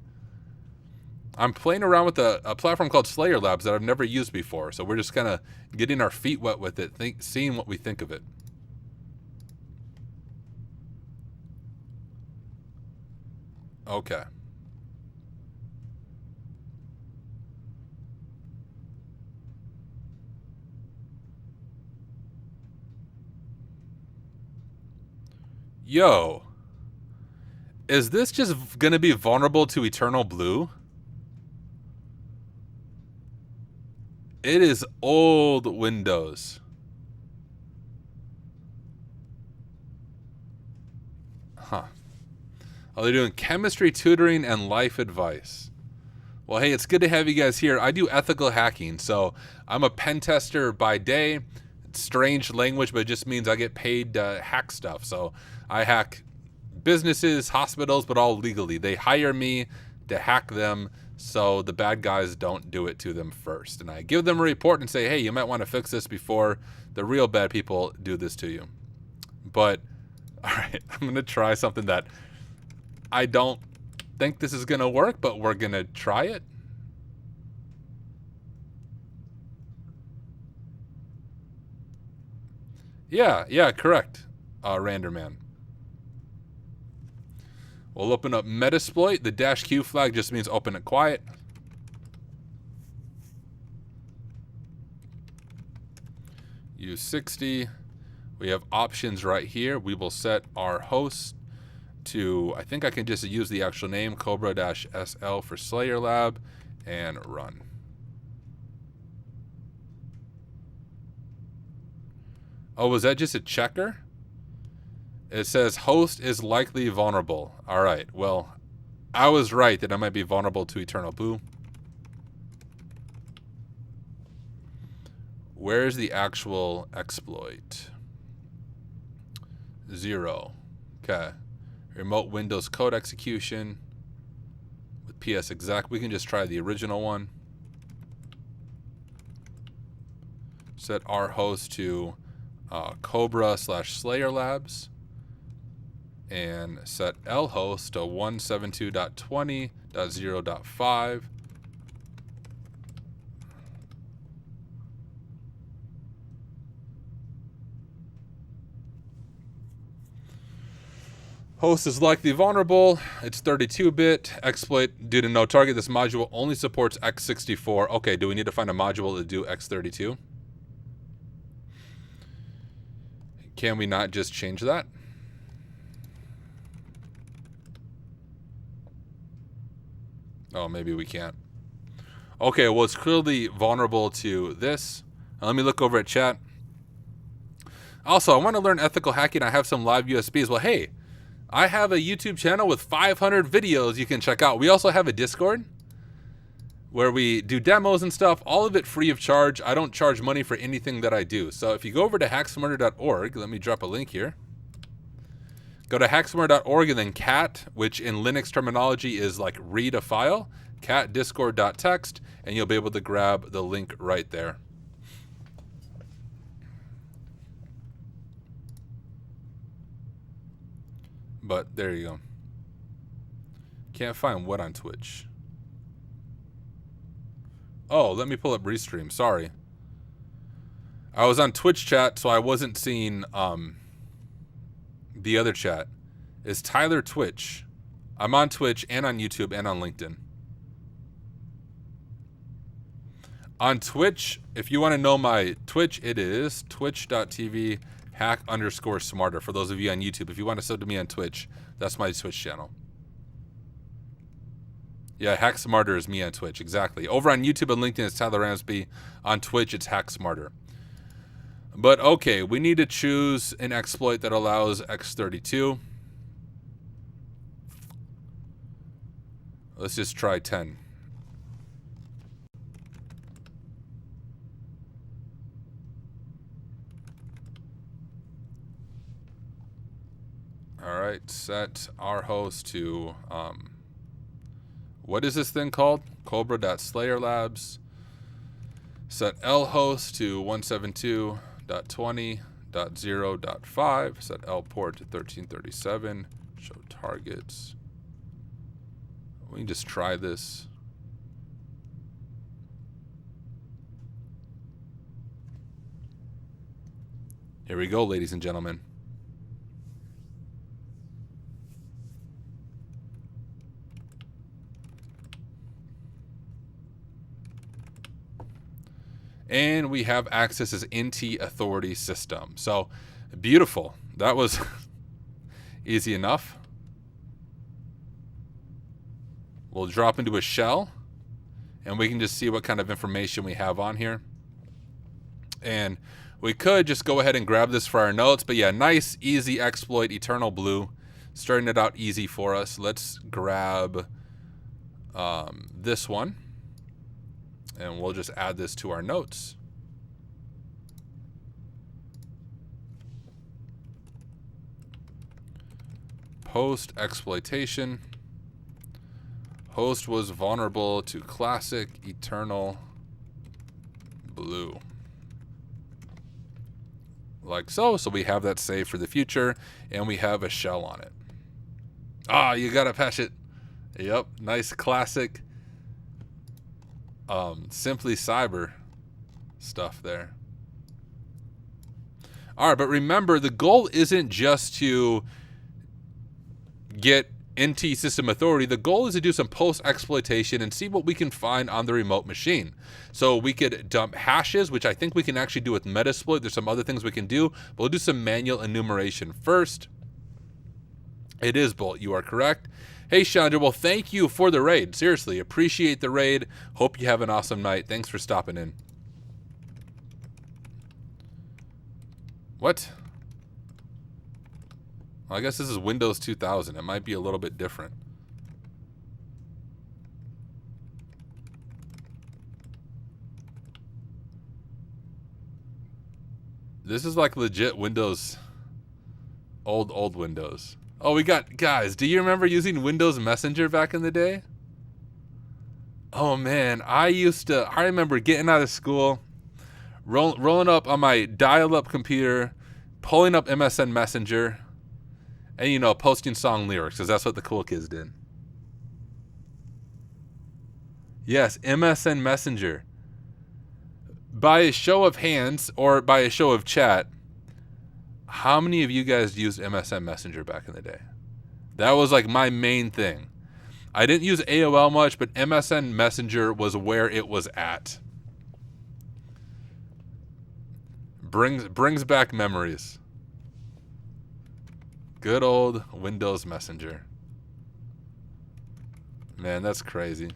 I'm playing around with a platform called Slayer Labs that I've never used before. So we're just kind of getting our feet wet with it, seeing what we think of it. Okay. Yo. Is this just going to be vulnerable to Eternal Blue? It is old Windows. Huh. Oh, they're doing chemistry tutoring and life advice. Well, hey, it's good to have you guys here. I do ethical hacking, so I'm a pen tester by day. It's strange language, but it just means I get paid to hack stuff. So I hack businesses, hospitals, but all legally. They hire me to hack them so the bad guys don't do it to them first. And I give them a report and say, hey, you might want to fix this before the real bad people do this to you. But, all right, I'm going to try something that I don't think this is going to work, but we're going to try it. Yeah, correct, Randerman. We'll open up Metasploit. The -Q flag just means open it quiet. Use 60. We have options right here. We will set our host to, I think I can just use the actual name, Cobra-SL for Slayer Lab, and run. Oh, was that just a checker? It says host is likely vulnerable. All right, well, I was right that I might be vulnerable to Eternal Blue. Where's the actual exploit? 0. Okay. Remote Windows code execution with PS exec. We can just try the original one. Set our host to Cobra/Slayer Labs. And set L host to 172.20.0.5. Host is likely vulnerable. It's 32-bit. Exploit due to no target. This module only supports x64. Okay, do we need to find a module to do x32? Can we not just change that? Oh, maybe we can't. Okay, well, it's clearly vulnerable to this. Now, let me look over at chat. Also, I want to learn ethical hacking. I have some live USBs. Well, hey, I have a YouTube channel with 500 videos you can check out. We also have a Discord where we do demos and stuff, all of it free of charge. I don't charge money for anything that I do. So if you go over to hacksmarter.org, let me drop a link here. Go to hacksmarter.org and then cat, which in Linux terminology is like read a file, cat discord.txt, and you'll be able to grab the link right there. But there you go. Can't find what on Twitch. Oh, let me pull up Restream. Sorry. I was on Twitch chat, so I wasn't seeing the other chat. Is Tyler Twitch? I'm on Twitch and on YouTube and on LinkedIn. On Twitch, if you want to know my Twitch, it is twitch.tv hack_smarter. For those of you on YouTube, if you want to sub to me on Twitch, that's my Twitch channel. Yeah, Hack Smarter is me on Twitch, exactly. Over on YouTube and LinkedIn, it's Tyler Ramsby. On Twitch, it's Hack Smarter. But okay, we need to choose an exploit that allows x32. Let's just try 10. All right, set our host to, what is this thing called? Cobra.Slayer Labs. Set L host to 172.20.0.5. Set L port to 1337. Show targets. We can just try this. Here we go, ladies and gentlemen. And we have access as NT Authority System. So beautiful. That was Easy enough. We'll drop into a shell, and we can just see what kind of information we have on here. And we could just go ahead and grab this for our notes, but yeah, nice, easy exploit, Eternal Blue. Starting it out easy for us. Let's grab this one, and we'll just add this to our notes. Post exploitation. Host was vulnerable to classic Eternal Blue. Like so. So we have that saved for the future, and we have a shell on it. Ah, you gotta patch it. Yep, nice classic Simply Cyber stuff there. All right, but remember, the goal isn't just to get NT system authority. The goal is to do some post exploitation and see what we can find on the remote machine. So we could dump hashes, which I think we can actually do with Metasploit. There's some other things we can do, but we'll do some manual enumeration first. It is Bolt, you are correct. Hey Chandra, well thank you for the raid. Seriously, appreciate the raid. Hope you have an awesome night. Thanks for stopping in. What? Well, I guess this is Windows 2000. It might be a little bit different. This is like legit Windows, old Windows. Oh, we got, guys, do you remember using Windows Messenger back in the day? Oh man, I remember getting out of school, rolling up on my dial-up computer, pulling up MSN Messenger, and, you know, posting song lyrics, because that's what the cool kids did. Yes, MSN Messenger. By a show of hands, or by a show of chat, how many of you guys used MSN Messenger back in the day? That was like my main thing. I didn't use AOL much, but MSN Messenger was where it was at. Brings back memories. Good old Windows Messenger. Man, that's crazy.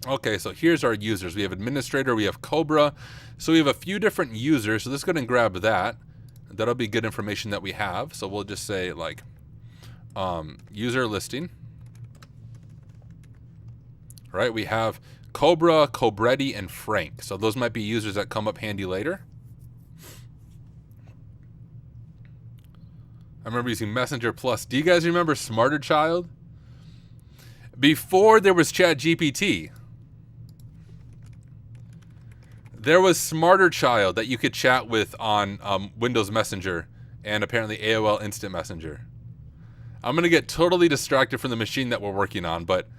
Okay, so here's our users. We have administrator, we have Cobra. So we have a few different users. So let's go ahead and grab that. That'll be good information that we have. So we'll just say like user listing. Right, we have Cobra, Cobretti, and Frank. So those might be users that come up handy later. I remember using Messenger Plus. Do you guys remember Smarter Child? Before there was ChatGPT, there was Smarter Child that you could chat with on Windows Messenger and apparently AOL Instant Messenger. I'm going to get totally distracted from the machine that we're working on, but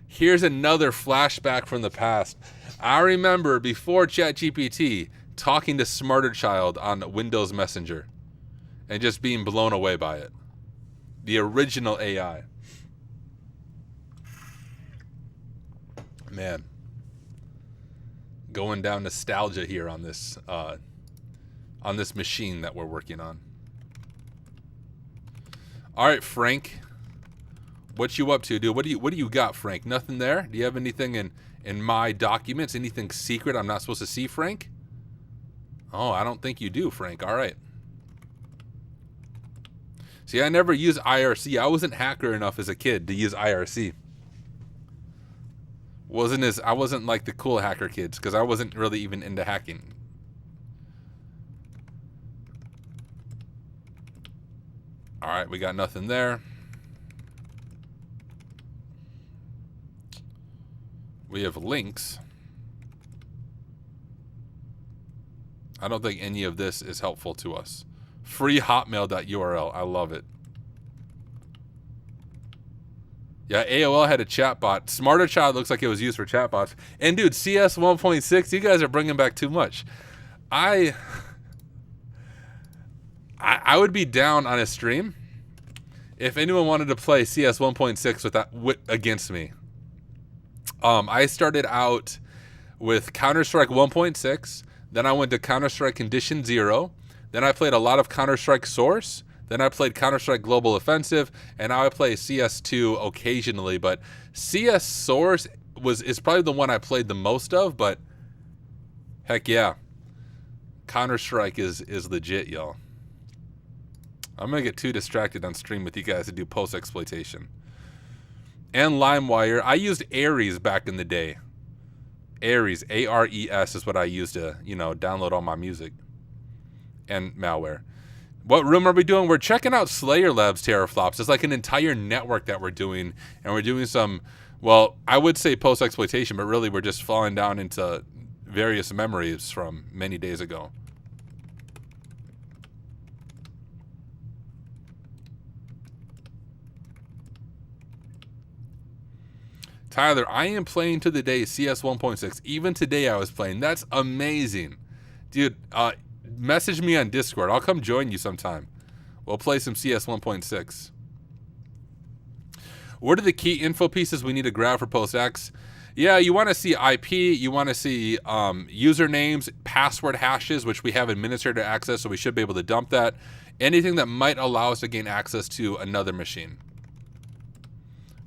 here's another flashback from the past. I remember before ChatGPT talking to Smarter Child on Windows Messenger and just being blown away by it. The original AI. Man. Going down nostalgia here on this machine that we're working on. All right, Frank. What you up to, dude? What do you got, Frank? Nothing there? Do you have anything in my documents? Anything secret I'm not supposed to see, Frank? Oh, I don't think you do, Frank. All right. See, I never used IRC. I wasn't hacker enough as a kid to use IRC. I wasn't like the cool hacker kids because I wasn't really even into hacking. All right, we got nothing there. We have links. I don't think any of this is helpful to us. Free hotmail.url. I love it. Yeah, AOL had a chatbot. Smarter Child looks like it was used for chatbots. And dude, CS 1.6, you guys are bringing back too much. I would be down on a stream if anyone wanted to play CS 1.6 against me. I started out with Counter-Strike 1.6. Then I went to Counter-Strike Condition 0. Then I played a lot of Counter-Strike Source. Then I played Counter-Strike Global Offensive, and now I play CS2 occasionally. But CS Source is probably the one I played the most of, but heck yeah. Counter-Strike is legit, y'all. I'm going to get too distracted on stream with you guys to do post-exploitation. And LimeWire. I used Ares back in the day. Ares, A-R-E-S is what I used to, download all my music and malware. What room are we doing? We're checking out Slayer Labs teraflops. It's like an entire network that we're doing, and we're doing some, well, I would say post-exploitation, but really we're just falling down into various memories from many days ago. Tyler, I am playing to the day CS 1.6. Even today I was playing. That's amazing. Dude, message me on Discord. I'll come join you sometime. We'll play some CS 1.6. What are the key info pieces we need to grab for PostX? Yeah, you want to see IP. You want to see usernames, password hashes, which we have administrator access, so we should be able to dump that. Anything that might allow us to gain access to another machine,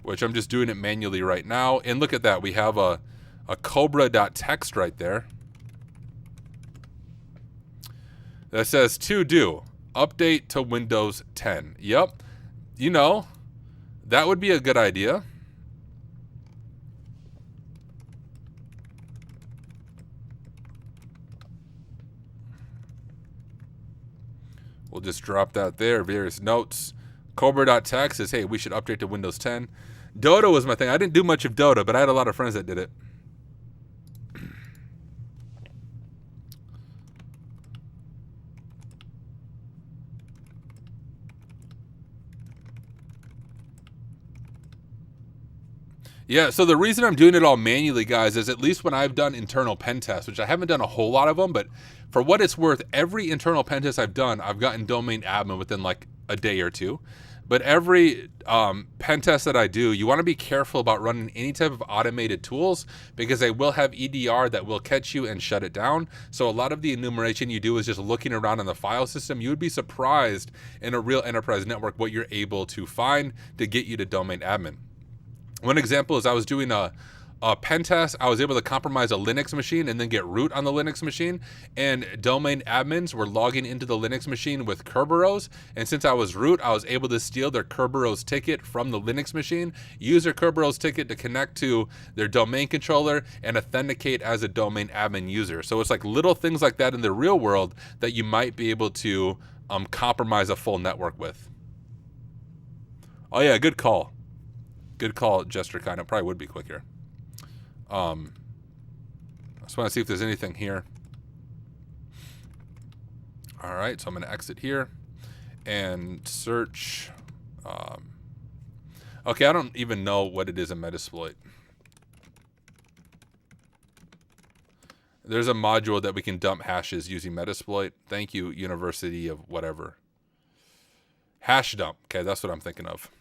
which I'm just doing it manually right now. And look at that. We have a cobra.txt right there that says to do, update to Windows 10. Yep. That would be a good idea. We'll just drop that there. Various notes. Cobra.txt says, hey, we should update to Windows 10. Dota was my thing. I didn't do much of Dota, but I had a lot of friends that did it. Yeah, so the reason I'm doing it all manually, guys, is at least when I've done internal pen tests, which I haven't done a whole lot of them, but for what it's worth, every internal pen test I've done, I've gotten domain admin within like a day or two. But every pen test that I do, you want to be careful about running any type of automated tools because they will have EDR that will catch you and shut it down. So a lot of the enumeration you do is just looking around in the file system. You would be surprised in a real enterprise network what you're able to find to get you to domain admin. One example is I was doing a pen test. I was able to compromise a Linux machine and then get root on the Linux machine. And domain admins were logging into the Linux machine with Kerberos. And since I was root, I was able to steal their Kerberos ticket from the Linux machine, use their Kerberos ticket to connect to their domain controller and authenticate as a domain admin user. So it's like little things like that in the real world that you might be able to compromise a full network with. Oh yeah, good call. Good call, Jester Kind. It probably would be quicker. I just want to see if there's anything here. All right, so I'm going to exit here and search. Okay, I don't even know what it is in Metasploit. There's a module that we can dump hashes using Metasploit. Thank you, University of whatever. Hash dump. Okay, that's what I'm thinking of.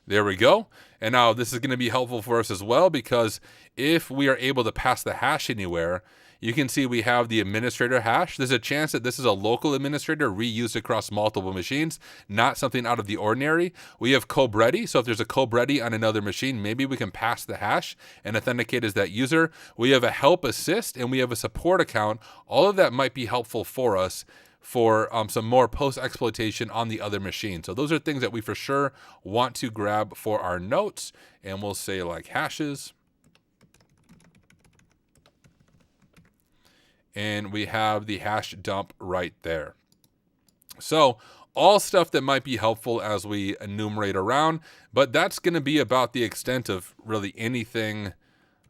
There we go. And now this is going to be helpful for us as well because if we are able to pass the hash anywhere, you can see we have the administrator hash. There's a chance that this is a local administrator reused across multiple machines, not something out of the ordinary. We have Cobretti. So if there's a Cobretti on another machine, maybe we can pass the hash and authenticate as that user. We have a help assist and we have a support account. All of that might be helpful for us for some more post-exploitation on the other machine. So those are things that we for sure want to grab for our notes. And we'll say like hashes. And we have the hash dump right there. So all stuff that might be helpful as we enumerate around, but that's going to be about the extent of really anything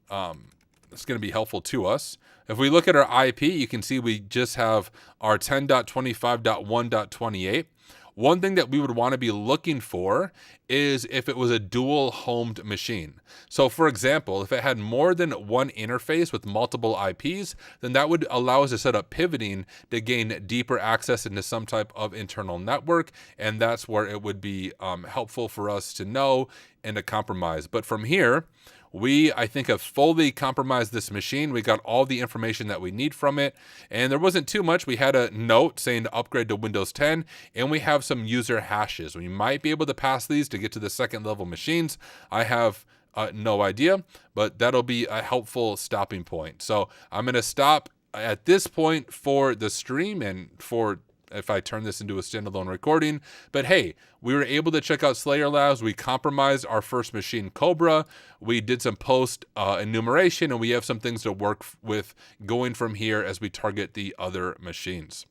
that's going to be helpful to us. If we look at our IP, you can see we just have our 10.25.1.28. One thing that we would want to be looking for is if it was a dual homed machine. So for example, if it had more than one interface with multiple IPs, then that would allow us to set up pivoting to gain deeper access into some type of internal network. And that's where it would be helpful for us to know and to compromise. But from here, we, I think, have fully compromised this machine. We got all the information that we need from it, and there wasn't too much. We had a note saying to upgrade to Windows 10, and we have some user hashes. We might be able to pass these to get to the second level machines. I have no idea, but that'll be a helpful stopping point. So I'm going to stop at this point for the stream and for if I turn this into a standalone recording. But hey, we were able to check out Slayer Labs. We compromised our first machine, Cobra. We did some post enumeration, and we have some things to work with going from here as we target the other machines.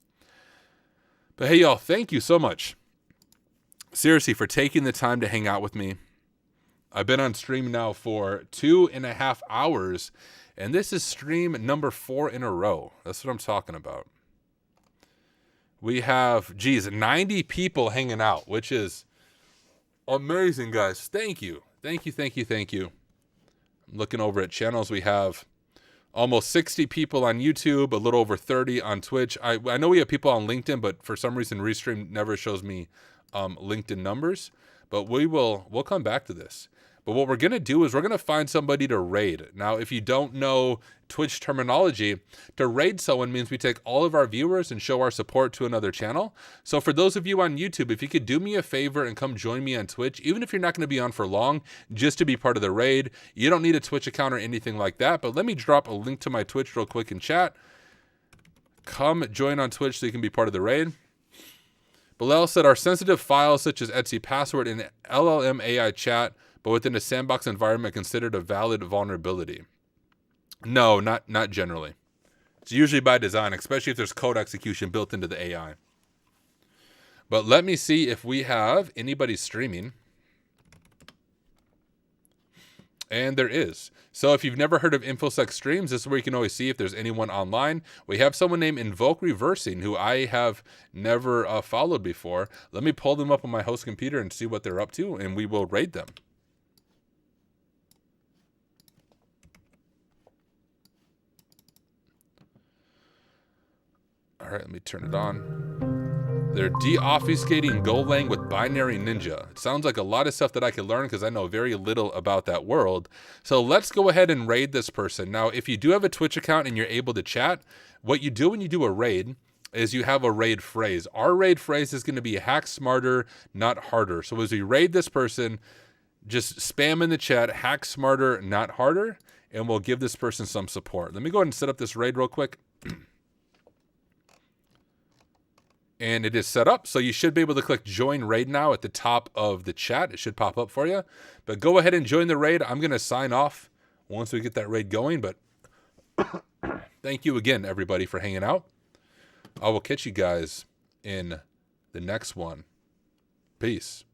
But hey, y'all, thank you so much, seriously, for taking the time to hang out with me. I've been on stream now for 2.5 hours, and this is stream number 4 in a row. That's what I'm talking about. We have, 90 people hanging out, which is amazing, guys. Thank you. Thank you, thank you, thank you. I'm looking over at channels. We have almost 60 people on YouTube, a little over 30 on Twitch. I know we have people on LinkedIn, but for some reason, Restream never shows me LinkedIn numbers. But we'll come back to this. But what we're going to do is we're going to find somebody to raid. Now, if you don't know Twitch terminology, to raid someone means we take all of our viewers and show our support to another channel. So for those of you on YouTube, if you could do me a favor and come join me on Twitch, even if you're not going to be on for long, just to be part of the raid. You don't need a Twitch account or anything like that, but let me drop a link to my Twitch real quick in chat. Come join on Twitch so you can be part of the raid. Bilal said, our sensitive files such as Etsy password and LLM AI chat, but within a sandbox environment, considered a valid vulnerability? No, not generally. It's usually by design, especially if there's code execution built into the AI. But let me see if we have anybody streaming. And there is. So if you've never heard of InfoSec Streams, this is where you can always see if there's anyone online. We have someone named Invoke Reversing, who I have never followed before. Let me pull them up on my host computer and see what they're up to, and we will raid them. All right, let me turn it on. They're deobfuscating Golang with Binary Ninja. It sounds like a lot of stuff that I could learn because I know very little about that world. So let's go ahead and raid this person. Now, if you do have a Twitch account and you're able to chat, what you do when you do a raid is you have a raid phrase. Our raid phrase is going to be hack smarter, not harder. So as we raid this person, just spam in the chat, hack smarter, not harder, and we'll give this person some support. Let me go ahead and set up this raid real quick. And it is set up, so you should be able to click join raid now at the top of the chat. It should pop up for you. But go ahead and join the raid. I'm going to sign off once we get that raid going. But thank you again, everybody, for hanging out. I will catch you guys in the next one. Peace.